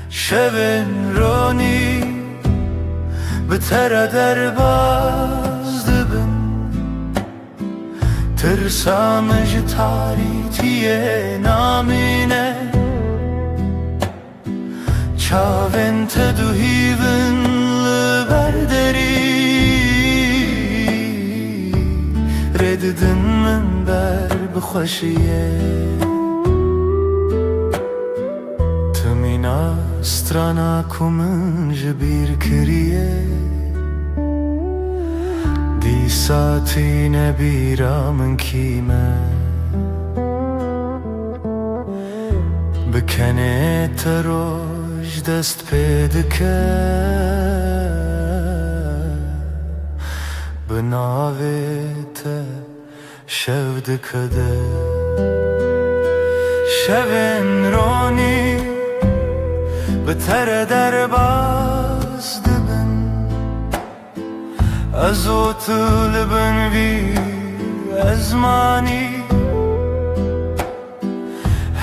Şevên ronî bi te re derbas dibin Tirsa me ji tarîtiyê namîne Çavên te duhîvin li ber derî Rê didin min ber bi xweşiyê Tu mîna strana ku min ji bîr kiriye Dîsa tîne bîra min kîme Bi kenê te roj dest pê dike Bi navê te şev dikede Şevên ronî bi te re derbas dibin Ez û tu li bin vî ezmanî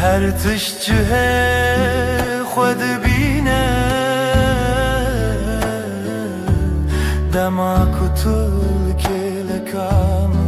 Her tişt cihê xwe dibîne Dema ku tu li kêleka min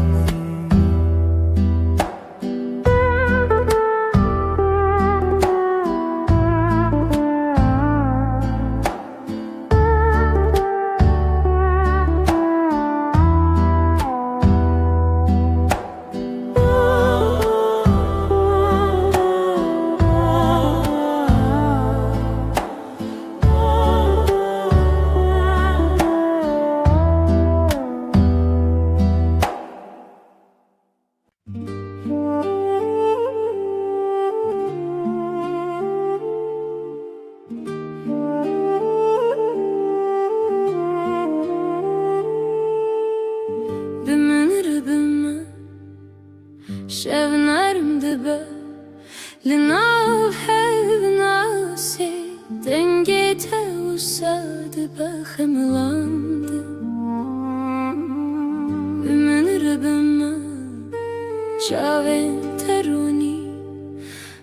Şevnarım dibe Linav hevnasi Denge te usadı Baxımlandı Ümen rıbıma Şaven teruni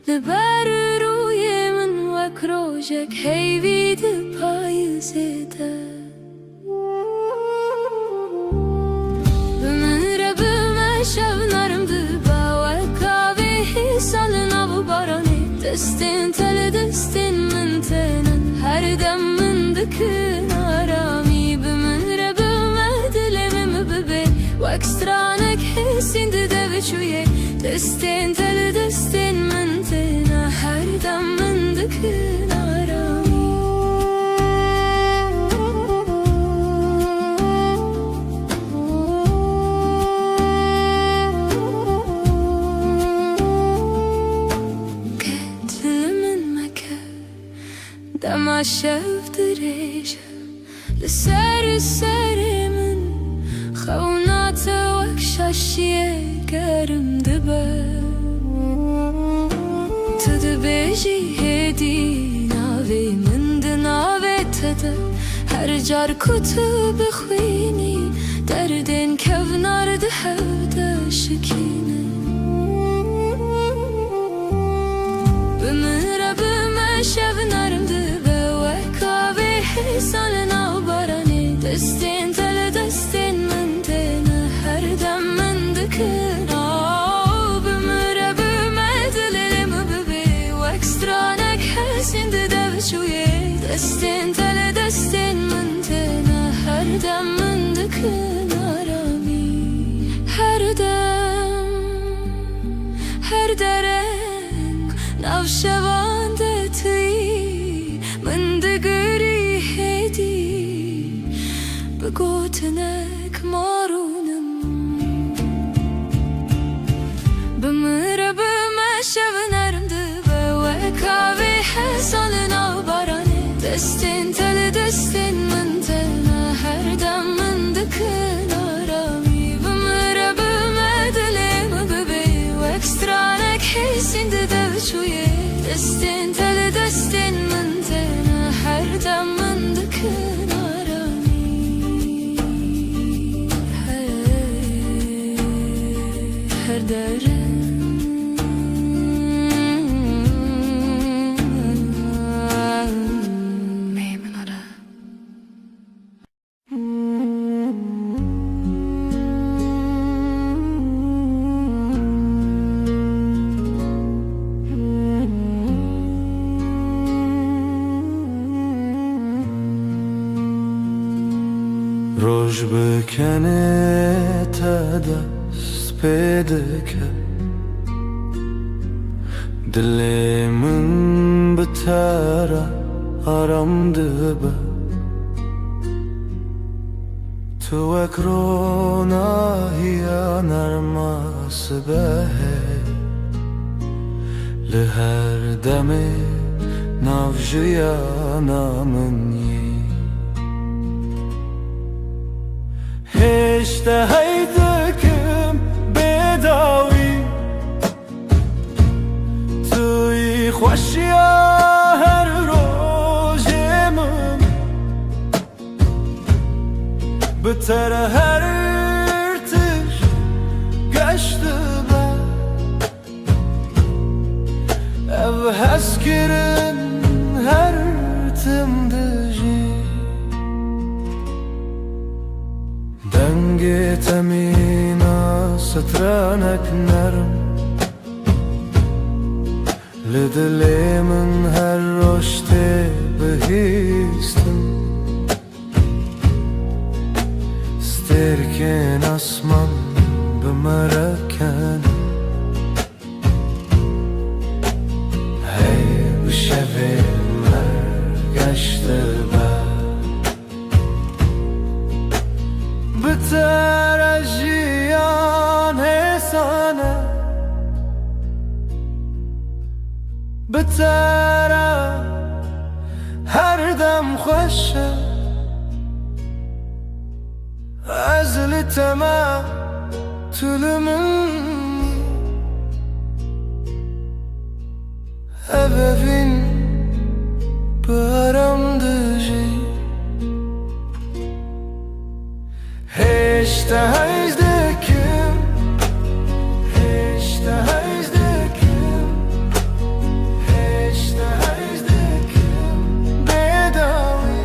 Liber ruyemin Vek rojek heyvidi payızede Ümen rıbıma Şevnarım dibe Salına bu barani Destin tele destin min tenen Her dem min dikin arami Bimin rebime dilemimi bibe Vek stranek hissindi deviçuye Destin tele destin min tenen Her dem min dikin arami Dema şev dirêje Li serî serê min Xewnate wek şaşiyê gerim dibe Tu dibêjî hêdî navê min di navê te de Her car ku tu bixwînî Derdên kevnar di hev de şikîne Bi min re bime şevnarim dibe Wek avê salına barani Destin tele destin min tene Her dem min dikin Bi min re bime dilême bibe Wek stranek hesindi deviçuye Destin tele destin min tene Her dem min dikin arami Her dem Her dereng Navşevan de tî Min digirî hêdî Bi gotinek marûnim Bi min re bime şevnerim dibe دستین تل دستین من تلنا هر دم من دکن آرامی بمره بمدلیم ببی و اکسترانک حسین دده چویه دستین تل دستین من تلنا هر دم من دکن آرامی هر دره روش بکنه تا دست پیدا کرد دل من بتره آرام دبه تو اکرونا هیا نرماس به لهر دمه نافجیا نامنی هشته هیدکم بداوی توی خوشیا هر روزمم بتر هر ارتش گشته با او هست کرن هر تمدجی دنگ تمینا سترانک نرم لدل من هر رشته بهیستم سترکن اسمان بمرکن هی بشوی مرگشته بتر جیان حسانه بتر هر دم خوشه از لتما طول منی ببین برام دجی هشته هیزدکم هشته هیزدکم هشته هیزدکم بداوی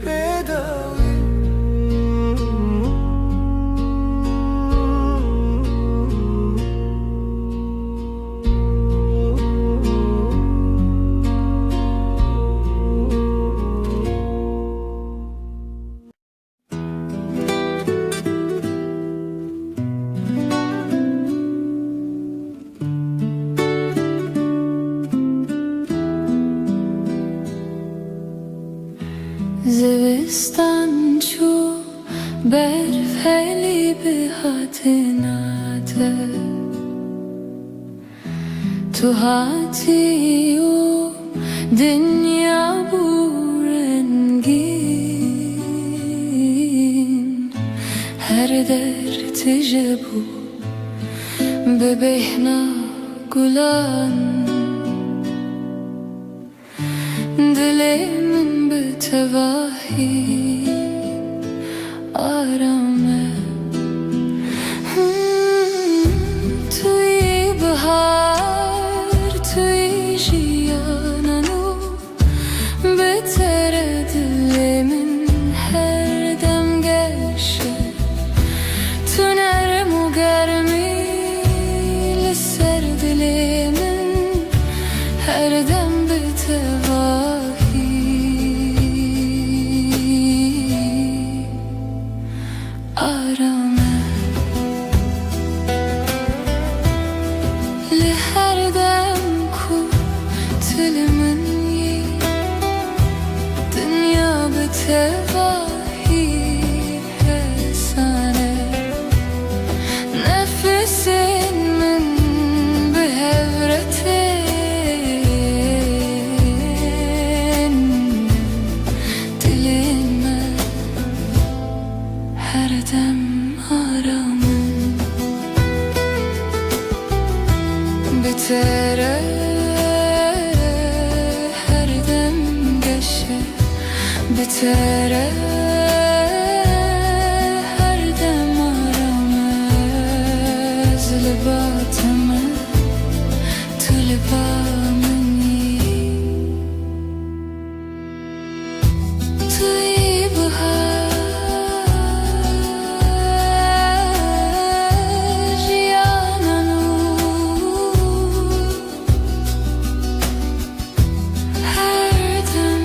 بداوی زوستان چو برف هلی به هاتناته تو هاتی و دنیا بورنگین هر در تجبو ببهنا گلان دل من به تواهی آرامه توی بهار توی جیانانو بهتر دل من هر دم گشه تو نرم و گرمی لسر دل من هر دم به تواهی آرامه لهر دم کو تل من یی دنیا به تواهی حسانه نفس من به هورته bitere her dem aramız libatımı tulibamını tuy bahar yananu her dem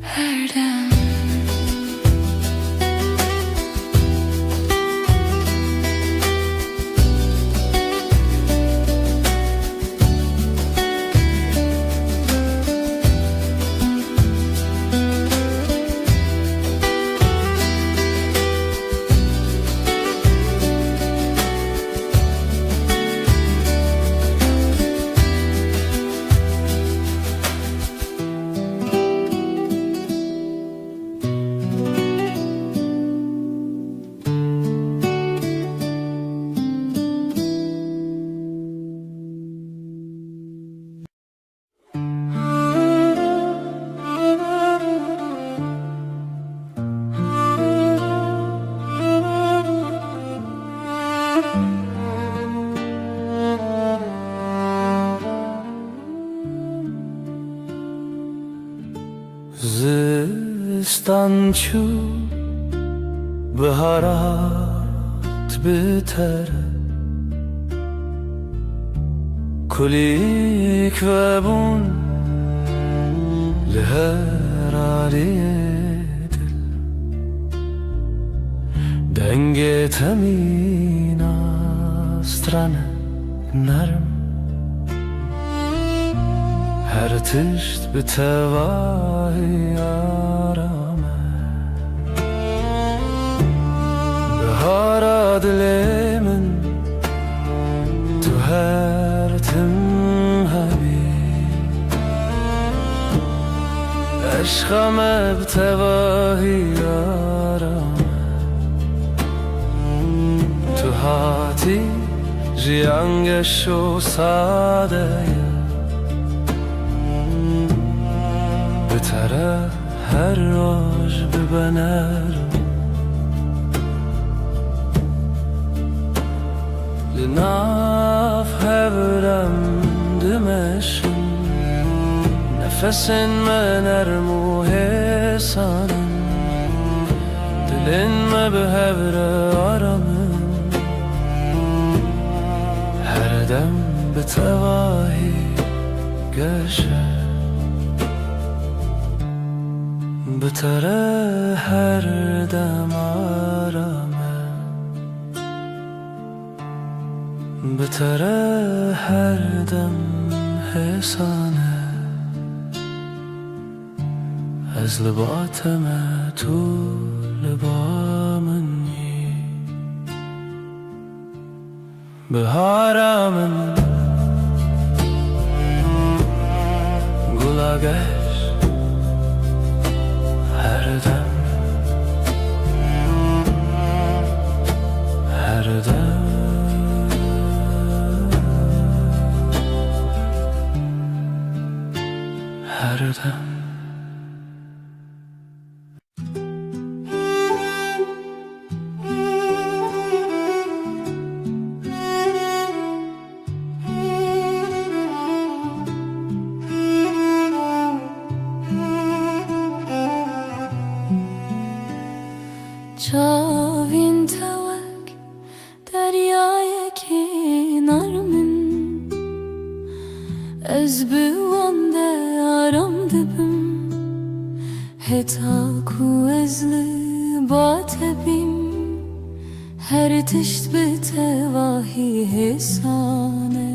her dem زستان چو بهارات بتر کلیک و بون لهر علی دل دنگ تمین استرن نرم her tişt bir tevahi arame Bahara dilemin tu her tim habib Eşkame bir tevahi arame Tu hati jiyangeş o sadeye بتره هر روز ببنرم لناف هبرم دمشم نفسن من ارمو حسانم دلن ما بهبر آرامم هر دم بتواهی گشه بتره her dem arame بتره her dem hesane از لباتم تو لبامنی بهارمن گلاگش her dem her dem her dem Çavin tevek deryaya kenar min Ez bivande aram dibim Heta ku ezli batebim Her tişt betevahi hesane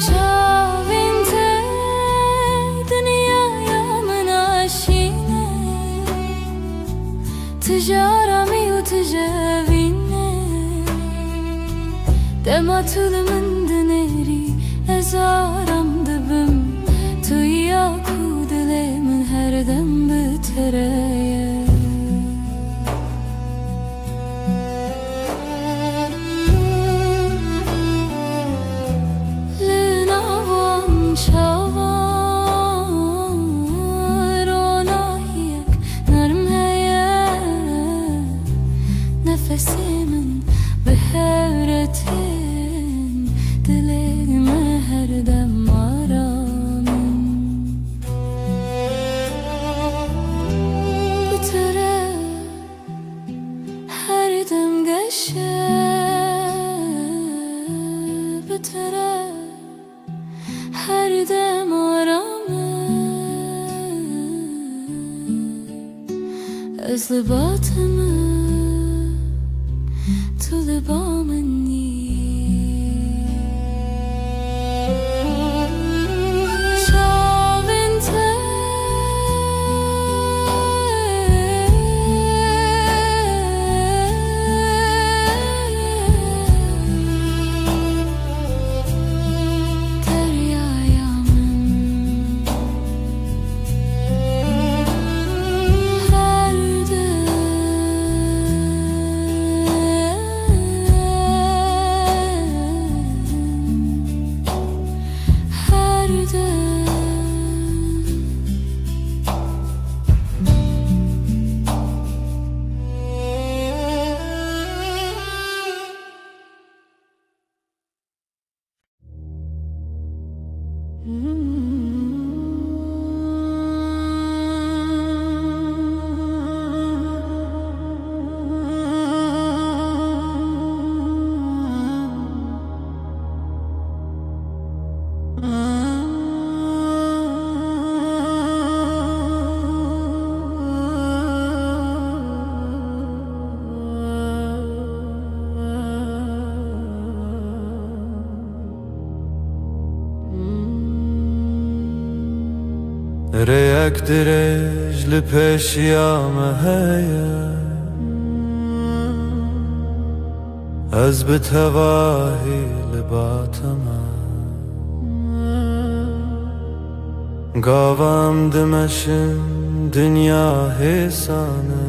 Çavin te dünyaya menaşine Tijarami u tijavine Dematul min dineri ezaram dibim Tu ya ku dile min her dem bitere بشه بتره هر دم آرامه از لباتمه تو لبامنی ريك درج لبش يا مهيا از بتواهي لباتما قاوام دمشن دنيا هيسانه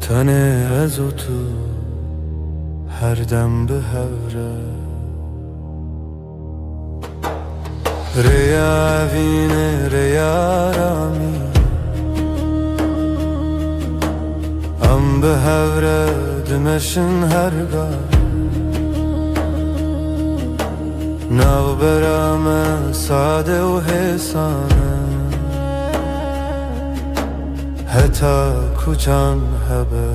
تنه ازو تو هر دم بهوره ريا فيني ريا رامي ام بهوره دمشن هرگاه ناو برامه ساده و حسانه حتی کچان هبه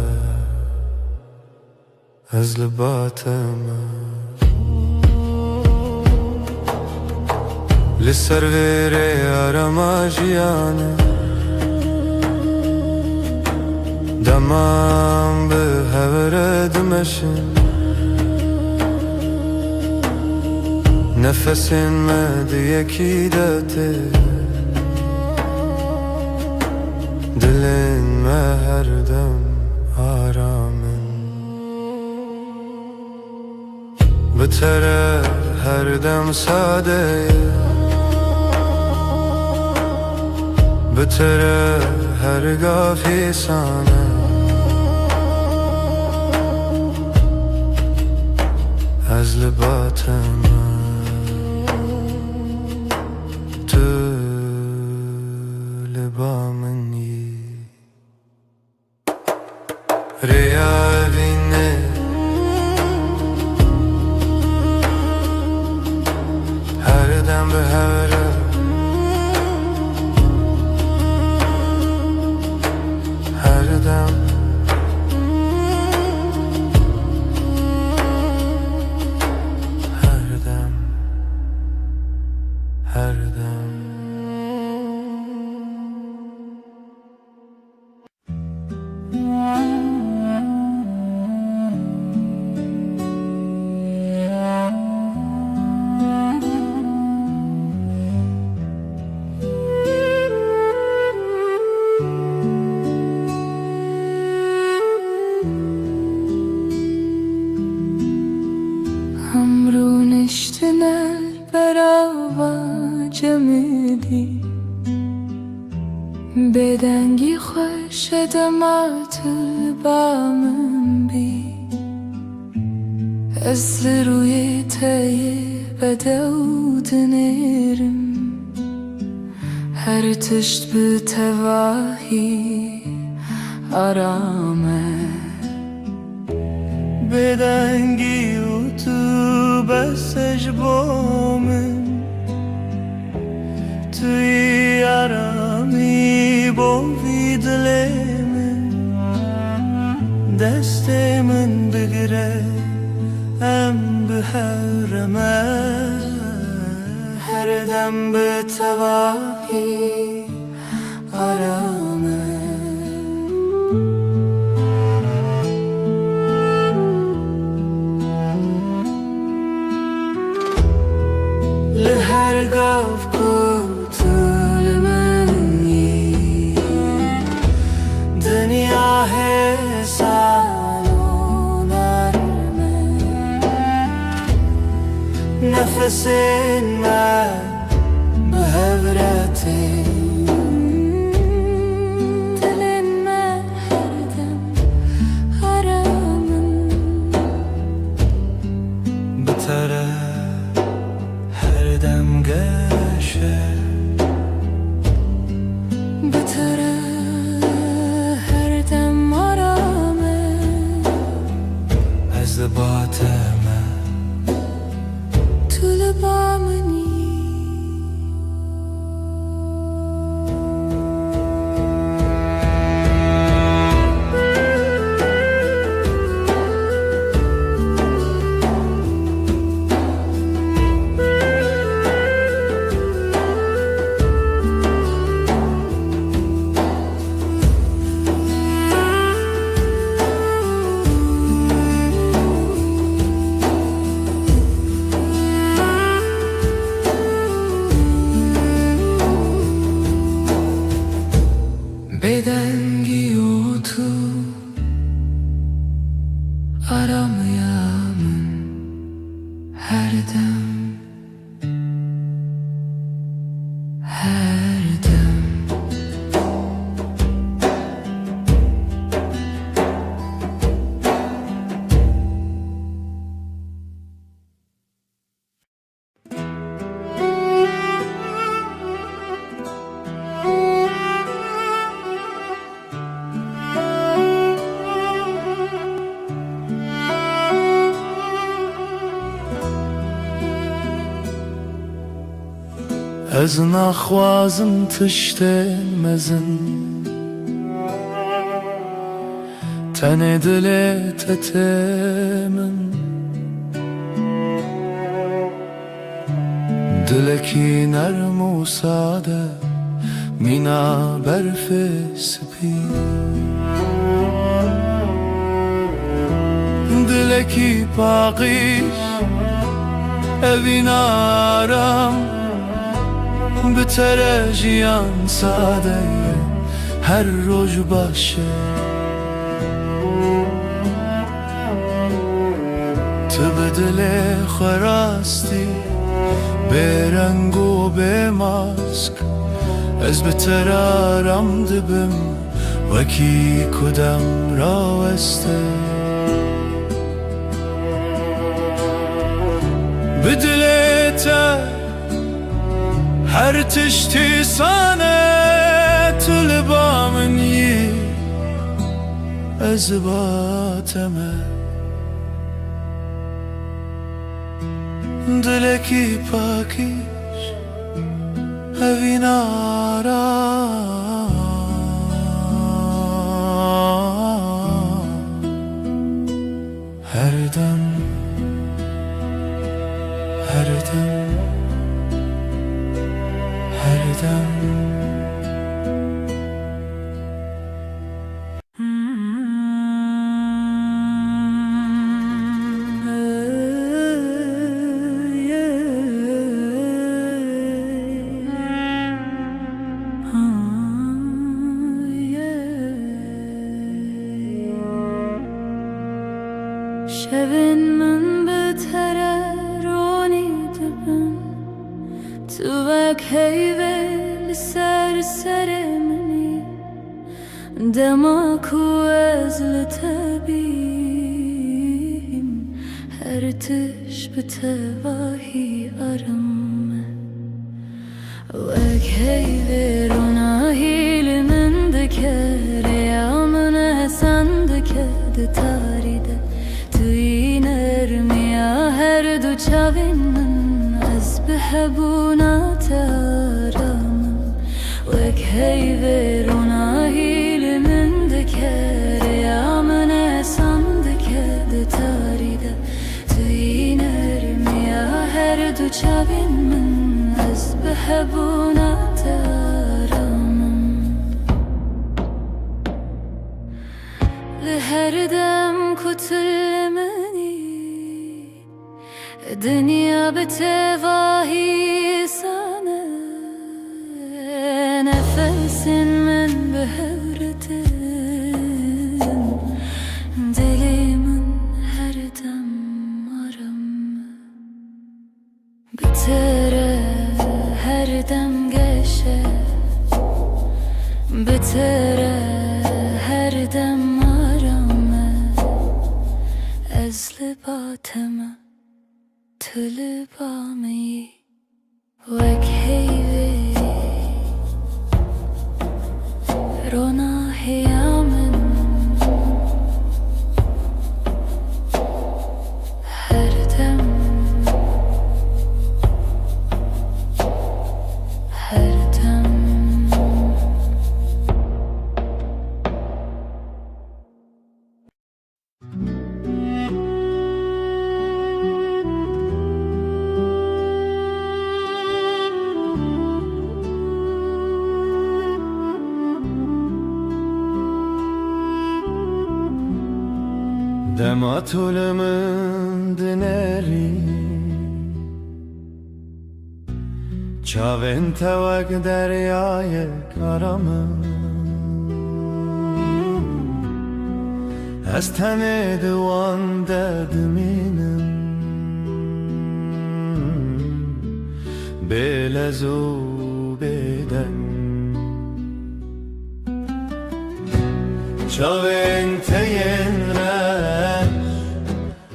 از لباتمه لسر ویره آرما جیانه دمام به هوره دمشن نفسین مدی یکی داته دلین ما هر دم آرامن بتره هر دم ساده بتره هرگاه فیسانه از لباتم تو لبامنی ریا بینه هر دم به هره هر دم هر دم هر دم همرونشتنر برا جمدی بدنگی خوش دمات بامن بی از روی تای بدود نرم هر تشت به تواهی آرامه بدنگی و تو بسش بامن توی آرامی با وی دل من دستمن بگیره ام به حرمه هر دم به تواهی آرامه لهر گاف کوتل منی دنیا حسان نرمه نفس من به هورتی دل من هر دم آرامم بتره هر دم گشه بتره هر دم آرامه از باطمه تو لبامنی بدنگی و تو آرامıyamın her dem her dem از نخوازم تشتمزن تن دلت تمن دلکی نرم و ساده مینا برف سپید دلکی پاقیش evin aram بتره جیان ساده هر روز باشه تو به دل خراستی به رنگ و به ماسک از بتر آرام دبم وکی کدام راوسته به دلت هر تشتی سانه تو لبامنی از باطمه دلکی پاکیش evin aram her dem her dem her dem شبن من بتره رونی دبن تو وک هیول سر منی دماکو از لطبیم هر تش بتواهی آرامه وک هیول روناهیل من دکر یا من حسن دکد تاریده توی نرمیا هر دو چاوین من از بهبونات آرامم وک هیول روناهیل من دکر یا من hebuna deramım Li her dem kutulemeni Dünya betevahi sana Nefesin min behevretin Dilimin her dem aramı Bitere her dem geçe Bitere her dem aramı Ezli batımı Tülü bami Vek heyvi Rona hiyamin Her dem Her dem Dematulımın dineri Çavin tevak deryayı karamı Ez tene divan derdiminim Belezu beden Çavin teyenler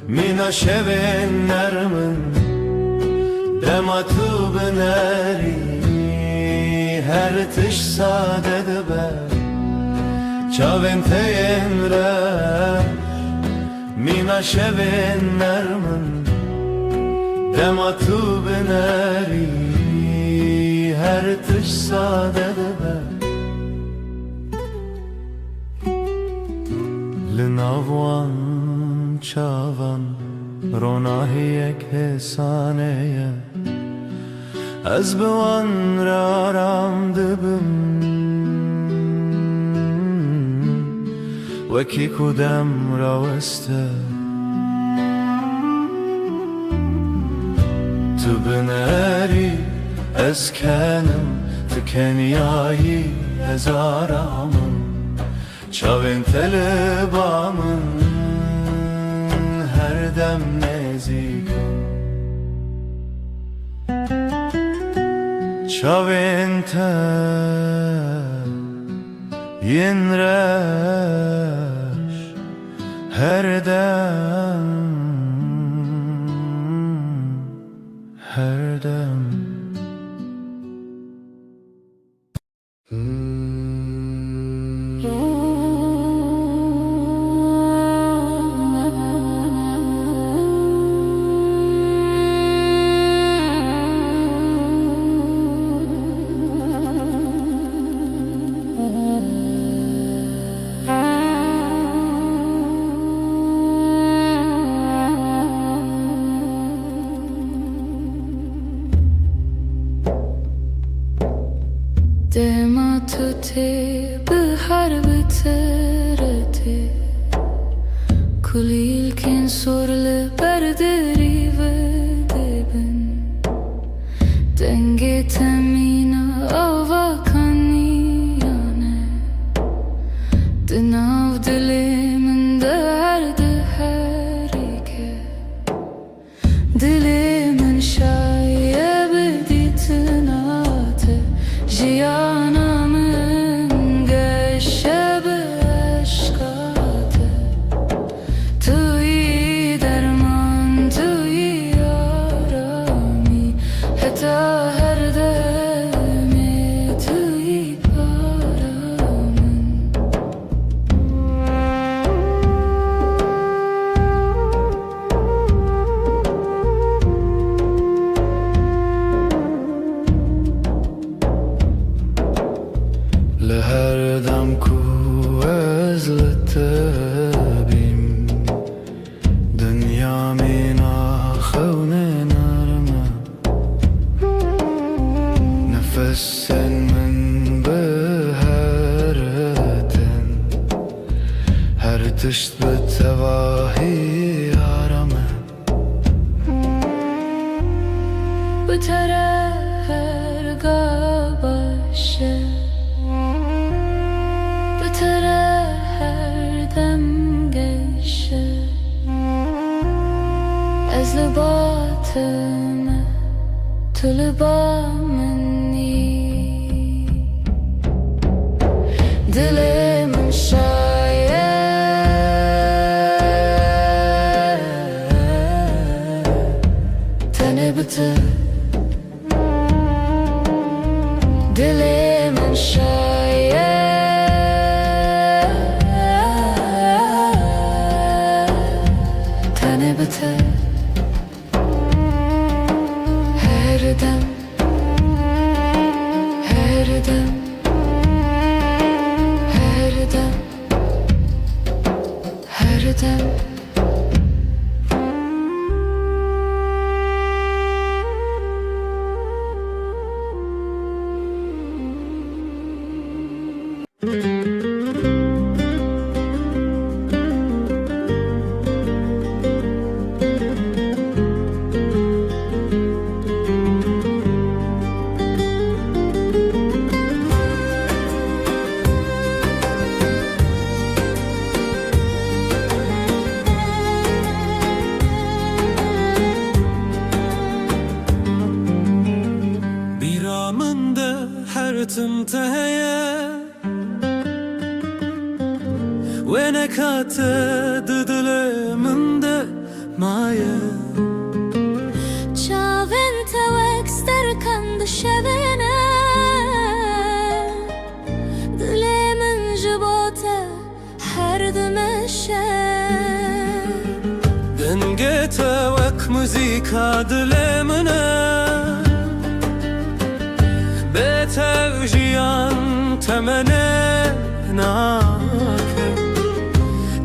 Mina şevin nermin Dematu bineri Her tiş sadede be Çavin teyenler Mina şevin nermin Dematu bineri Her tiş sadede be Linavwan çavan Ronahiyek hesaneye Ez bewan raram dibim Weki kudem raweste Tu bineri ez kenim Tu kenyayi ez aramım Çavin telebamın her dem nezikim Çavin tel yinreş her dem her dem Dema tuti bihar bitereti Kulil kin surli berderi ve debin Denge temina avakani yane Dinav dilimin derdi herike Dilimin şayebe ditinate Jiyanamın geçebe aşkate Tui derman tui arami Heta her demi tui paramın Leher dam ku ezletebim Dünya mina khevne narma تشت به تواهی آرامه بتره هرگاه باشه بتره هر دم گشه از لباتمه تو لبا منی دل من شاید تنه بته دل من شاید تنه بته هر دم هر دم هر دم هر دم بیرامنده هر تمتهیه و نکات دل منده مایه چاوین توکستر کند شبینه دل من جبوته هر دمشه دنگت وک موزیکا دل منه به توجیان تمنه ناکه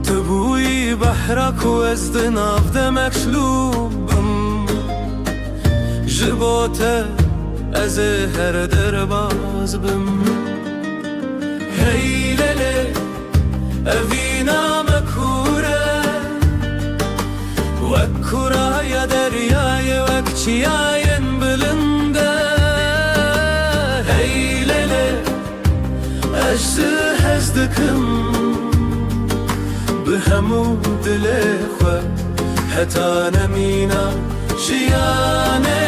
تبوی بحرک و از دناف دمک شلوبم جبوته از هر درباز بم هی لله اوینا مکوره وکورا یا دریای وک چیاین بلنده هی لله اجزه هزدکم به همو دل خو حتی نمینا جیانه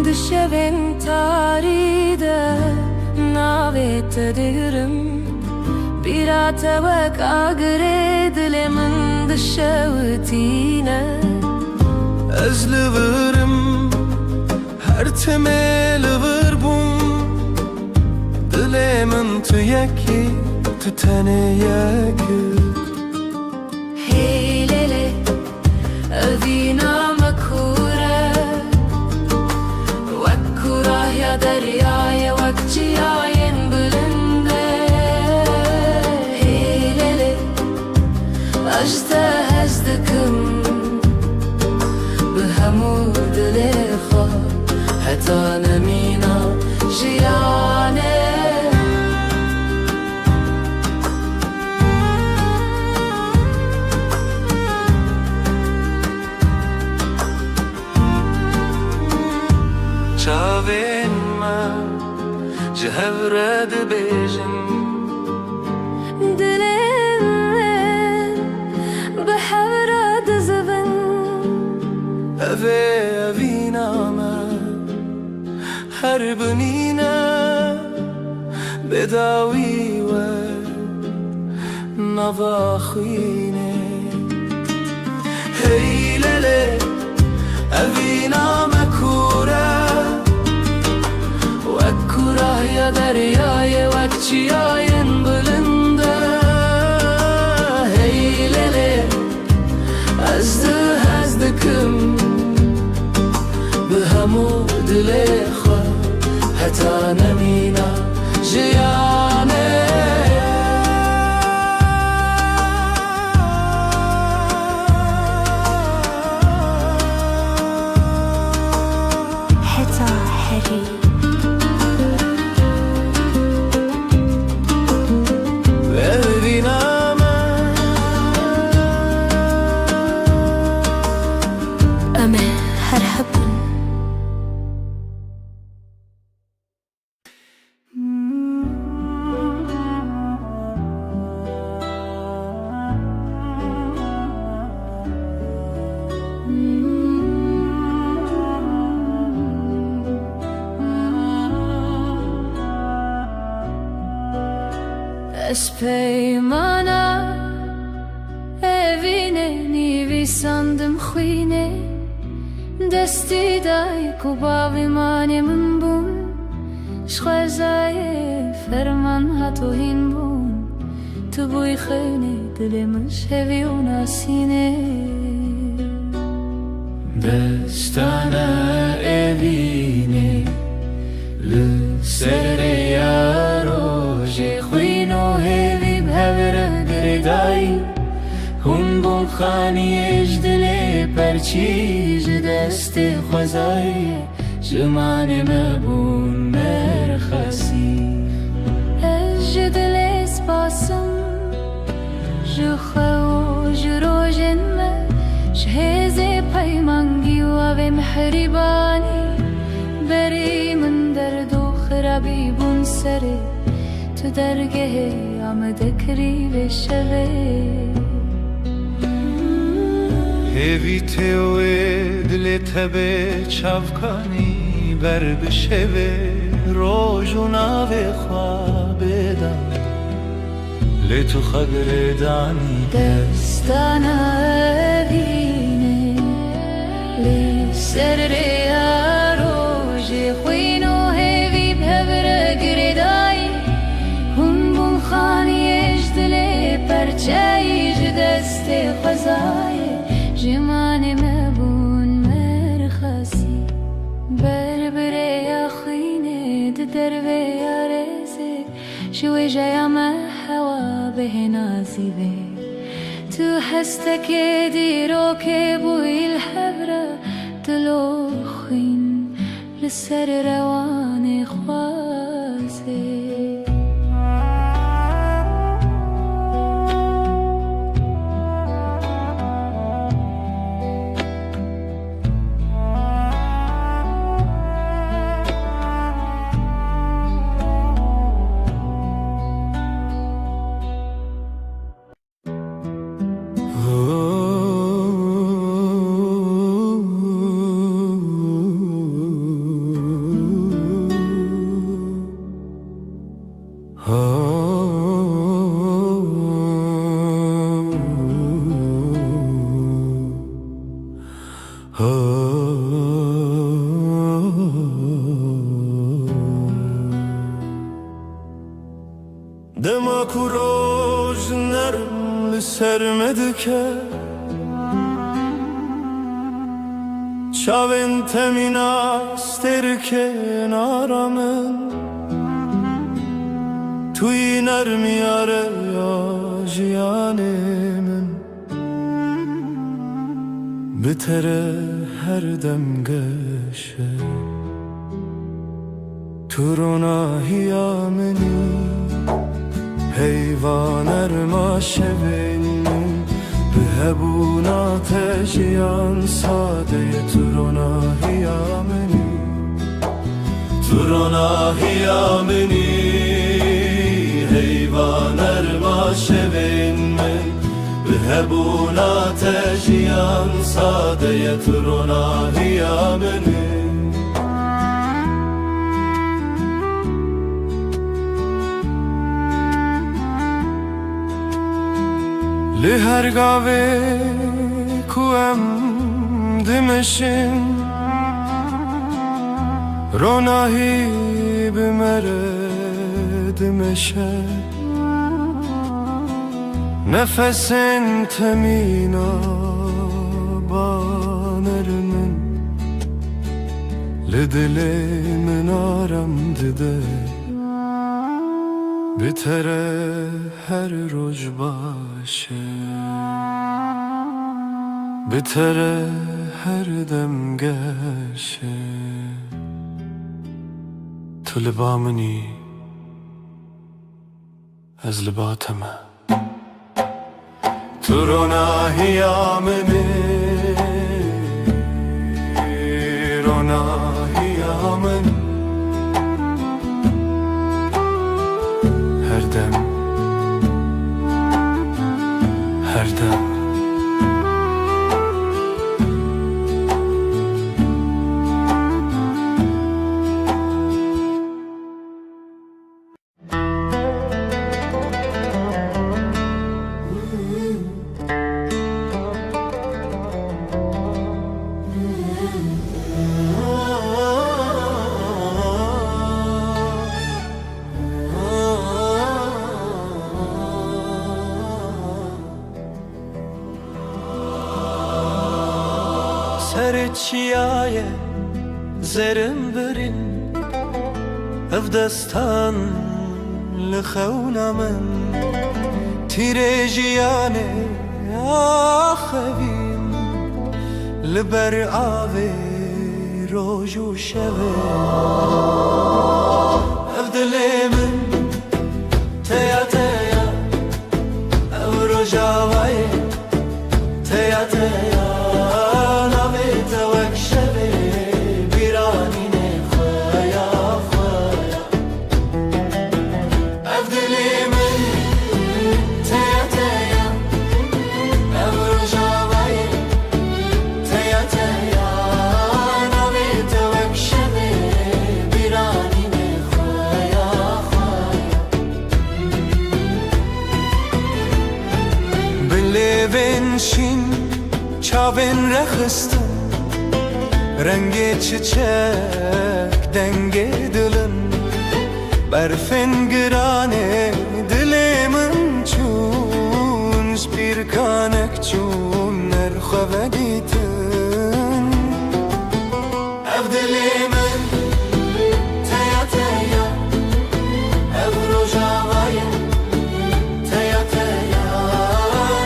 دشوین تاریده ناویت دیرم بیرات وک آگره دل من دشوتینه از لورم هر تمل وربون دل من تو یکی تو تنه یکی هی لیلی اوینا مکوره وکورا یا دریای وک چیاین بلنده هی لیلی اجزه هزدکم به همو دل خو حتی نمینا جیانه چاوین من جهورد بیجن دلم به حورد زبن اوه اوینا من هر بنینا بداوی و نواخینه هی لله اوینا مکوره وکورا یا دریای وک چیاین بلنده هی لله ازدکم به همو دل خو حتی نمینا جیانه از پیمانه evine nivisandım xwine desti dای ku bavimanê min bûn şxwezayê ferman hatohîn bûn tu bûyî xewinê dilê min hevî û nasînê Destana evine li serê ya rojê xwîn û hêvî bi hev re girêdayî Hûn bûn xaniyê ji dilê perçî ji destê xwezayê ji manê me bûn merxesî ez ji dilê spasim ji xwe û ji rojên me ji hêzê peymangî û evê mihrîbanî berî min derd û xirabî bûn serê tu dergehê ya me dekirî vê şevê Hêvî tê wê dilê te bê çavkanî ber bi şevê roj û navê xwe bêda lê tu xwe girêdanî Destana evîne lê ser rêya rojê xwîn û hêvî bi hev re girêdayî hûn bûn xaniyê ji dilê perçeyî ji destê xwezayê ji manê me bûn merxesî berbirêya xwînê di dervê ya rêzê ji wêjeya me hewa bihêna zîvê Tu hestekê dîrokê bûyî li hev re dilo xwîn li ser rewanê xwazê Dema ku roj nerm li ser me dike Çavên temîna sterike nara min Tu yî nermiya re ya jiyanê min Bi te re her dem geşe Tu ronahiya minî Heyvan erma şevên min Bi hebûna te jiyan sadeye Tu ronahiya minî Tu ronahiya minî Heyvan erma şevên min Bi hebûna te jiyan sadeye Tu ronahiya minî Li her gavê ku em dimeşin Ronahî bi me re dimeşe Nefesên temîna baner min Li dilê min aram dide Bi te re her roj başe Bi te re her dem geşe Tu li ba minî ez li ba te me Tu ronahiya minî Ronahiya minî Her dem Her dem سر چیایه زرم برین اف دستان لخونا من تیره جیانه آخوین لبر آوه روز و شبه اف دلی من تیا تیا اف رجاوه تیا تیا ناوی توک شبه بیرانی نخویا خویا اف دلی من تیا تیا اف رجاوه تیا تیا ناوی توک شبه بیرانی نخویا خویا بلبن شین çavin rexistin Rengi çiçek denge dilin Berfin girane dilimin çun Spirkanek çun nerxeve gitin Ev dilimin teya teya Ev rojavaye teya teya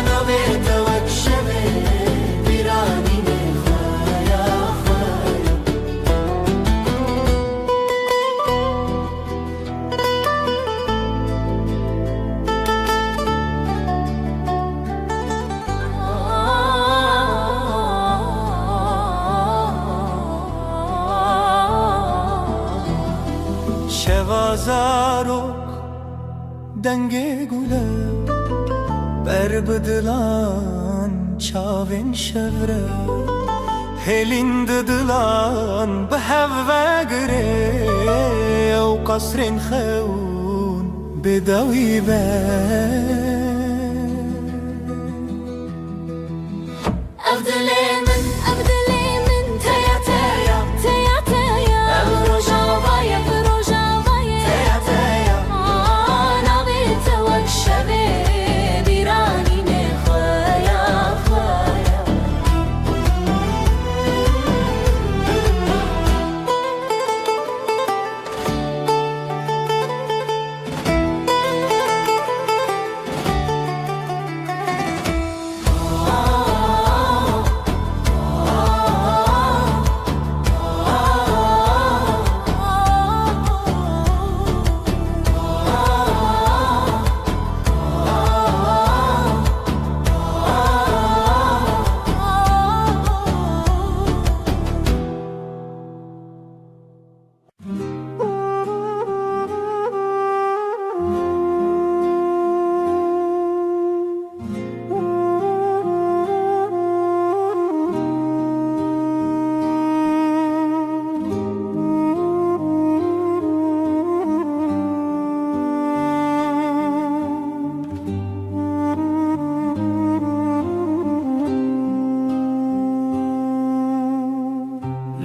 Navi tevek şevi Şevazarok denge gule Berbedilan çavin şevre Helin didilan behevve gire Ev kasrin xeun bedawi be Evdilimin teya teya teya teya Ev rojavaya teya teya Navi tevek şevi birani nekhaya khaya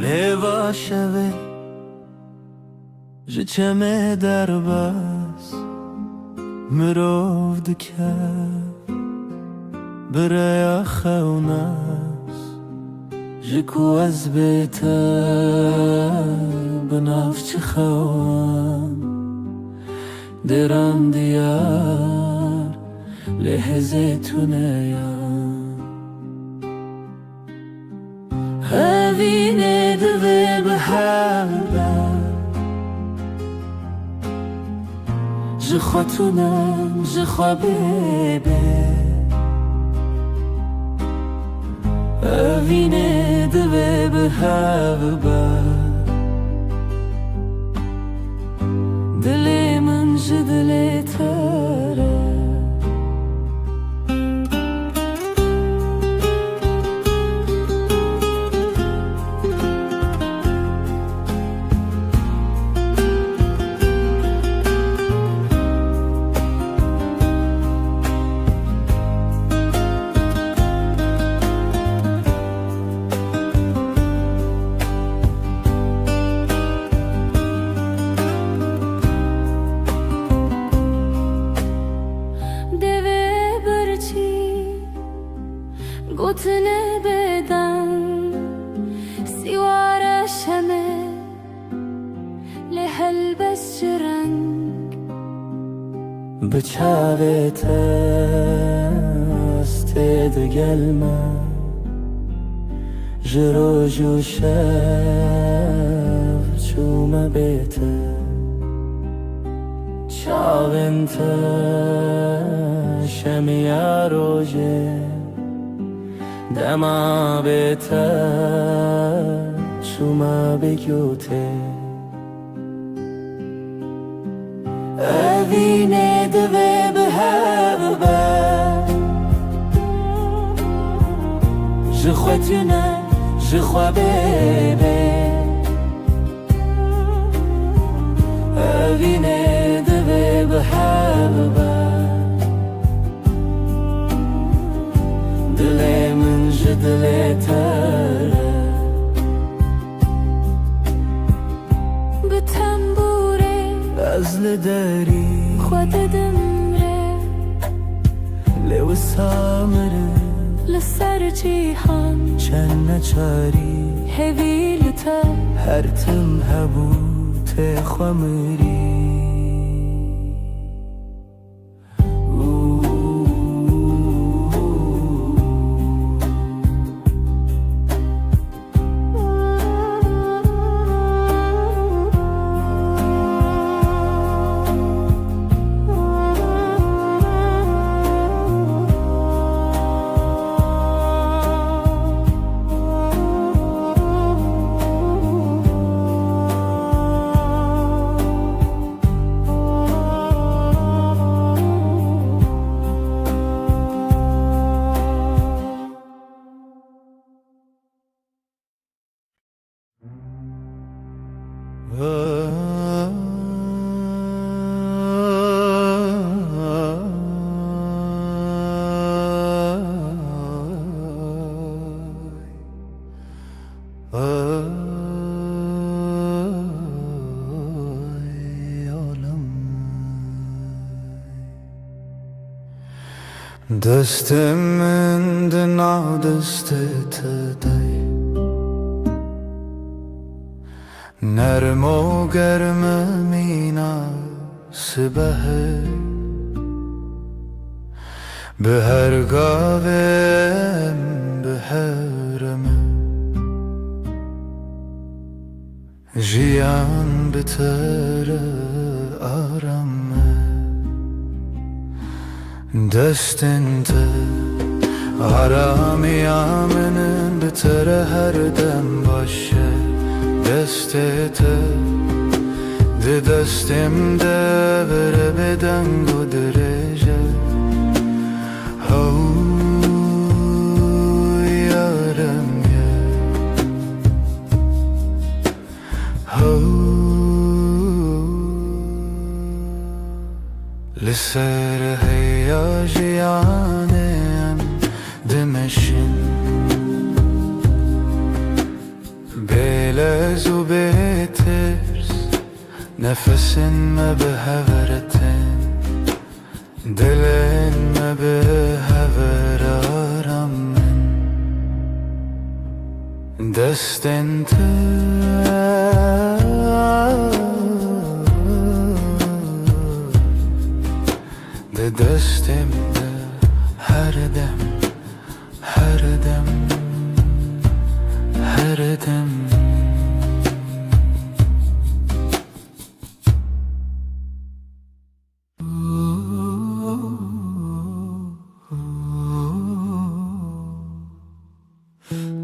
Leva şeve Jiçeme derbas Mirov dike Biraya xewnas Jiku ez bete Binavçı xewan Deran diyar Lehzetüneya Evine dive behave Jixatunam jixabebe Evine dive behave Dilimin jidile tere گوتنه بدن شمه لهلبس جرنگ بچاوت استد گلما جرو جوشف چوم بیت چاونت شمیا روجه دما بیت چوم بگوته Evine dve behebe Jxwetune jxwa bebe Evine dve behebe Dile min jidile tere أزل داري خود دمره لو سامره لسر جیهان چن چاری هویلتا هر تم هبوت خمری دستم دنا دستت دی نرم و گرم مینا سبه به هر گاوم به هرم جیان بتر آرام دستنت آرامی آمنن بتر هر دم باشه دستت ده دستم ده بره بدنگ و درجه هو یارم یه هو لسر هیا جیانم دمشن بلز و بترس نفسن ما به هورتن دلن ما به هور آرام من دستن ده دستم ده هر دم هر دم هر دم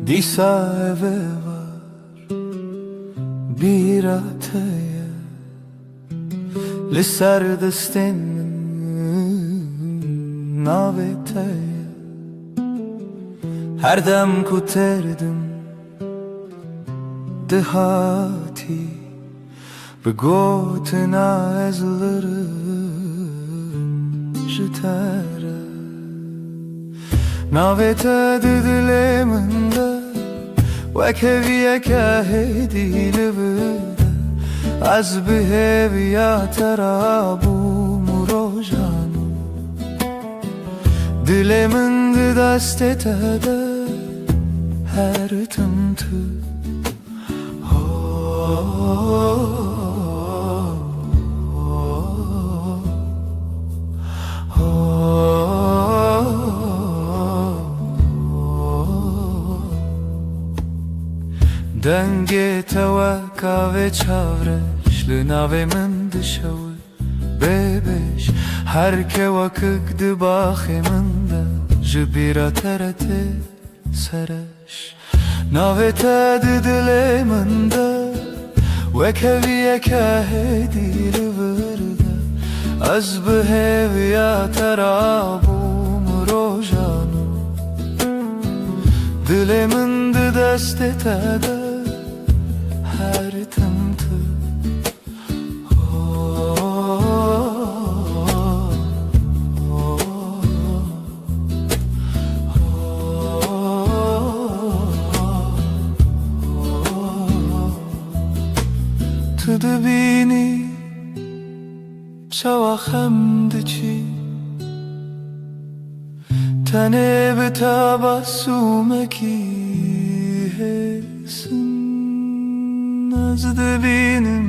دیسا eve var bir ataya لسر دستن navetaya her dem kuterdim dehati begotena ezlerim jitara navete didileminde وكفية كهدي لبدا عزبه بيا ترابو مروجانو دلمن دستته ده her tımtı دنگ توکا و چاورش لناوی من دشوی ببش هر که وکک دباخی من ده جبیرا ترته سرش ناوی تا دلی من ده وکوی که هدی لورده از بهویا ترابوم روژانو دلی من ده دست تده her tımtı Tıdı bini şavakhem diçi Tane be tabassumeki hesin Nazdı benim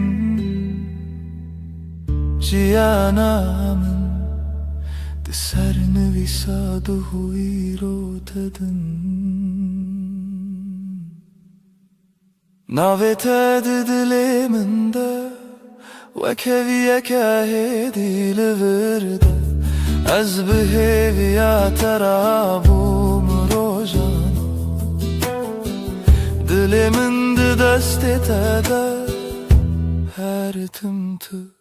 ciyanamın De serne visadu huiro tadın Navet diliminde Ve keviye kahedi livirde Az beheviya terabum rojan Dilimin de dest etede her tımtı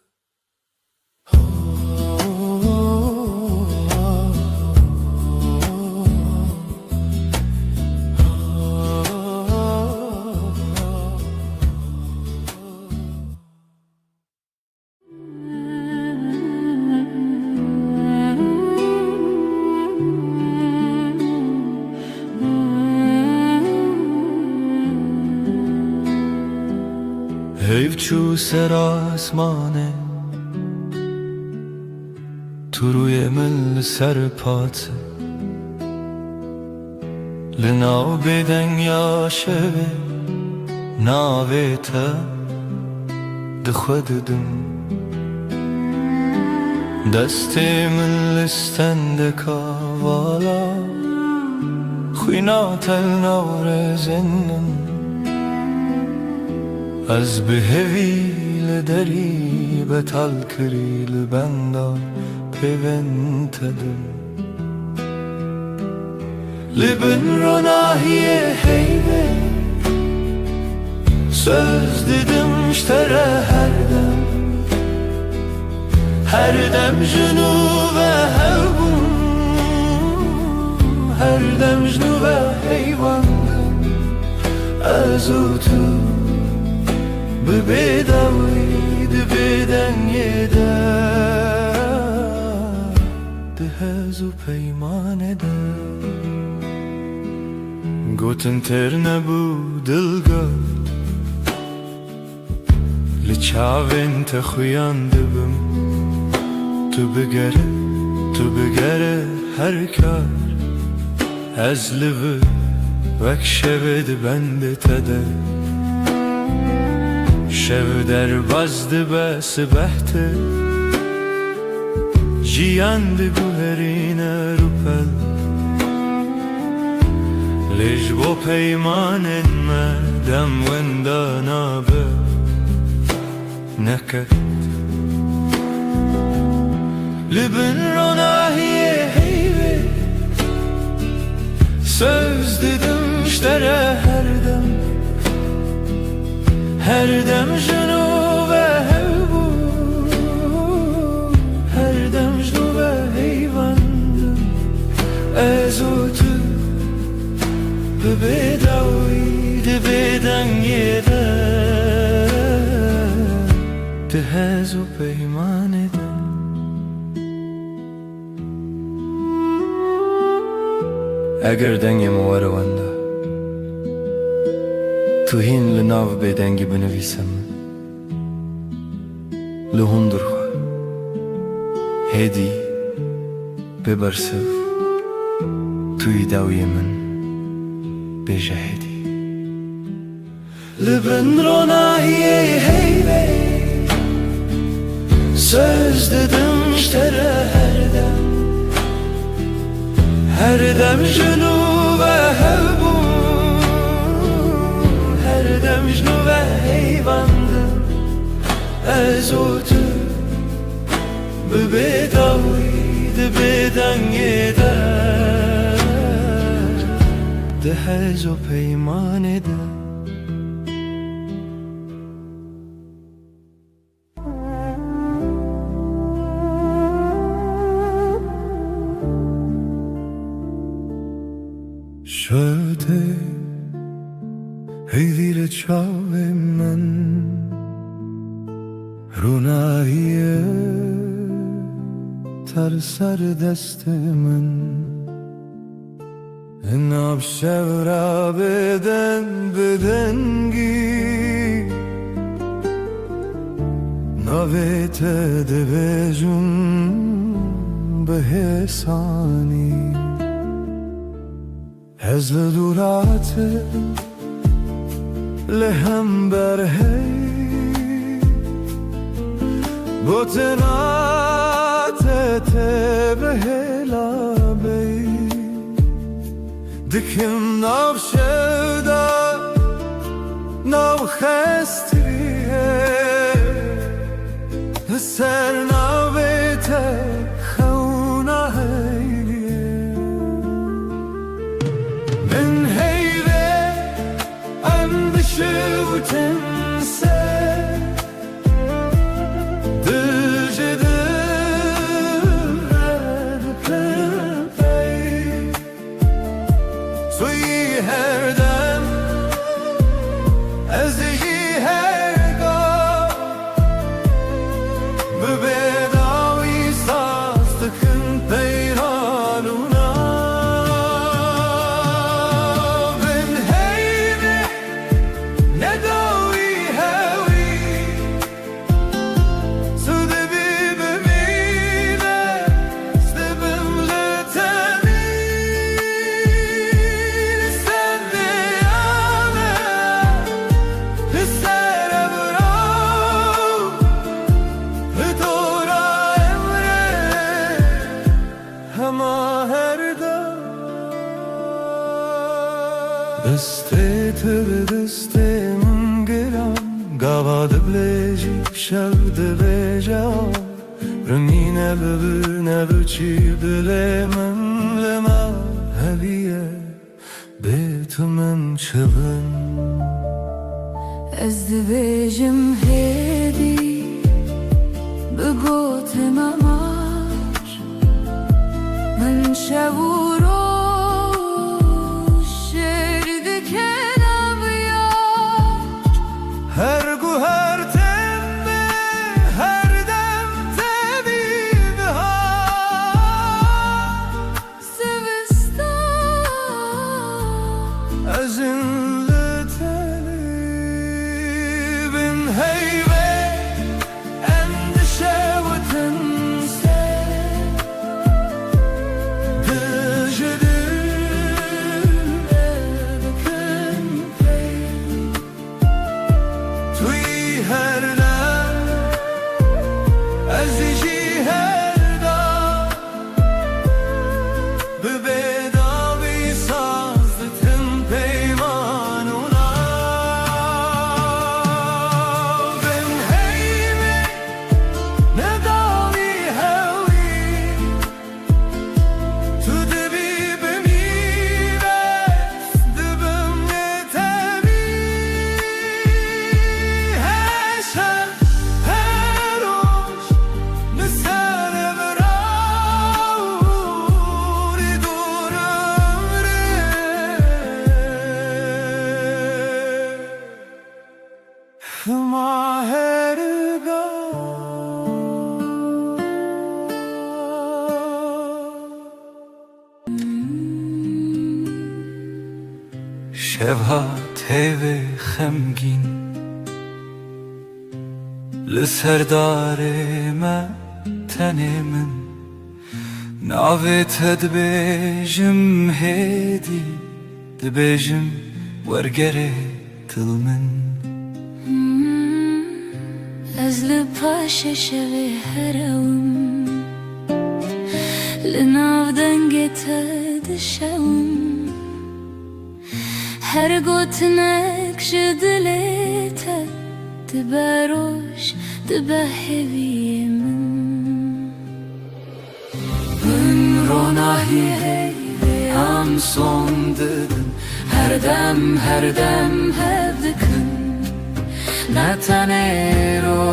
Hevçu ser asmane Tu ruye min serpate Linav beden yaşeve Navete Dixwedidim Destê min listende kavala Xwîna tel navrezinin از به هویل دری به تلکریل بندا پیونتدم لبن رو nahiye heybe söz dedim iştere her dem junu ve hevbun her dem junu ve heyvandım azutu بدوید بدن یده دهز و پیمان ده گوتن تر نبو دلگرد لچاوین تخویانده بم تو بگره هر کار از لوه وک شود بنده تده شو در بزد بس بحته جیاند گوهرین روپل لیج با پیمان مدم وندانا به نکت لبن رو nahiye heybe söz dedim iştere her dem junu ve hevbu her dem junu ve heyvandım ezutu bebedavid beden yede tehezu peyman eden Eger dengim varavanda تو هین لناو بدنگی بنویسم لهندر خو هدی ببرسف توی داوی من بجه هدی Libin ronahiye heybe söz dedim iştere her dem junu ve hevbun her dem junu ve heyvandım ez otu bedavi beden yeder de hez o peyman eder. Şöyle heyvile çave men runahiye ter ser deste men nab şevra bedengi navete devejun behesani هزل دورات لهم برهی بطنات تبهلا بی دکم نو شدا نو خستریه سر نو بیته خونه Şutense Dülcedir Pey Suyi herdem Ezgi herga Bebedavi sazdıkın peyranuna Deste tebe deste mun geram Gavad bleji şevde beja Rümine bebüne büçib dilemen Lema heviye Betumen çılın Ez dibêjim hêdî bi gotim emar min şev û roj şêr dikin evyar Her guher temme her dem tevî bihar Zivistan Ezin heybe endişe vatanse Dülcedir edken pey Tuy herden ezici herda Bebedavi sazlıkın peymanuna شبها تیوه خمگین لسردار ما تنی من ناویت دبیجم هیدی دبیجم ورگره تل من از لپاش شوی هرم لناو دنگت دشم هر گوتنک جدلیت دبروش دبهوی من من روناهی هم son dedin her dem hevdikın Natanero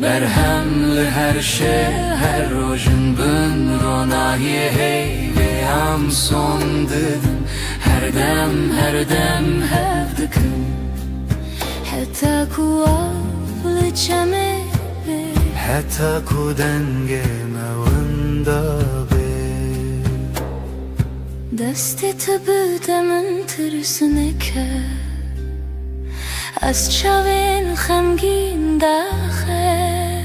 Berhemli her şey her rojun bün ronahiye hey ve ham son dedin her dem hevdikın حتى كواب لچمه حتی کو دنگ موندابه دستت بدمن ترسنکه از چاوین خمگین داخل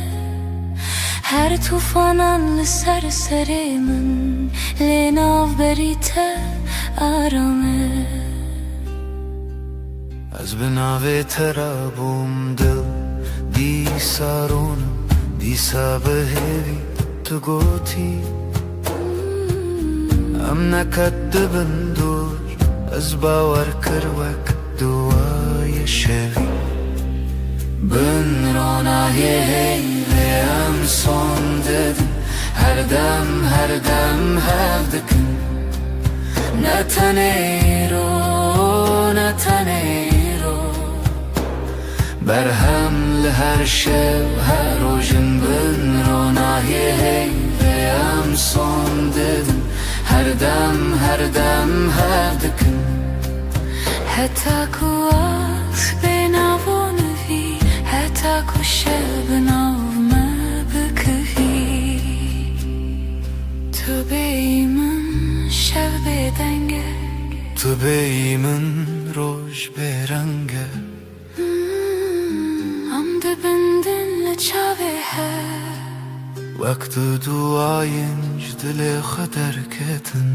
هر توفانان لسر من لناو بریته آرامه از بناوی ترابم دل دی سارونم دیسا بهوی تو گوتی ام نکدبن دور از باور کروک دوای شوی بن روناهی هیوی ام son dedin her dem hevdikın Natanero Berhemli her şev her rojun bün ronahiye hey ve am son dedin her dem hevdikın حتى كواس بناونفي حتى كوشل بناو ما بكفي تو بيمن شب بدنگه تو beyimin roj berenge عمد بندن لچاوه هر وقت duayınc dile xater ketin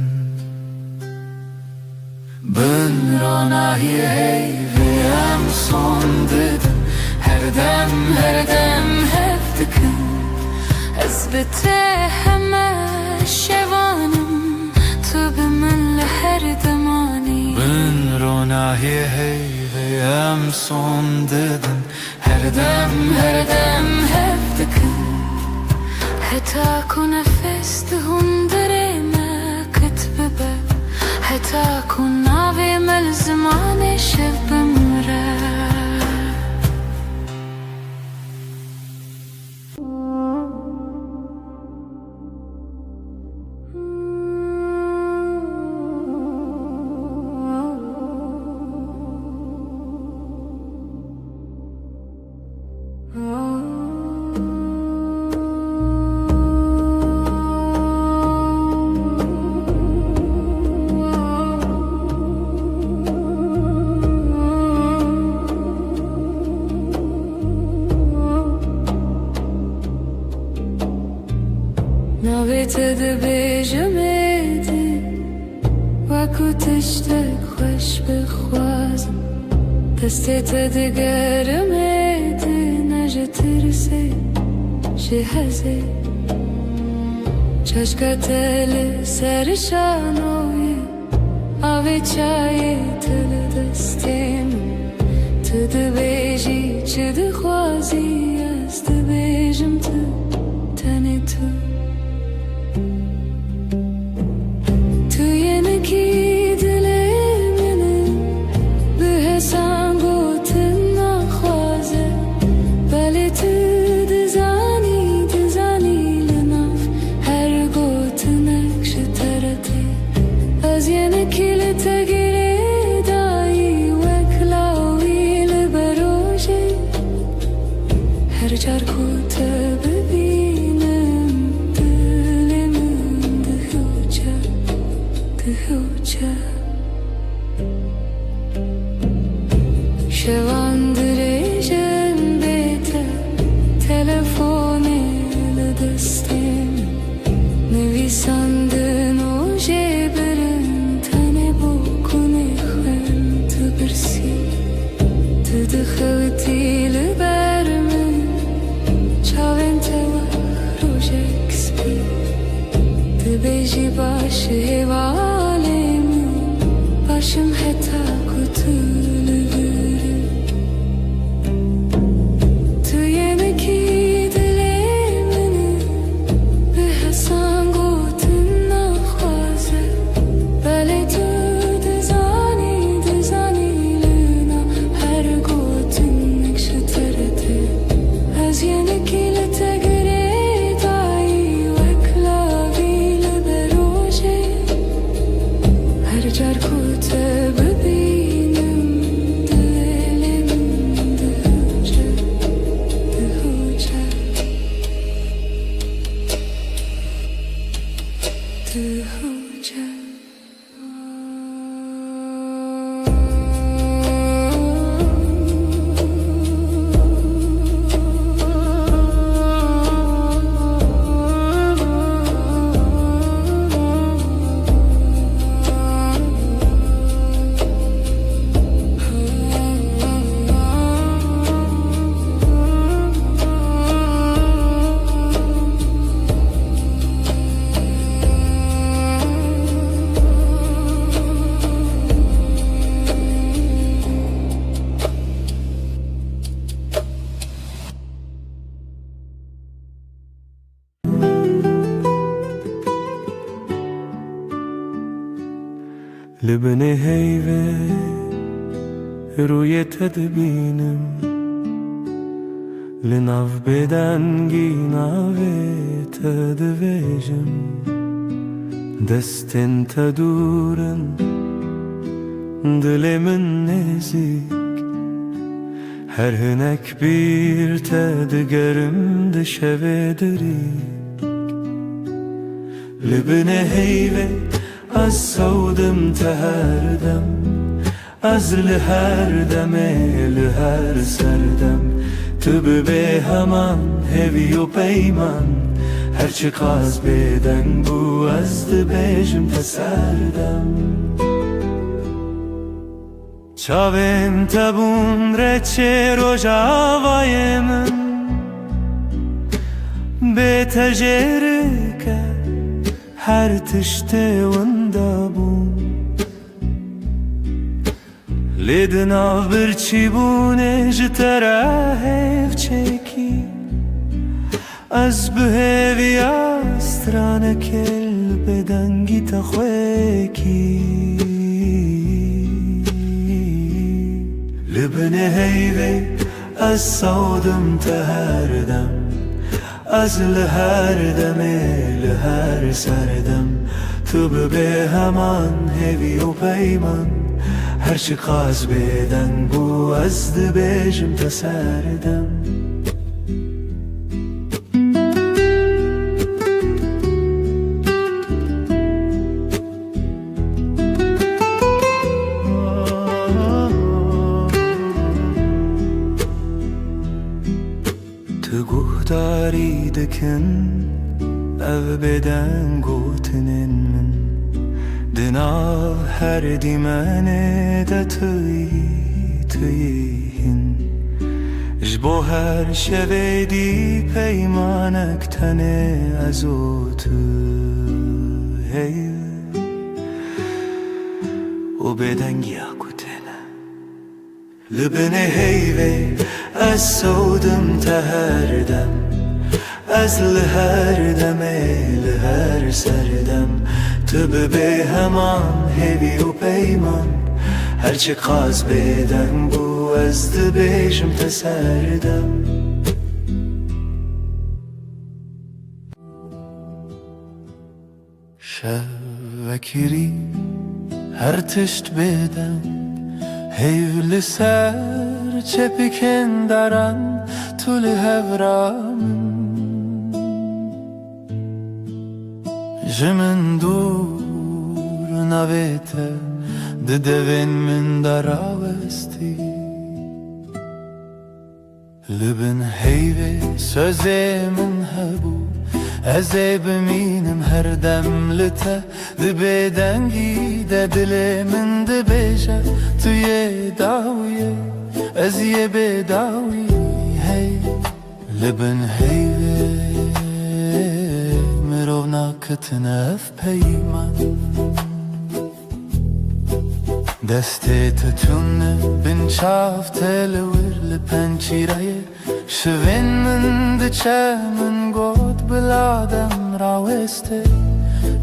Ben ronahiye hey ve am son dedin her dem hevdikın از بته همه شوانم تو بمن لهر دمانی Ben ronahiye hey ve am son dedin her dem hevdikın حتى كو نفس دهندره ما كتبه حتى كو ناوي ملزمان شب بمره ناویت دبیجمدی وکو تشتک خوش بخوازم دستت دگرمدی نجه ترسی شهزی چشکت لسر شانوی آوی چای تل دستیم تو دبیجی چه دخوازی از دبیجم تو تنی تو شواندريجن بيته تلفوني لدستين نويساندن و جبرن تاني بوكوني خن تبرسي دبیجی باشه هوالم باشم حتی کتول بری تو یکی دلمنه به حسن گوتن نخوازه بله تو دزانی لنا هر گوتن نکشترده از یکی لتگره دایی وکلاوی لبروجه هر جر کوته ببینم دلم دهوجه لبن هیوه روی تدبینم لناو بدنگی ناوی تدویجم دستن تدورن دلمن نزیک هر هنک bir تدگرم دشوه دریک لبن هیوه از سودم تهردم از لهر دمه لهر سردم تو به همان هوی و پیمان هرچی قاز بدن بو از دبیجم تسردم چاویم تبون رچه روژاوای من به تجره کرد هر تشته وندابون لیدنا برچی بونه جتره هف چکی از بهوی استرانه کل بدنگی تخویکی لبنه هیوی از سودم تهردم از لهر دمه لهر سردم تو به همان هوی و پیمان هرچی قاز بدن بو از دبیجم تسردم تو گهداری دکن او بدن گوتنن من دناو هر دیمانه دا تویهن جبو هر شوه دی پیمانک تنه از او تو هیو و بدنگی اکوتنه لبنه هیوه از سودم تهردم از لهر دمه لهر سردم تو به همان هوی و پیمان هرچی قاز بدن بو از دبیجم تسردم شوکری هر تشت بدن هیو لسر چپکن دارن طول هورامن جمن دور نویته ددوین من دراوستی لبن هیوه سوزه من هبو از بمینم هر دم لته دبیدنگی ده دل من دبیشه توی داویه از یه بداوی هی لبن هیوه مرو نک کتنه اف پیمان دسته تتونه بین چاف تلور لپنچیره شوین من دچه من گود بلادم راوسته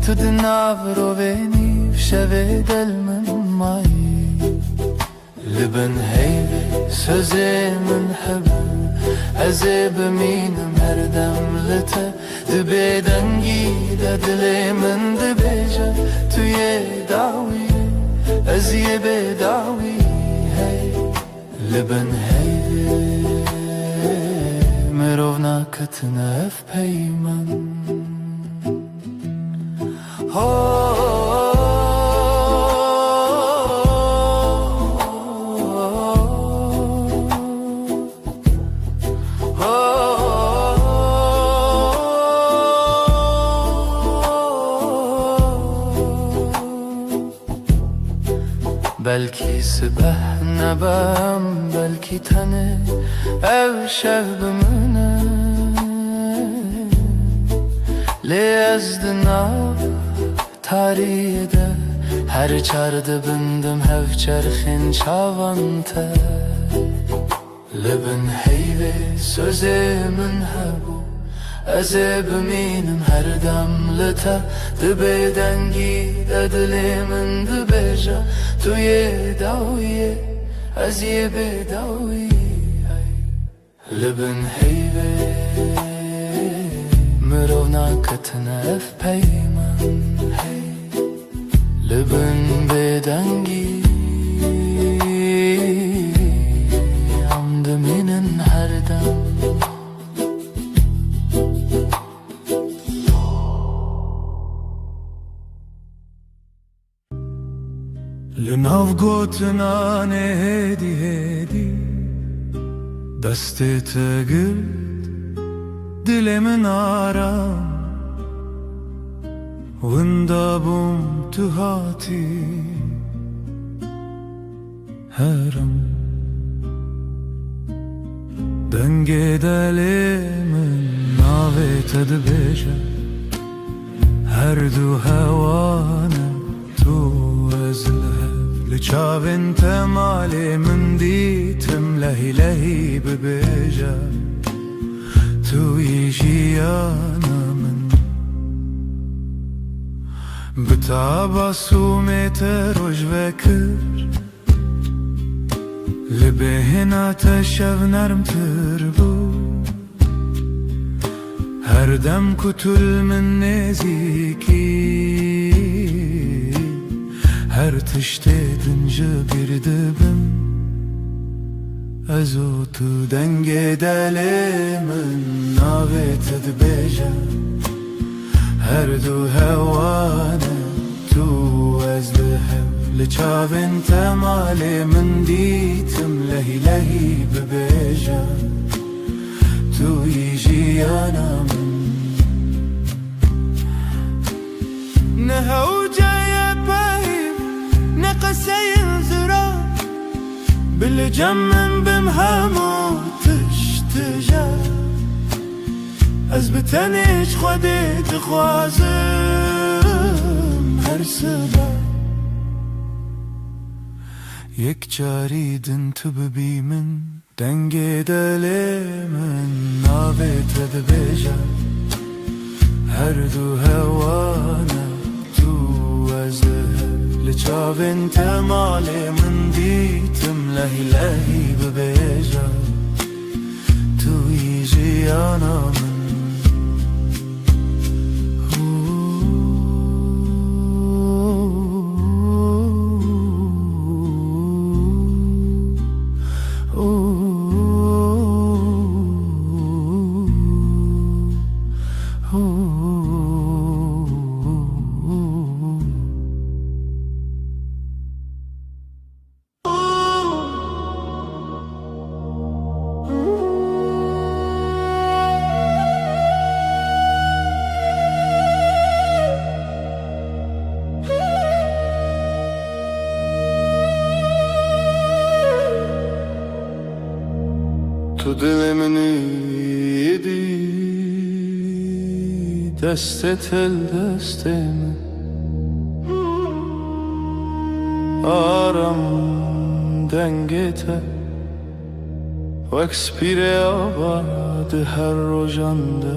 تو دناو رو وینی شوه دل من مایی لبن هیوه سوزه من حبه ازه بمینم هر دم لته دبه دنگی دل من دبیجه توی داویه ازیه به داوی هی لبن هیوه مرو ناکتنه اف پیمان بلکی سبح نبم بلکی تنه او شب بمونه لی از دناو تاریده هر چارده بندم هف چرخین چاوانته لبن هیوه سوزه من هبو ازه بمینم هر دم لته دبه دنگی دل من دبیجه توی داویه ازیه به داوی لبن هیوه مرو ناکتنه اف پیمان لبن به دنگی عمد منن هر دم لناف گوتنان هدی هدی دستت گرد دل من آرام وندابم تو هاتی هرم دنگ دل من ناویت دبیجه هر دو هوانه تو ازله لچاوین تمالی من دیتم لهی لهی ببیجه توی جیانا من بتاباسومت روش وکر لبهنا تشو نرم تربو هر دم کتل من نزیکی هر تشته دنجا بیردبم ازو تو دنگ دل من ناویت دبیجه هر دو هوانه تو از لحب لچاوین تمالی من دیتم لهی لهی ببیجه توی جیانا من نهو جای بایم نقسی زرا بالجمن بم همو تشتجا از بتنش خودی تخوازم هر سبا یک جاریدن تو ببی من دنگ دل من ناویت دبیجه هر دو هوانه تو از لچاوین تمالی من دیتم لهی لهی ببیجه توی جیانا من تو دل منی دستت دست من آرام دنگته و اکسپیره آباد هر روزانده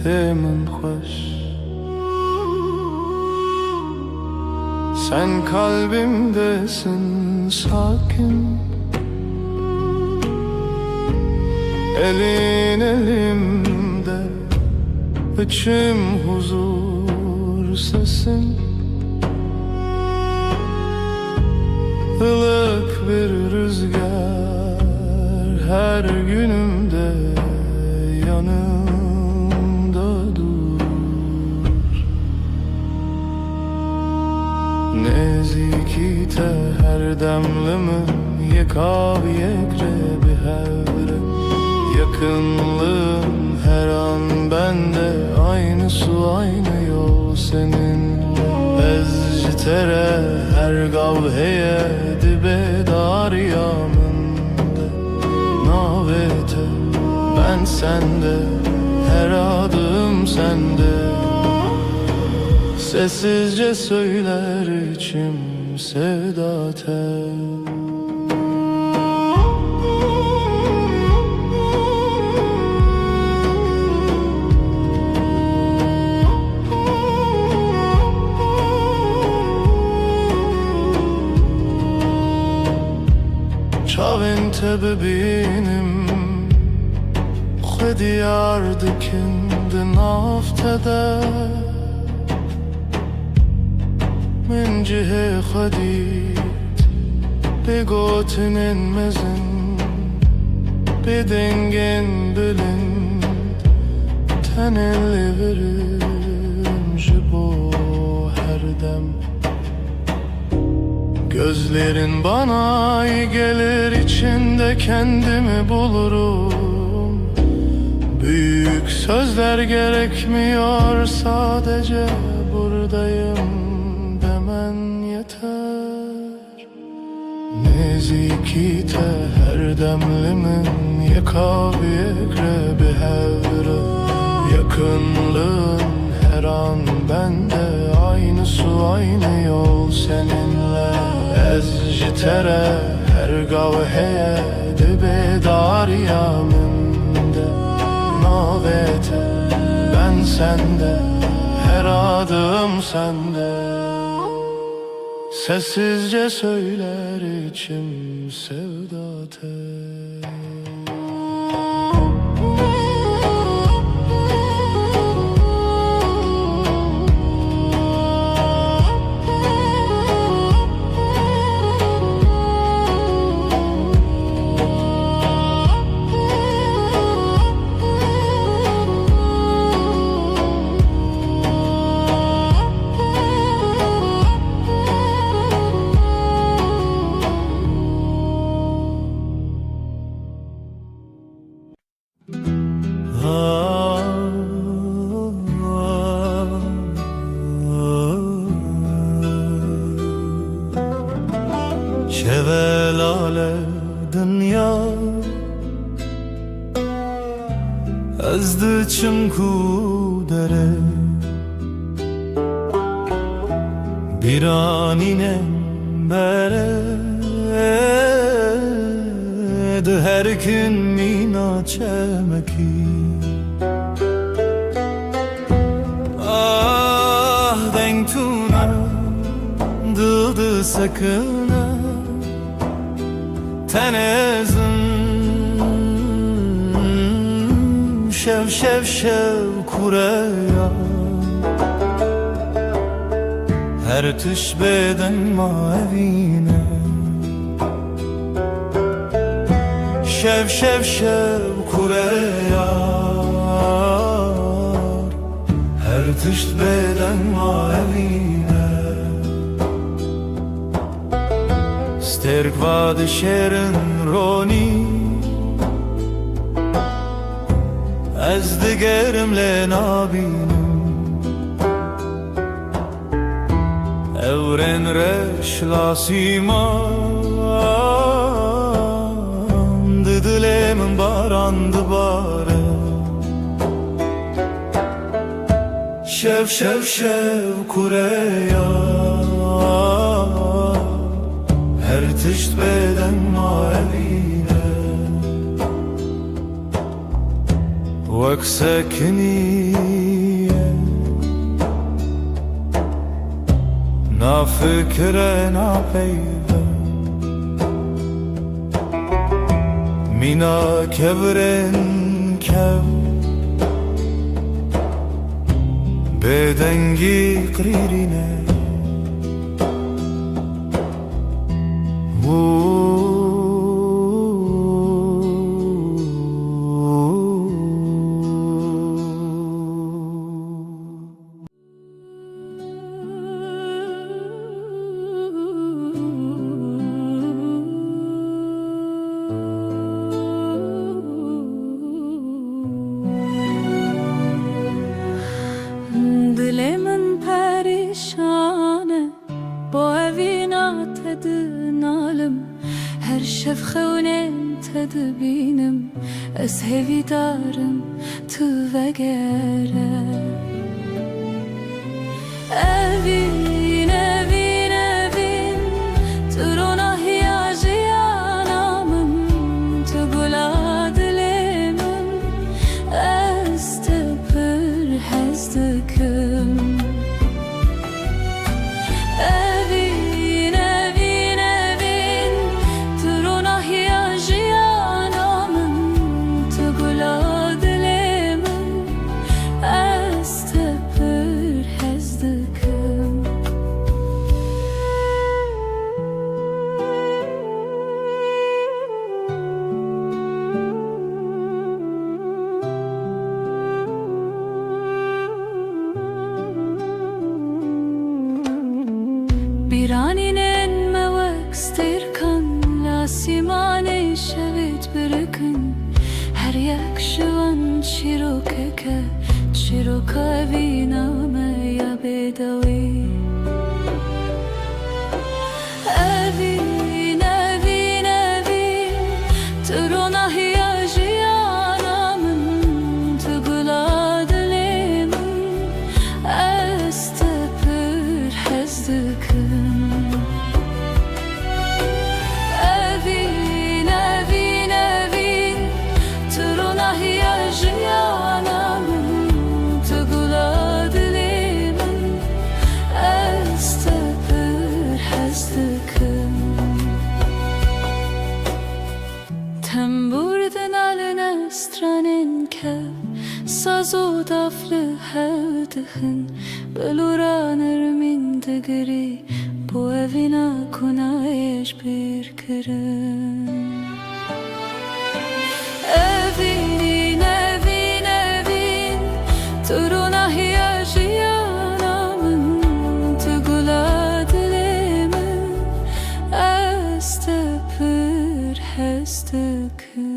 تمن خوش sen kalbimdesin sakin elin elimde içim huzur sesin ılık bir rüzgar her günümde yanımda dur Nezikite her demlimin yekav yekre bir hevre Yakınlığın her an bende aynı su aynı yol seninle Ezcitere her gavheye dibe dar yamında Navete ben sende her adım sende Sessizce söyler içim sevda tel Çavin bebeğinim Xediyar dikindi naftede من جهه خدید به گوتنین مزن به دنگن بلند تنلی verim jibo her dem Gözlerin bana iyi gelir içinde kendimi bulurum Büyük sözler gerekmiyor sadece buradayım Nezikite her demlimin yekav yekre bir hevre Yakınlığın her an bende aynı su aynı yol seninle Ezcitere her gavheye dibe dar yaminde Navete ben sende her adım sende Sessizce söyler içim sevda tel Şevelale dünya ezdi çimku dere bir aninem bere de her gün mina çemeki ah denk tuna dıldı sakına tenezim şev şev şev kureya her tüş beden mavine şev şev şev kureya her tüş beden mavine sterk vad şerin roni Ez digerimle nabinim Evren reşlasimam Didilemin barandı bare شەو شەو شەو کوڕەیە هەر تشت بێدەنگ ماوینە وەک سەکنیە نافکرە ناپەیوە مینا کەورن کەو بێدەنگی قریرینە Dilimin perişane Bu evina tedin alim Her şefxevnen tedbinim Ez hevidarım tu vegere Evin evin evin Turuna hiyajiyanamın Tu gula dilimin Ez tepir hezdikim Evin evin evin Turuna hiyajiyanamın Tu gula dilimin Ez tepir hezdikim Biraninen mevek stirkan La simane şevit birikin Her yak şuan çirokeke Çiroka viname ya bedavi Evin evin evin Turuna hiyajiyanamın Tugula dilimin Ez tepir hezdikim Evin evin evin Turuna hiyajiyanamın Tugula dilimin Ez tepir hezdikim Temburden alene stranen kev Sazo daflı hevdihin Beluranır min digri Bu evina kunayeş bir kirin Evin evin evin Turuna hiyajiyanamın Tugula dilimin Ez tepir hezdikim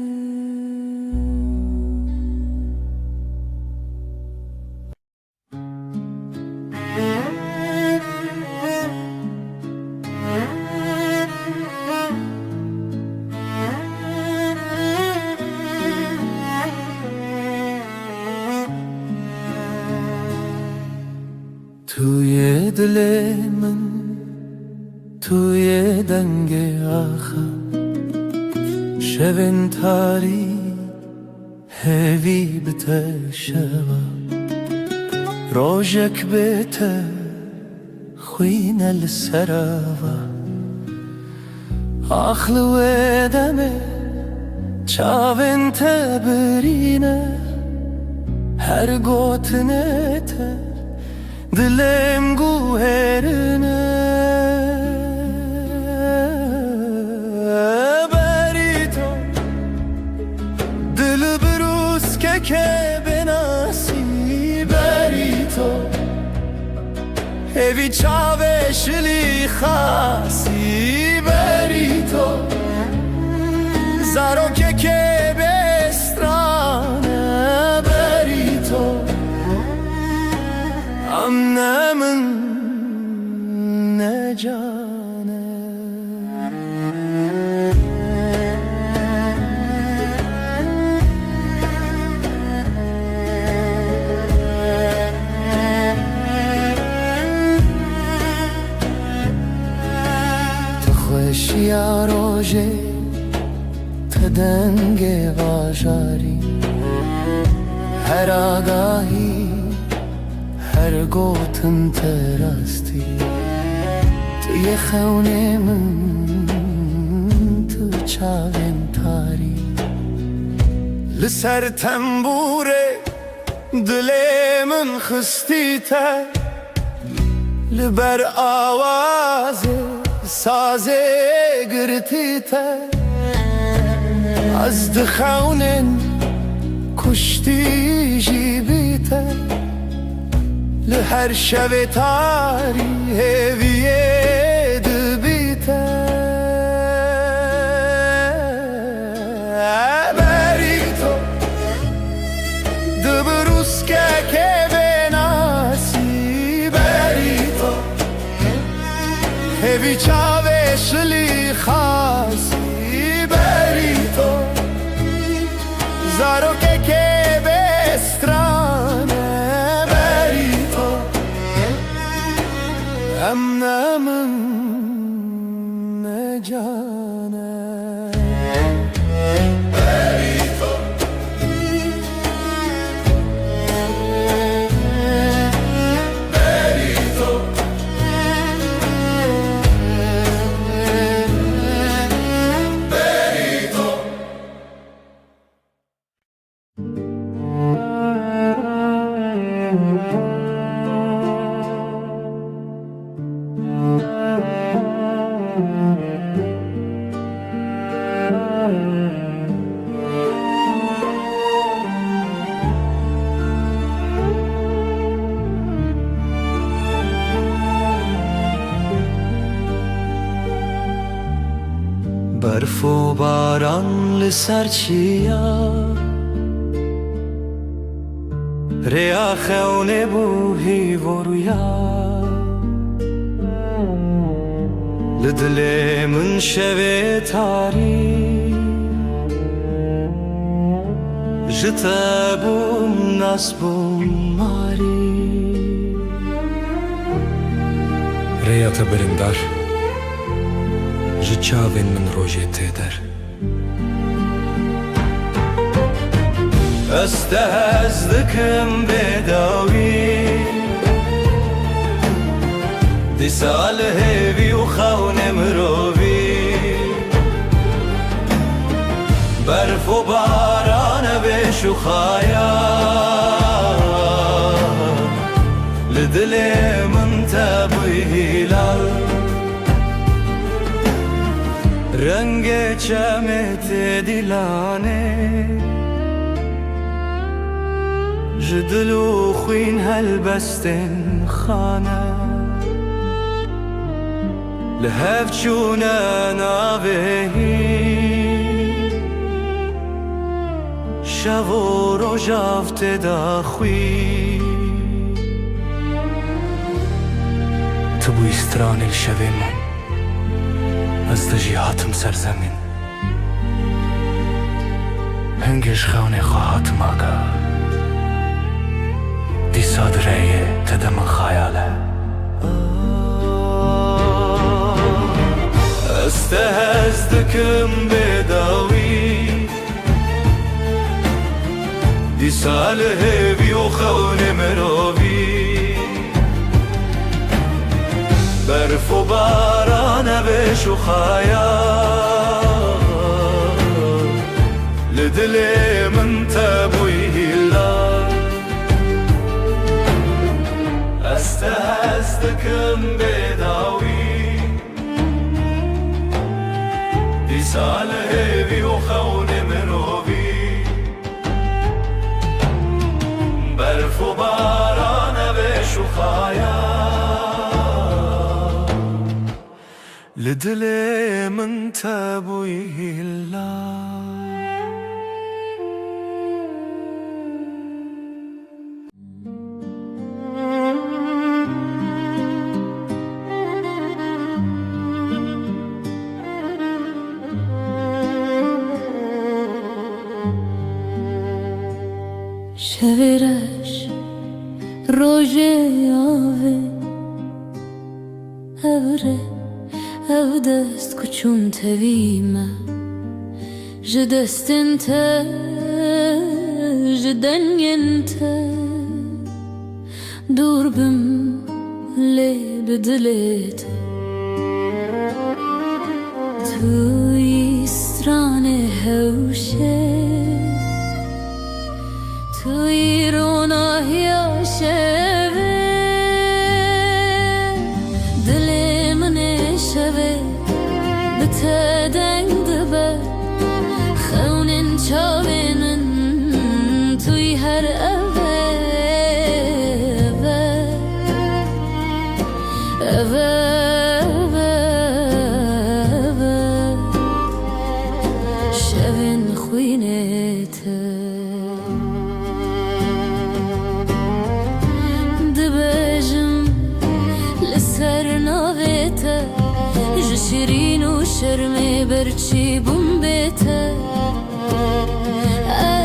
توی دل من توی دنگ آخر شبن تاری هوی بته شوا روژک بته خوین السراوا آخلو دمه چاون تبرینه هر گوتنه ته Dilim guherine Berito Dil brus ke benasi Berito Evi çaveşli khasi Berito Zaro ke bestrane Berito Annemin ne cane چیا روژه تدنگ واژاری هر آگاهی هر گوتن تراستی توی خونه من تو چاوین تاری لسر تنبوره دل من خستی تر لبر آواز ساز گرتی تر از دخونن کشتی جیبی تر لهر شب تاری هویه دبی تر بری تو دبروس که بناسی بری تو هوی چاوه شلی خاصی بری تو زارو که بسترانه بری تو امن من نجانه بری تو بری تو بری تو برف و باران لسر چیا ریا خونه بوهی و رویا لدل من شوه تاری جتا بوم ناس بوم ماری ریا تبرندار ji çavên min rojê tê der Ez te hez dikim bedawî dîsa li hêvî û xewne mirovî berf û barane bêş û xaya li dilê min te bûyî hilal رنگ چمت دیلانه جدلو خوین هلبستن خانه لهف چونه ناوهی شو و روژافت داخوی تو بو استران الشوه من از دجی هاتم سرزمین هنگش خونه خواهاتم آگا دی صادره تدم خیاله از ته از دکم بداوی دی سال هیوی و خونه مروی برف و باران بش و خیال لدل من تبوی هلال است هستکم بداوی دی سال هیوی و خون مروی برف و باران بش و خیال لدل من تبوی هلال شعرش روژه آوه ابره ev dest kuçun tevîme ji destin te ji dengên te dûr bim lê bi dilê te tu yî stranê hewşê tu yî ronahiya şevê dilê min ê şevê bi te deng dibe xewnên çavê min tu yî her evê evê şevên xwînê te dibêjim li ser navê te ji şirîn û şermê berçî bûm bê te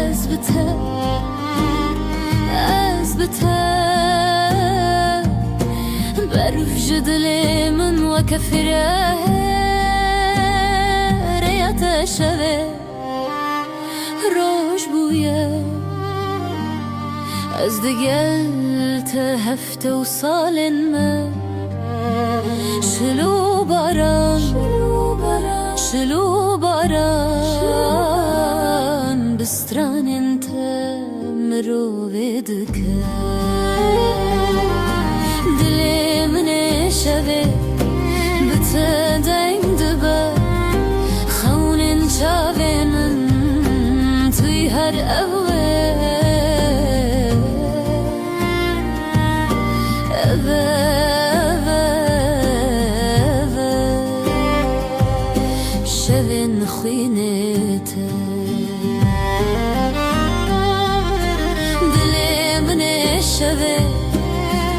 ez bi te berf ji dilê min weke fireh rêya te şevê roj bûye ez digel te hefte û salên me şilû baran bi stranên te mirovê dike dilê min ê şevê bi te deng dibe xewnên çavê min tu yî her evê şevên xwînê te dilê min ê şevê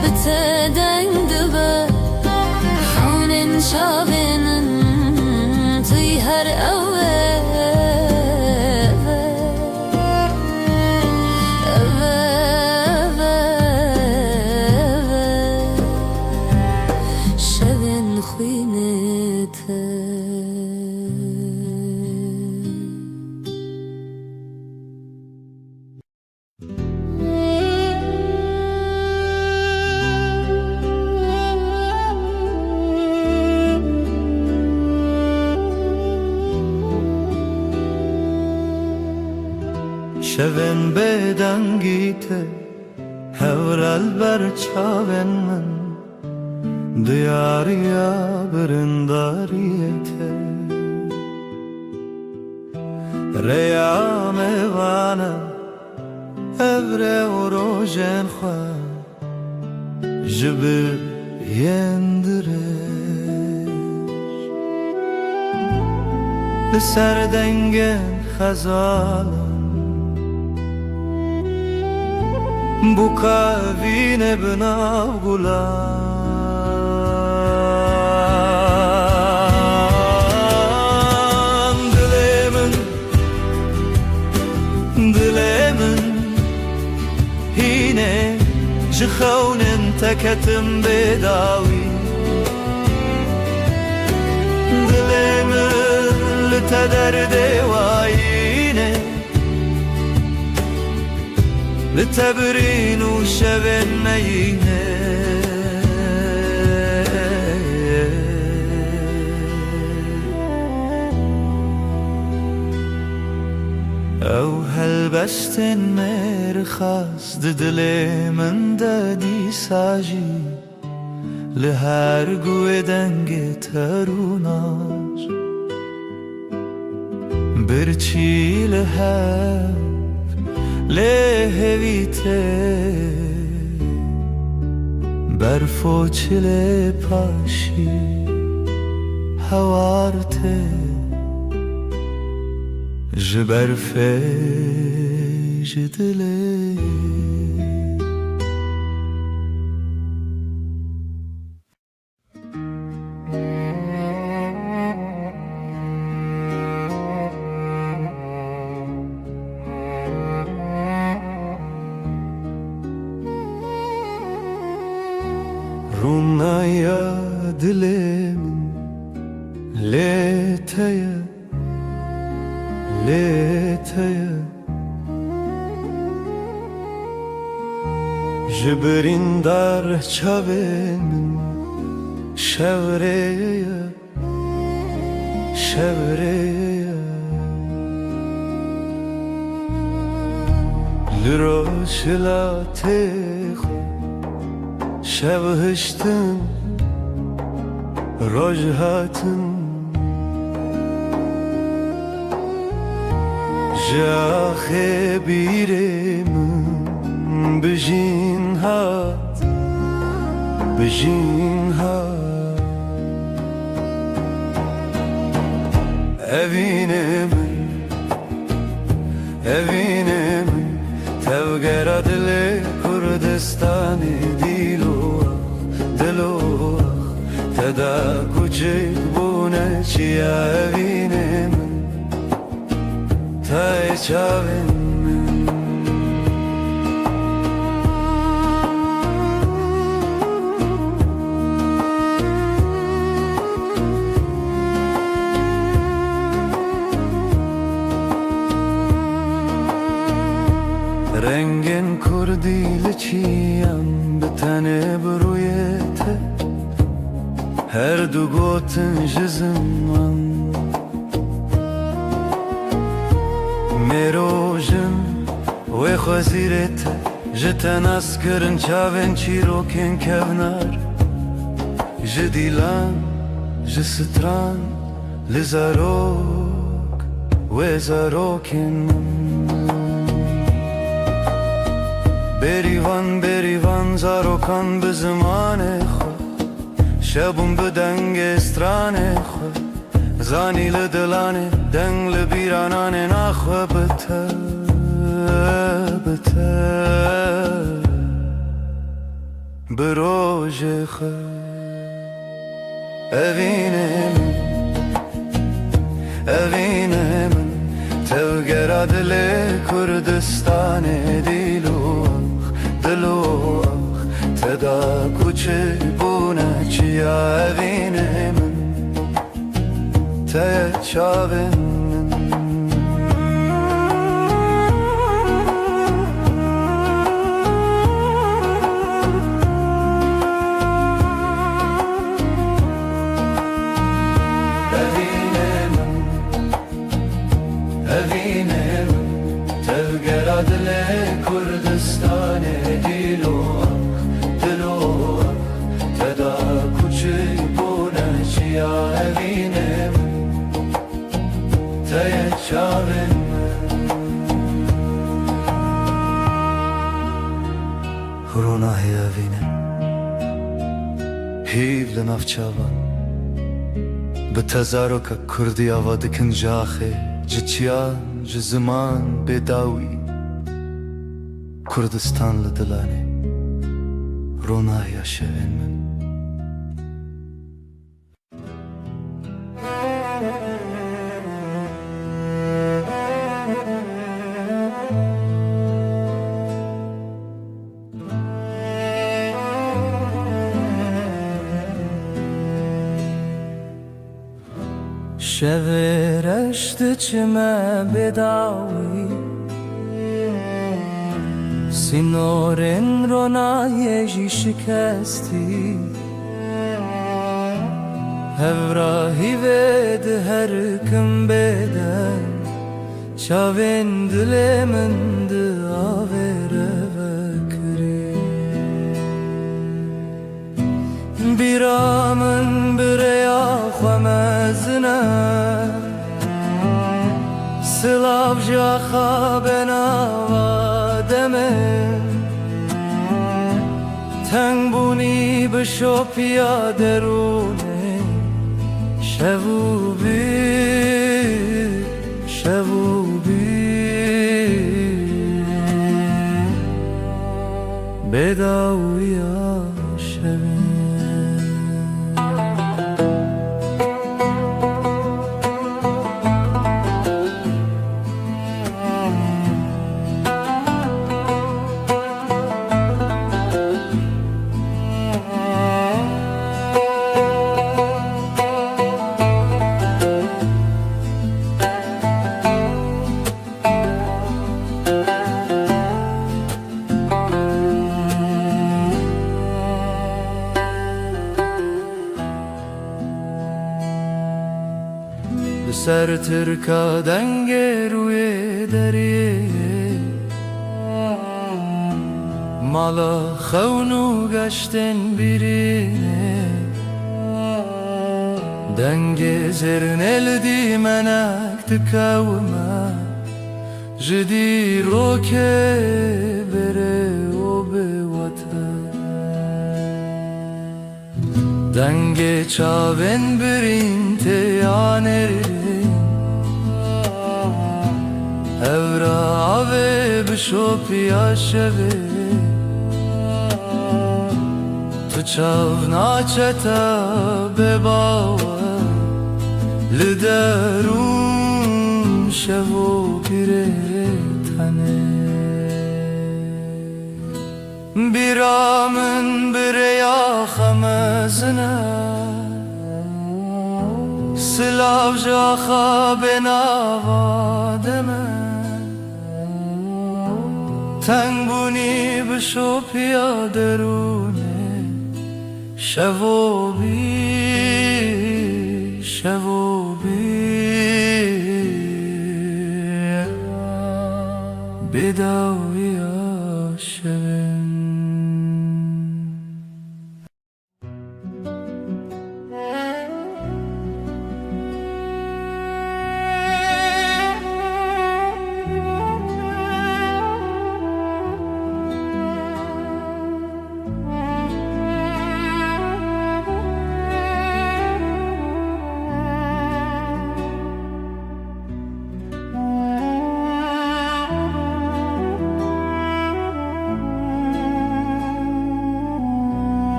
bi te deng dibe xewnên çavê min tu yî her evê şevên xwînê te şevên bêdengî te hewrel ber çavên min diyariya birindariyê te rêya mêvane ev rê û rojên xwe ji bir yên dirêj li ser dengên xezalan bûkevîne bi nav gulan dilê min hînê ji xewnên te ketim bêdawî dilê min li te derdê wayîne li te birîn û şevên me yîne ew helbestên mêrxas di dilê min de dîsa jî li her guhê dengê te rûnaz birçî li hev lê hevî te berf û çilê paşî hewar te ji berfê ji dilê Rûnaya dilê min ليتيا ليتيا جبرين دار çavên şevreye şevreye لروشلا تخ شب هشتن روجهاتن جاخه بیرم بجین هات بجین هات evine min tevgera dile Kurdistani dilo teda küçük bune çiya evine min tay çavin رنگین کردی لچیم به تنه برویته هر دو گوتن جزمان میروژن و خوزیرته جتن اسکرن چاون چیروکن کونار جدیلان جستران لزاروک و زاروکن بریوان زاروکان به زمان خود شبون به دنگ استران خود زانی لدلانه دنگ لبیرانان نخواه بته بته بروژ خود evine min tevgera dile Kurdistane دلو تدا کوچه بونه چیا evine من te çavin evine min tevgera dile Kurdistane dilo teda küçük bune çiya evine te çavin Runahi evine hiv lenav çavan به تزارک کردی آواد کن جاخه جچیان جزمان بداوی کردستان لدلانه رونایا شوین من شورشت چمه بداوی سینورن رونایجی شکستی هوراهی ود هر کم بدن چاوین دل من داوره وکری بیرامن بریا خمزنه سلاف جاخا بناوادمه تنگ بونی بشو پیادرونه شووبی بداویا شوین لسر ترکا دنگ روی دریه مالا خونو گشتن birine دنگ زرن الدی منک تکاوما جدی روکه بره و به وطن دنگ چاون برین تیانرین Evra ave bişopya şeve Tu çavna çeta bebava Liderun şevo pire tane Biramın bireya xamezine Silavja xabenava deme تنگونی بشو پیادرونه شو بی بداوی شون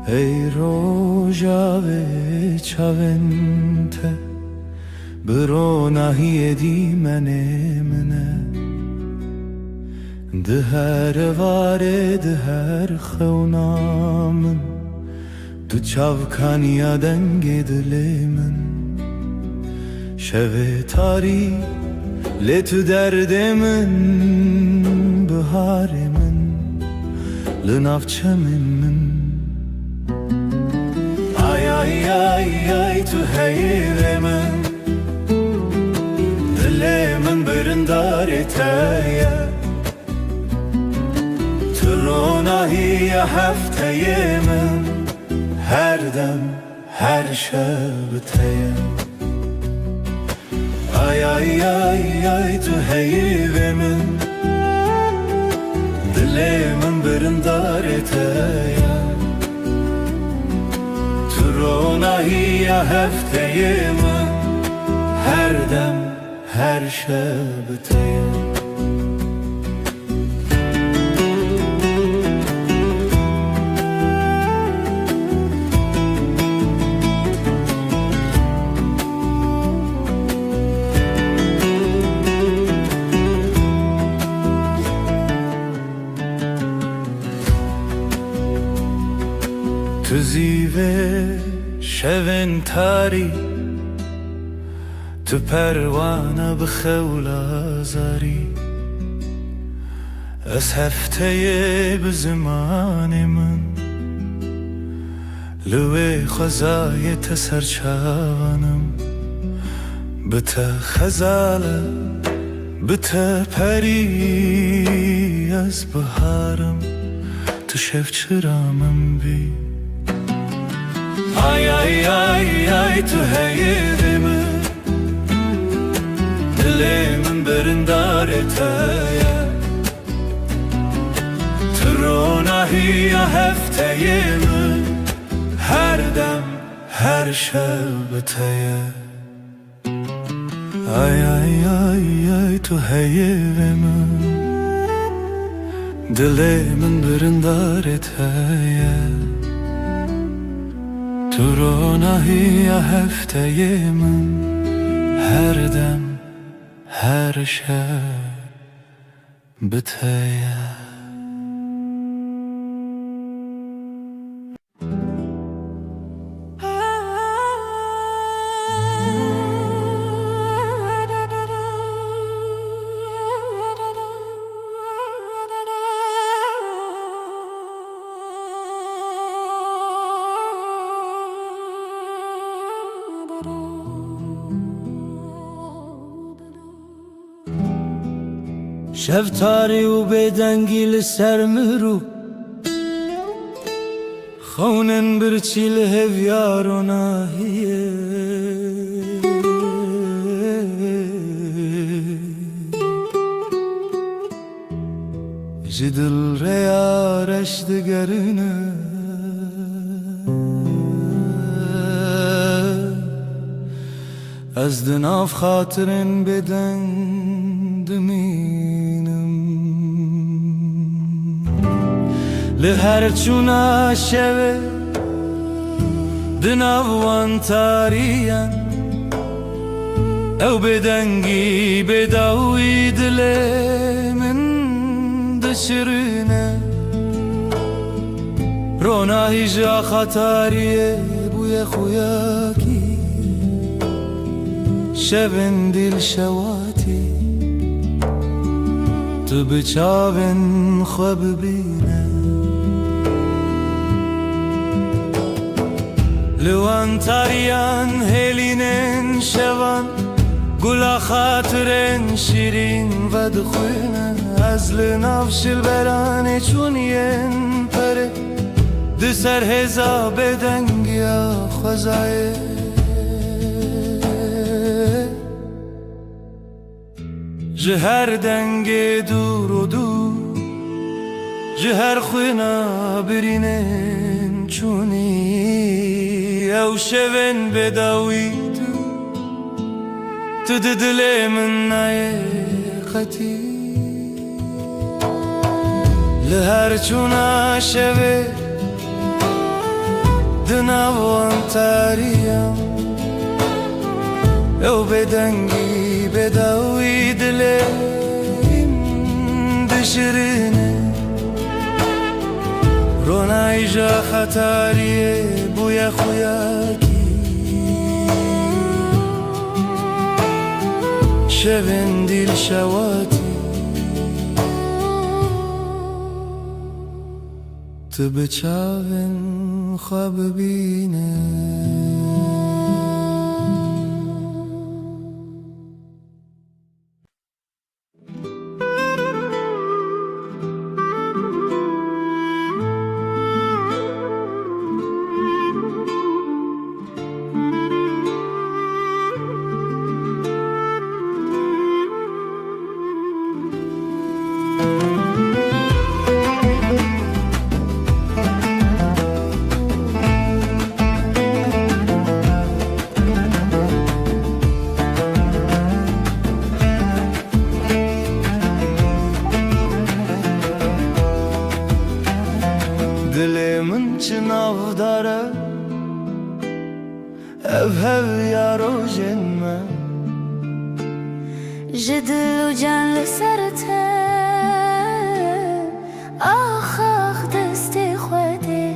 ای روژاوه چاونته برو نهی دی منه ده هر واره ده هر خونامن دو چاوکانیا دنگ دل من شوه تاری لتو درد من بهار من لنافچم من ay tu heyremin Dilimin birindar eteye Turunahiye hefteyemin Her dem her şebteye Ay tu heyremin Dilimin birindar eteye Turunahiye hefteyemin Her dem her şebteye Tu zive شون تاری تو پروانه بخول آزاری از هفته به زمان من لوی خزای تسرچانم بته خزاله بته پری از بهارم تو شف چرامم بی ay tu heyremin Dilimin birindar eteye Turunahiye hefteyemin Her dem her şebteye Ay tu heyremin Dilimin birindar eteye Turunahiye hefteyemin Her dem her şebteye da da شفتاری و بدنگی لسر مرو خونن برچی لهویار و ناهیه جدل ریارش دگرنه از دناف خاطرن بدن دمینم لهر چونا شوه دناوان تاریان او بدنگی بداوی دله من دشرنه روناهی جا خطاریه بوی خویاکی شبن دل شواتی تو بچاون خواب بینه لوان تاریان هلینن شوان گلا خاطرن شیرین و دخوینه از لنافش البرانه چونین پره دسر هزا بدنگیا خوزایه جهر دنگ دور و دور جهر خوینا برینن چونی او شون بداوی تو دل من نایقتی لهر چونا شوه دناوان تاریم او بدنگی بداوی دلیم دشرینه رونای جا خطاریه بوی خویاکی شبن دل شواتی تو بچاون خواب بینه دلمن چناو داره ev yaro jenme جدل و جان لسرته آخ آخ دستی خوده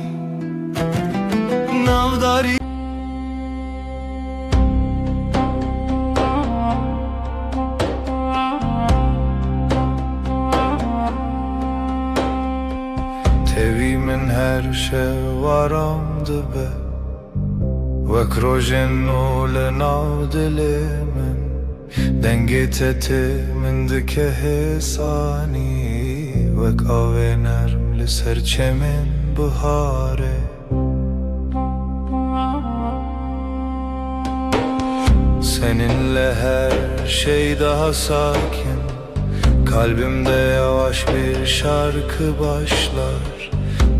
ناوداری تevî min her şevaram dibe wek rojên nû li nav dilê min dengê te min dike hêsanî wek avê nerm li ser çemên biharê seninle her şey daha sakin kalbimde yavaş bir şarkı başlar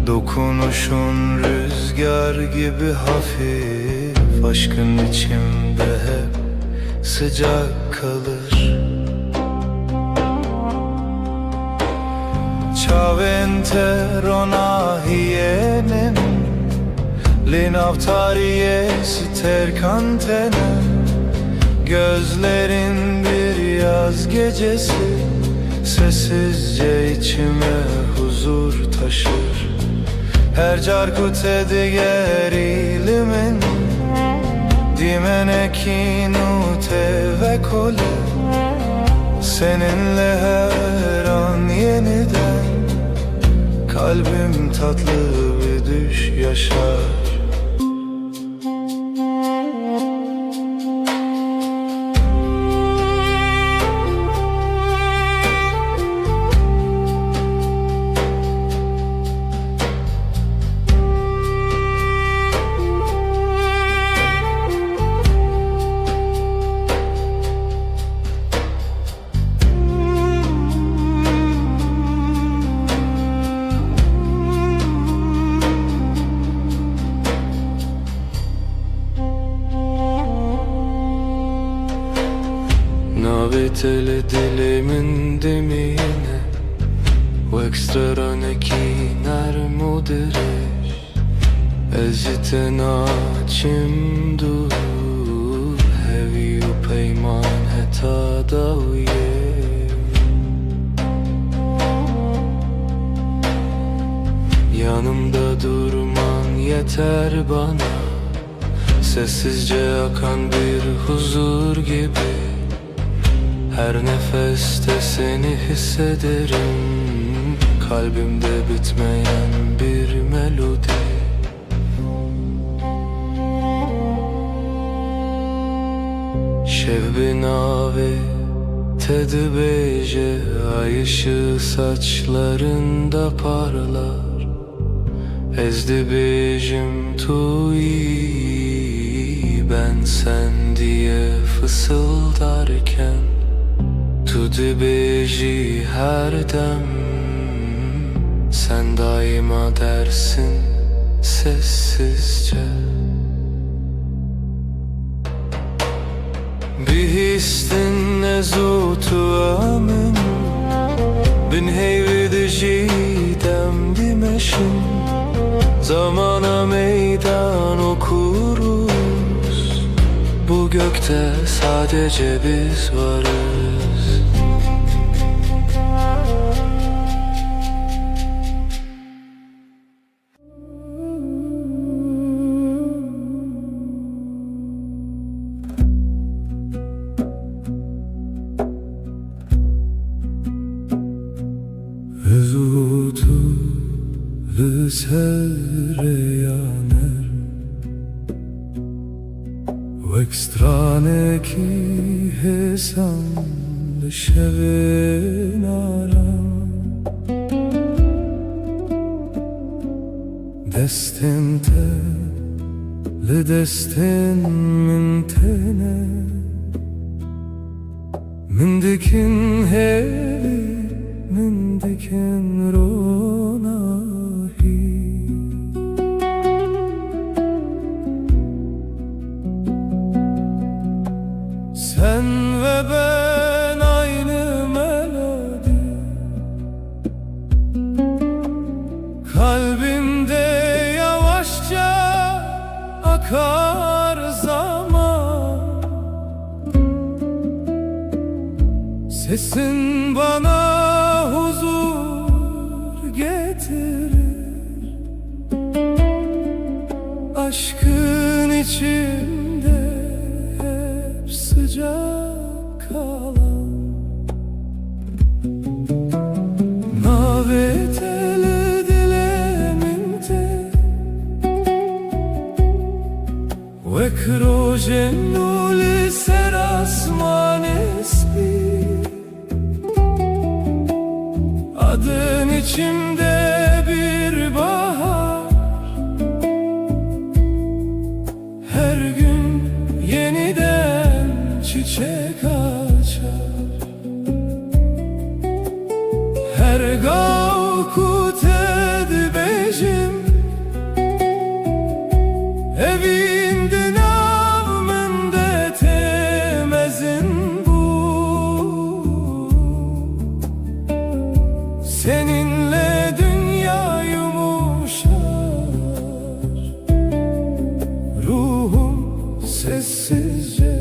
dokunuşun rüzgar gibi hafif aşkın içimde hep sıcak kalır Çavente ronahiyenin Linavtariye sterkantene Gözlerin bir yaz gecesi Sessizce içime huzur taşır Her carkute diğer ilimin Dimenekinu ve kole Seninle her an yeniden Kalbim tatlı bir düş yaşar teli dilimin dimine و ekstraneki nermudirش ezitnaçim du hevi u peyman heta daviye yanımda durman yeter bana sessizce akan bir huzur gibi her nefeste seni hissederim kalbimde bitmeyen bir melodi Şev nave tedbeje ay ışığı saçlarında parlar ezdi bejim tuyi ben sen diye fısıldarken Tudu beji her dem sen daima dersin sessizce Bir histin nezutu amin Bin heyvidici demdimeşin Zamana meydan okuruz Bu gökte sadece biz varız Ezutu sereyaner و ekstraneki hesam şevenaram Destinte le destin mintene Mindikin hevi mindikin ronahi Sen ve ben aynı melodi Kalbimde yavaşça akar zaman Sesin bana huzur getirir Aşkın içimde hep sıcak kalan Naveteli dilemimde Ve krojenuli serasman esbi Adın içimde bir bahar Her gün yeniden çiçek açar Her gavkut edbejim Evinde navmende temezin bu Seninle dünya yumuşar Ruhum sessizce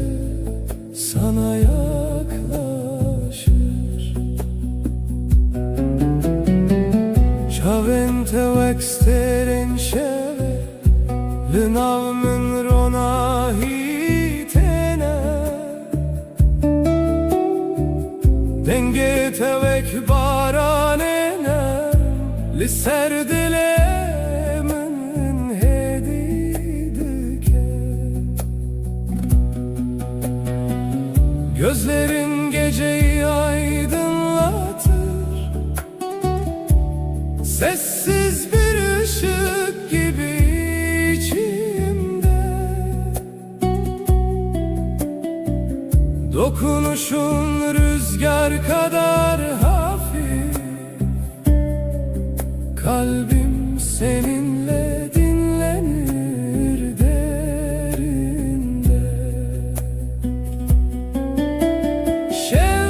sana yaklaşır Çavente veksterin şeve Lınavmın ronahi tene Denge tevek baranene Liser dilemin hedidike Gözlerin geceyi aydınlatır Sessiz bir ışık gibi içimde Dokunuşun rüzgar kadar hafif Kalbim seninle dinlenir derinde Şev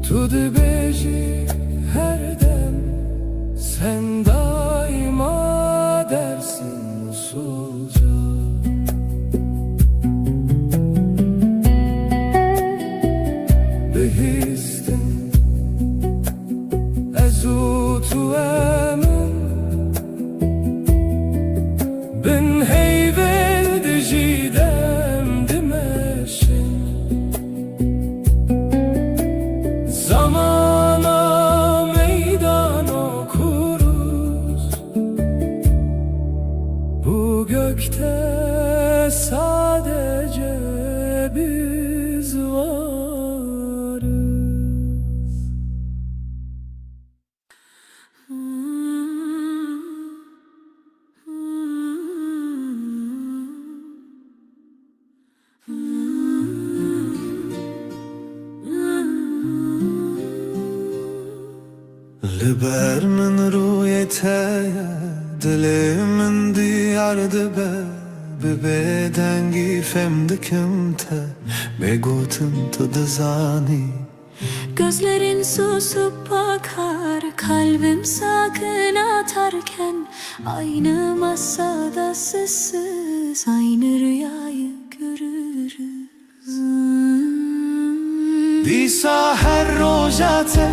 Tu dibêjî her dem sen daima dersin usulca. Bihîstin ez û tu emin bin heyvel dijî dem dimeşin zamana meydan okuruz bu gökte sadece biz varız. لبر من رویته دلمن دیارdı be Bebedengi femdikimte Begotum tadı zani Gözlerin susup bakar, kalbim sakın atarken aynı masada sessiz aynı rüyayı görürüz. Disa her rojate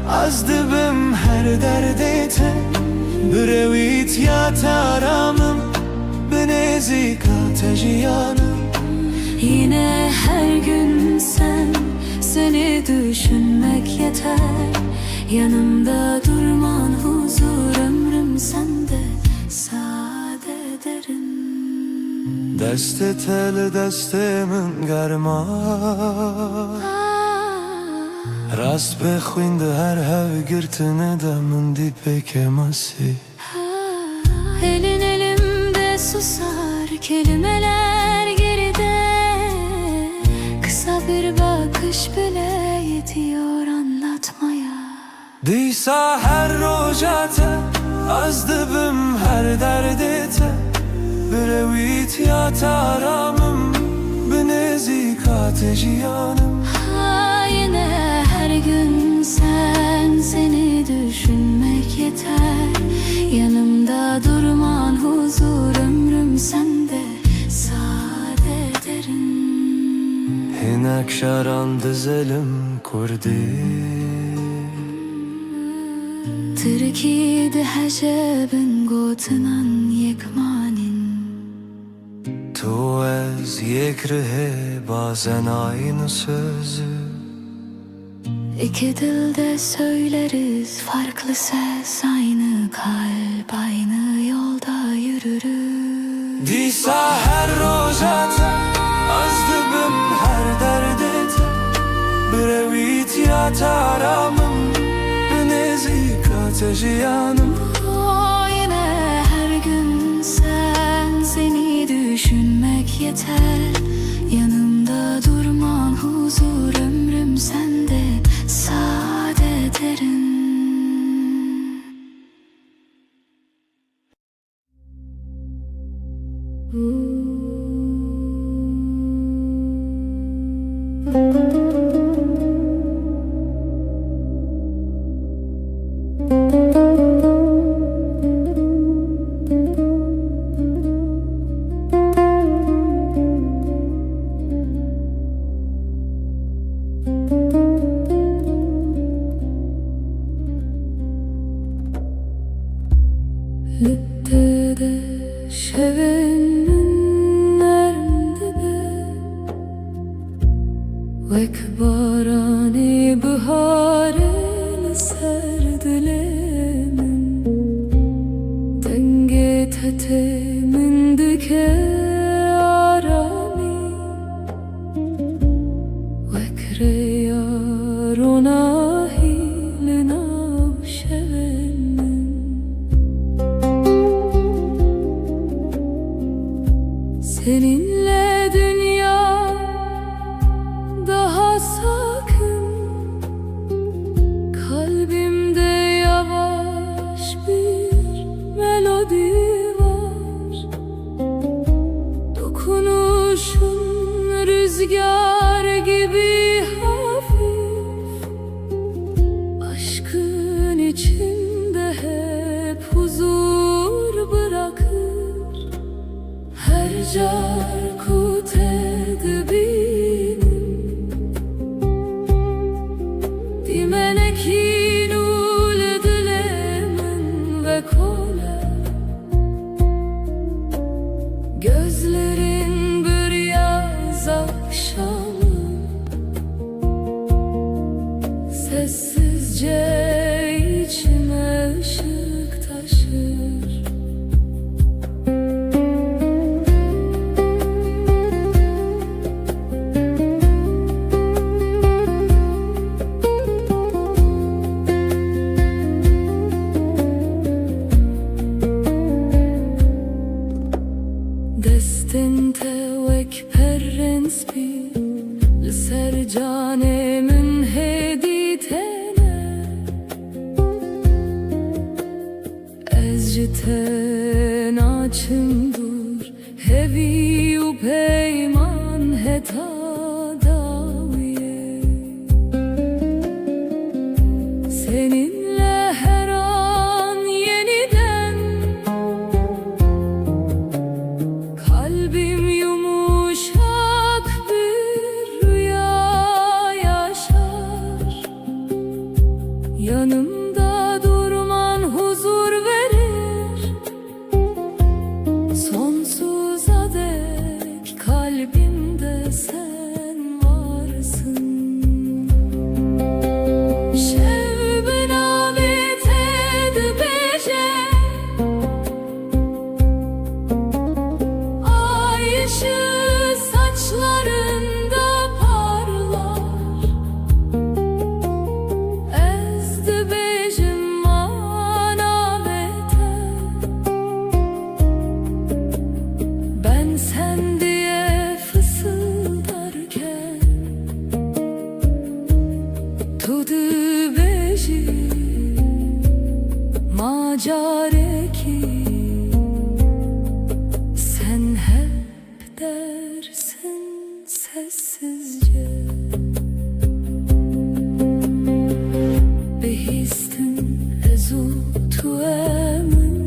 az dibim her derdete Brevit ya taramım benezika tejiyanım Yine her gün seni düşünmek yeter. Yanımda durman huzur ömrüm sende sade ederim. Deste tel destemin garma Rast bexwinde her hev girtine de min di pekemasi Elin elimde susar, kelimeler geride. Kısa bir bakış bile yetiyor anlatmaya. Disa her rojate az dibim her derdete Brevit ya taramım benezika tejiyanım Yine her gün seni düşünmek yeter. Yanımda durman huzur ömrüm sende sade ederim. Hinek şaran dizelim kurdi Türkiye'de hecebin gotunan yekmanin. Tu ez yekrihe bazen aynı sözü İki dilde söyleriz farklı ses, aynı kalp aynı yolda yürürüz. Disa her rojate az dibim her derdete Brevit ya taramım benezika tejiyanım Yine her gün seni düşünmek yeter. Yanımda durman huzur ömrüm sende sade ederim. Littede şevenin nermdibe Vek barani bihare ser dilemin Denge tete min dike arami Vek reyarona hilina şevenin Seninle dünya daha sakın. Kalbimde yavaş bir melodi var. Dokunuşun rüzgar gibi hafif Ekin ul dilemin ve kole Gözlerin bir yaz akşamı Sessizce içime ışık taşır Destin tevek perrens bir Sercanemin heditene Ezciten açımdur Hevi u peyman heta daviye Seninle her an yeniden Kalbim yumuşak bir rüya yaşar Yanımda durman huzur verir Sonsuza dek kalbimde sen varsın Şevben avet edbece Ay ışığı saçlarında parlar Ezdi bejim manavete Ben sen diye fısıldarken Tudu beji macareki Sen hep dersin sessizce Behistin ezu tuemin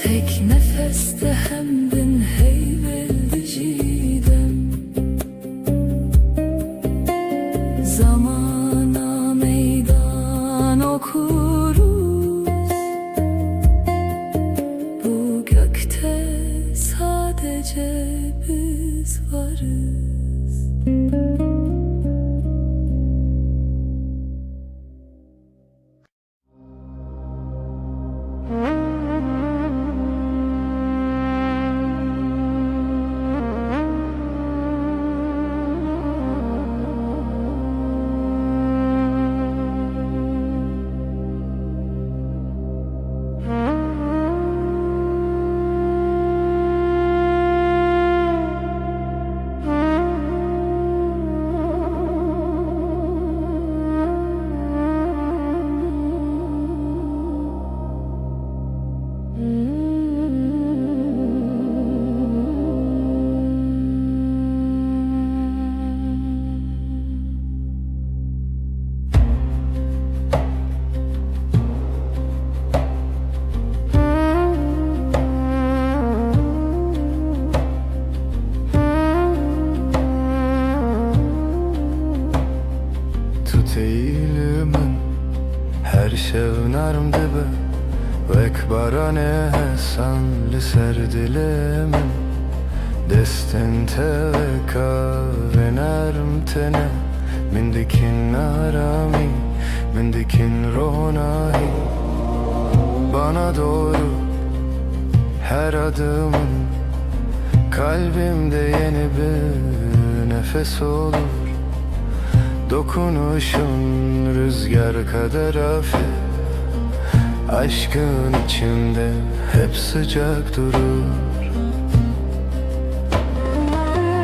Tek nefeste hem bin heyveldi cidem Zamana meydan okuruz Bu gökte sadece biz varız Tut eğilimin her şevnarm dibe Vek barane hesan li ser dilimin Destin teveka ve narm tene Min dikin arami, min dikin ronahi Bana doğru her adımın Kalbimde yeni bir nefes olur Dokunuşun rüzgar kadar hafif Aşkın içimde hep sıcak durur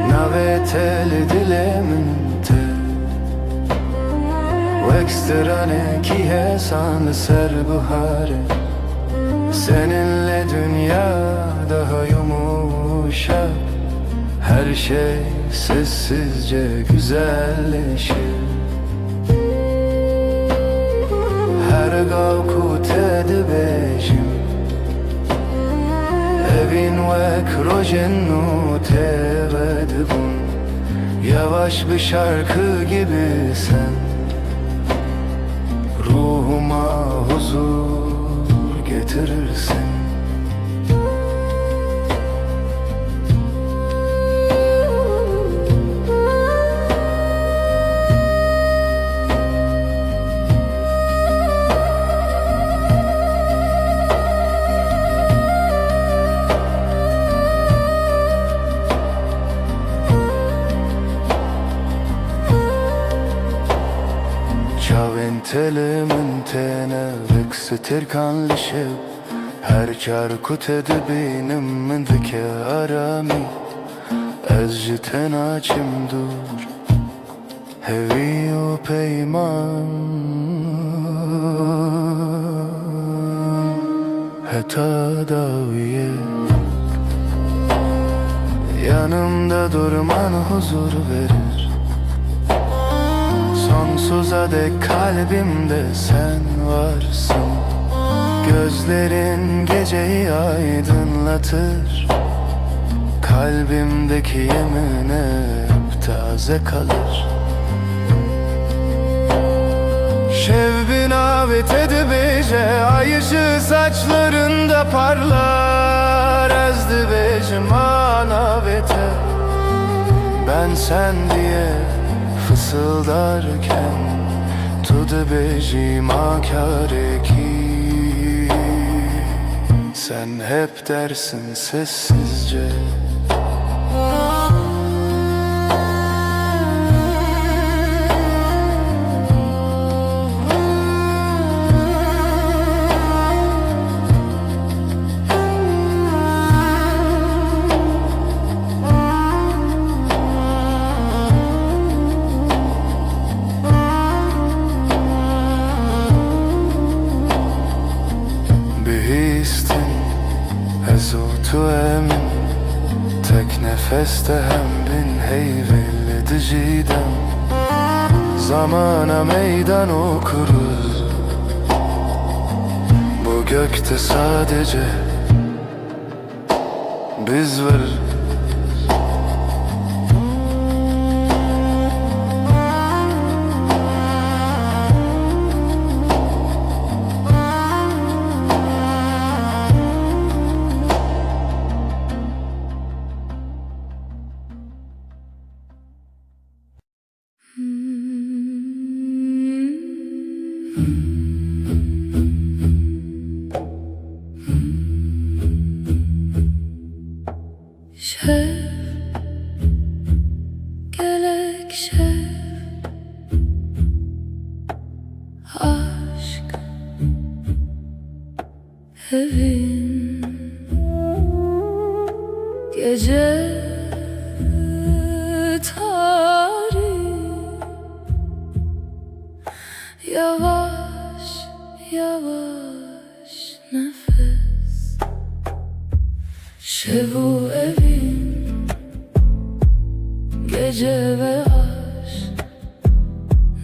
Naveteli dileminte Vekstrane ki hesan ser buhare Seninle dünya daha yumuşak Her şey sessizce güzelleşir Her gavku tedbejim Evin vek rojennu tevedbun Yavaş bir şarkı gibi sen, ruhuma huzur getirirsin. Elementene växer kan lishe her çarkut edibinem min dike arami ez ji tenacim dur hevi o peyman heta daviye yanımda durman huzur verir. Sonsuza dek kalbimde sen varsın. Gözlerin geceyi aydınlatır. Kalbimdeki yemin hep taze kalır. Şevbin avet edibece ay ışığı saçlarında parlar. Ezdi becim anavete ben sen diye fısıldarken tudu becim akareki. Sen hep dersin sessizce tu emin tek nefeste hem bin heyvelli diciden zamana meydan okuruz. Bu gökte sadece biz varız. Şev, gelek şev, aşk evin gece tarih. Yavaş yavaş nefes. Şevu evin gece ve aşk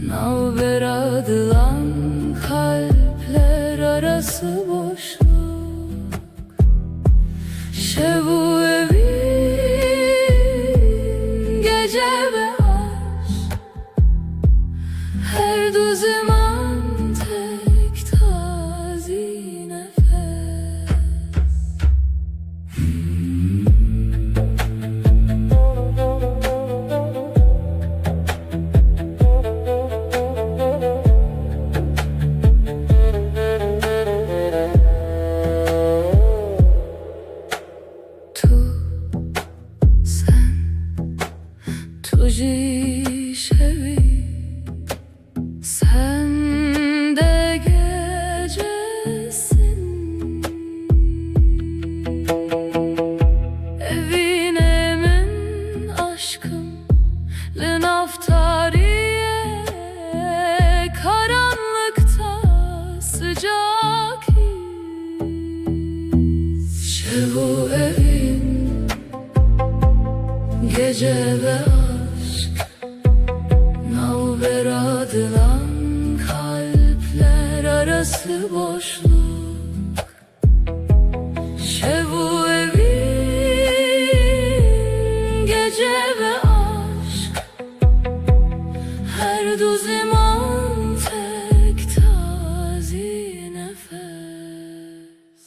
navber adılan kalpler arası boşluk. Şevu evin gece ve aşk her du zaman tek tazi nefes. Tuji şevi sen de gecesin. Evin emin aşkım lenaftariye karanlıkta sıcak his. Şevu evin gece ve navber adılan kalpler arası boşluk. Şevu evin gece ve aşk du zaman tek tazi nefes.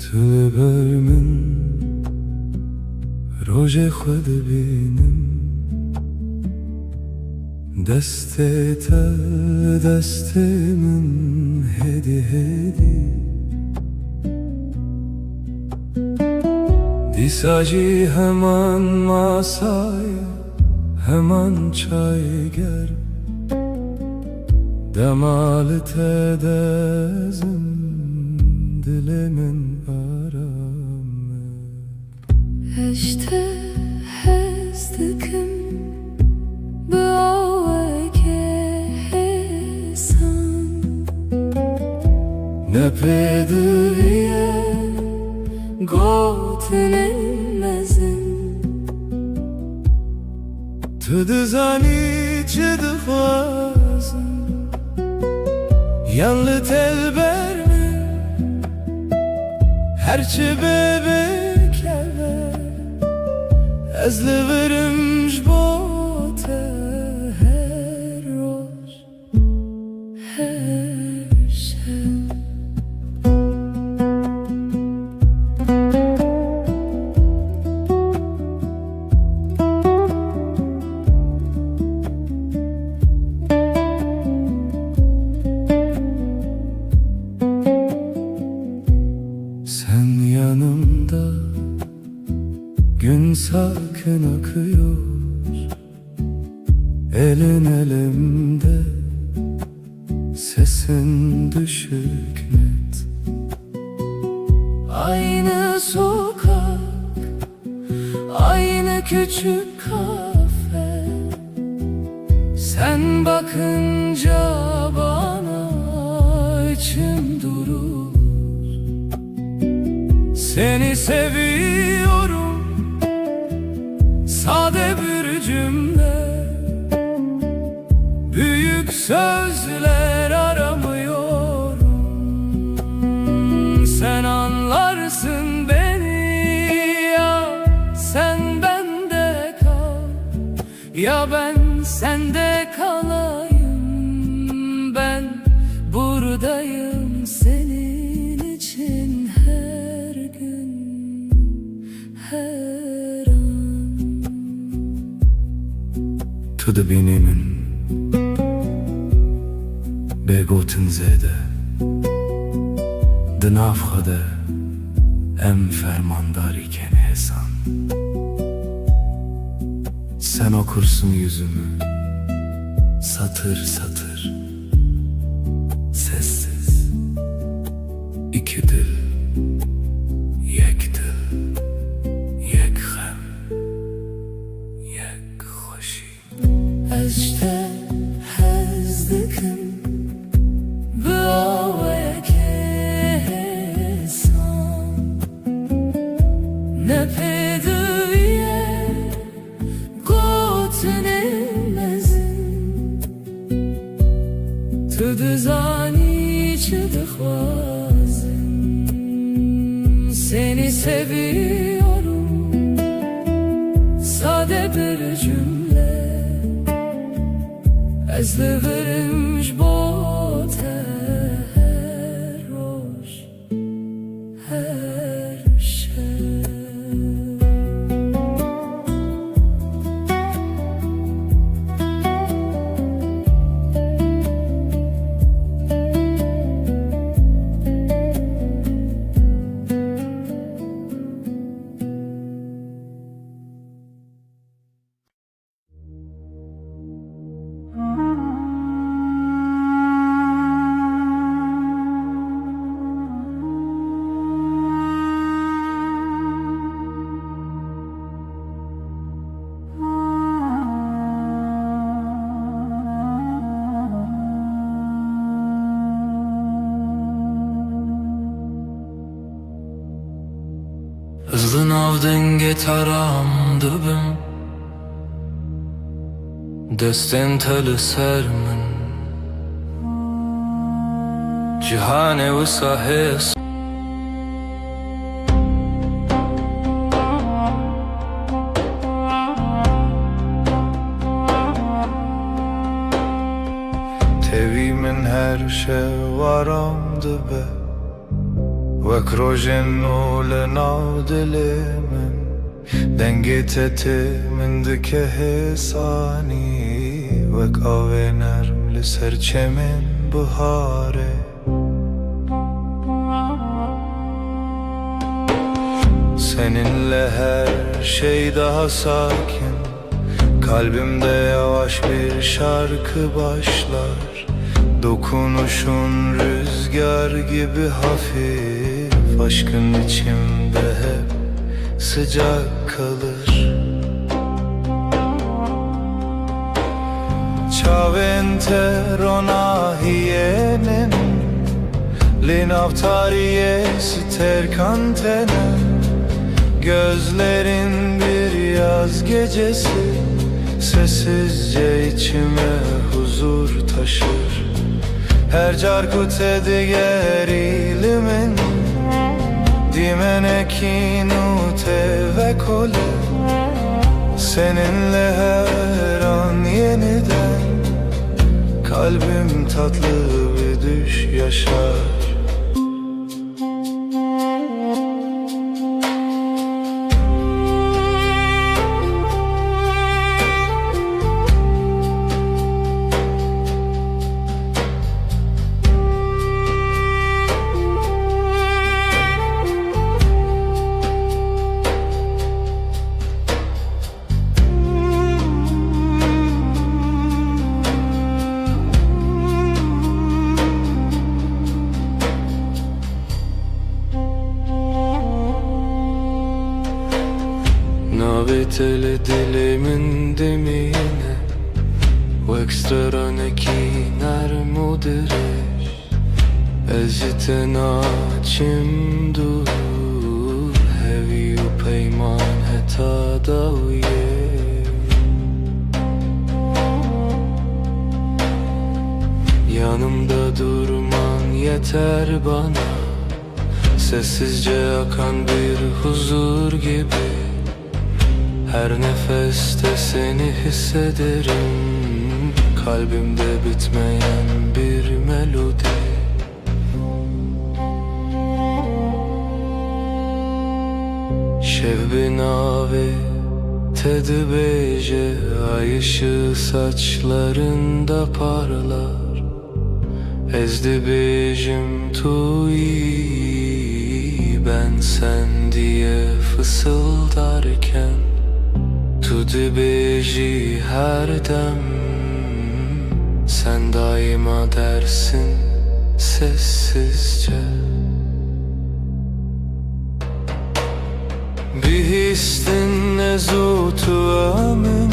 Tu bör min rojê xwe dibînim destê te destê min hêdî hêdî dîsa jî heman masayê heman çayger demalê te dezim dilê min arame Eşte hez dikim bi aweke hesan ne pêdiviye gotinên mezin tu dizanî çi dixwazim yan li telber min herçi bêbêkeve ez li virim ji bo te her roj her şev. Sen yanımda gün sakin akıyor elin elimde sesin düşük net Aynı sokak, aynı küçük kafe. Sen bakınca bana içim durur. Seni seviyorum sade bir cümle büyük sözler aramıyorum sen anlarsın beni ya sen bende kal ya ben sende kalayım ben buradayım senin için her gün her an Tu dibînî min bêgotin zêde di nav xwe de em fermandarîken hêsan sen okursun yüzümü satır satır sessiz iki dil yek dil yek hem yek hoşi Eşte hez dikim bi aweke hesan ne pêdiviye gotinên mezin tu dizanî çi dixwazim seni seviyorum sade bir cümle Ez li virim ji bo te her roj her şev Hızlı navden getaram dibim Desten teli sermin Cihane ve sahes Tevimin her şey varamdı be Vek rojen ule nav dilimin Dengete min dike hesani Vek avener li serçemin bihare Seninle her şey daha sakin Kalbimde yavaş bir şarkı başlar Dokunuşun rüzgar gibi hafif Aşkın içimde hep sıcak kalır Çaventer hiyenin Linavtariye siter kantene Gözlerin bir yaz gecesi Sessizce içime huzur taşır Her carkute diğer ilimin Dimeneki nute ve kole Seninle her an yeniden Kalbim tatlı bir düş yaşar Nabeteli dilimin demine Vek straneki nermudireş Ezite naçim dur Hevi u peyman heta daviye Yanımda durman yeter bana Sessizce akan bir huzur gibi Her nefeste seni hissederim Kalbimde bitmeyen bir melodi Şevbin ave tedbeje Ay ışığı saçlarında parlar Ezdi bejim tuyi Ben sen diye fısıldarken Tu dibêjî her dem Sen daima dersin sessizce Bir histin nezutu amin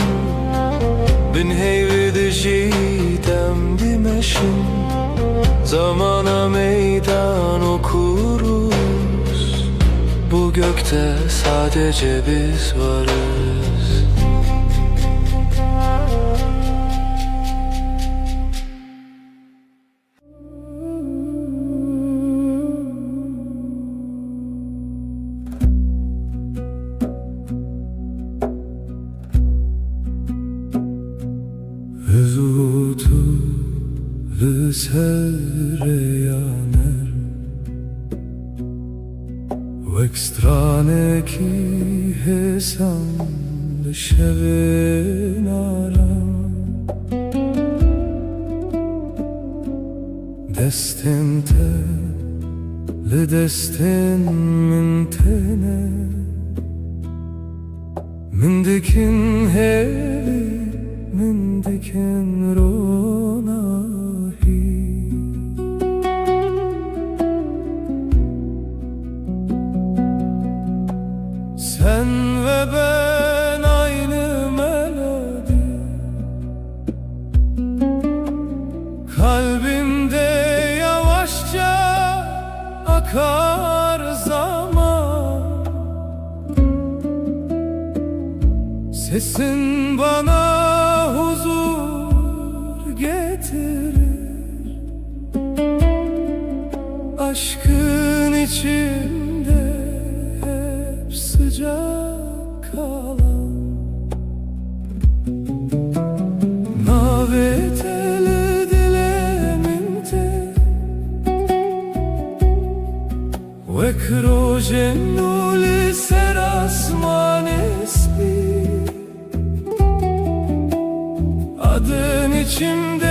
Bin heyvi dijîdem dimeşin Zamana meydan okuruz Bu gökte sadece biz varız Zutu sereyaner Vek straneki hesam Şevin aram Destin te Le destin min tene Min dikin hevi Min dikin ronahi Sen ve ben aynı melodi Kalbimde yavaşça akar zaman Sesin bana huzur getirir, aşkın içinde hep sıcak kalan. Navet ele dileminte ve krojen nuli serasman espi. Adın içimde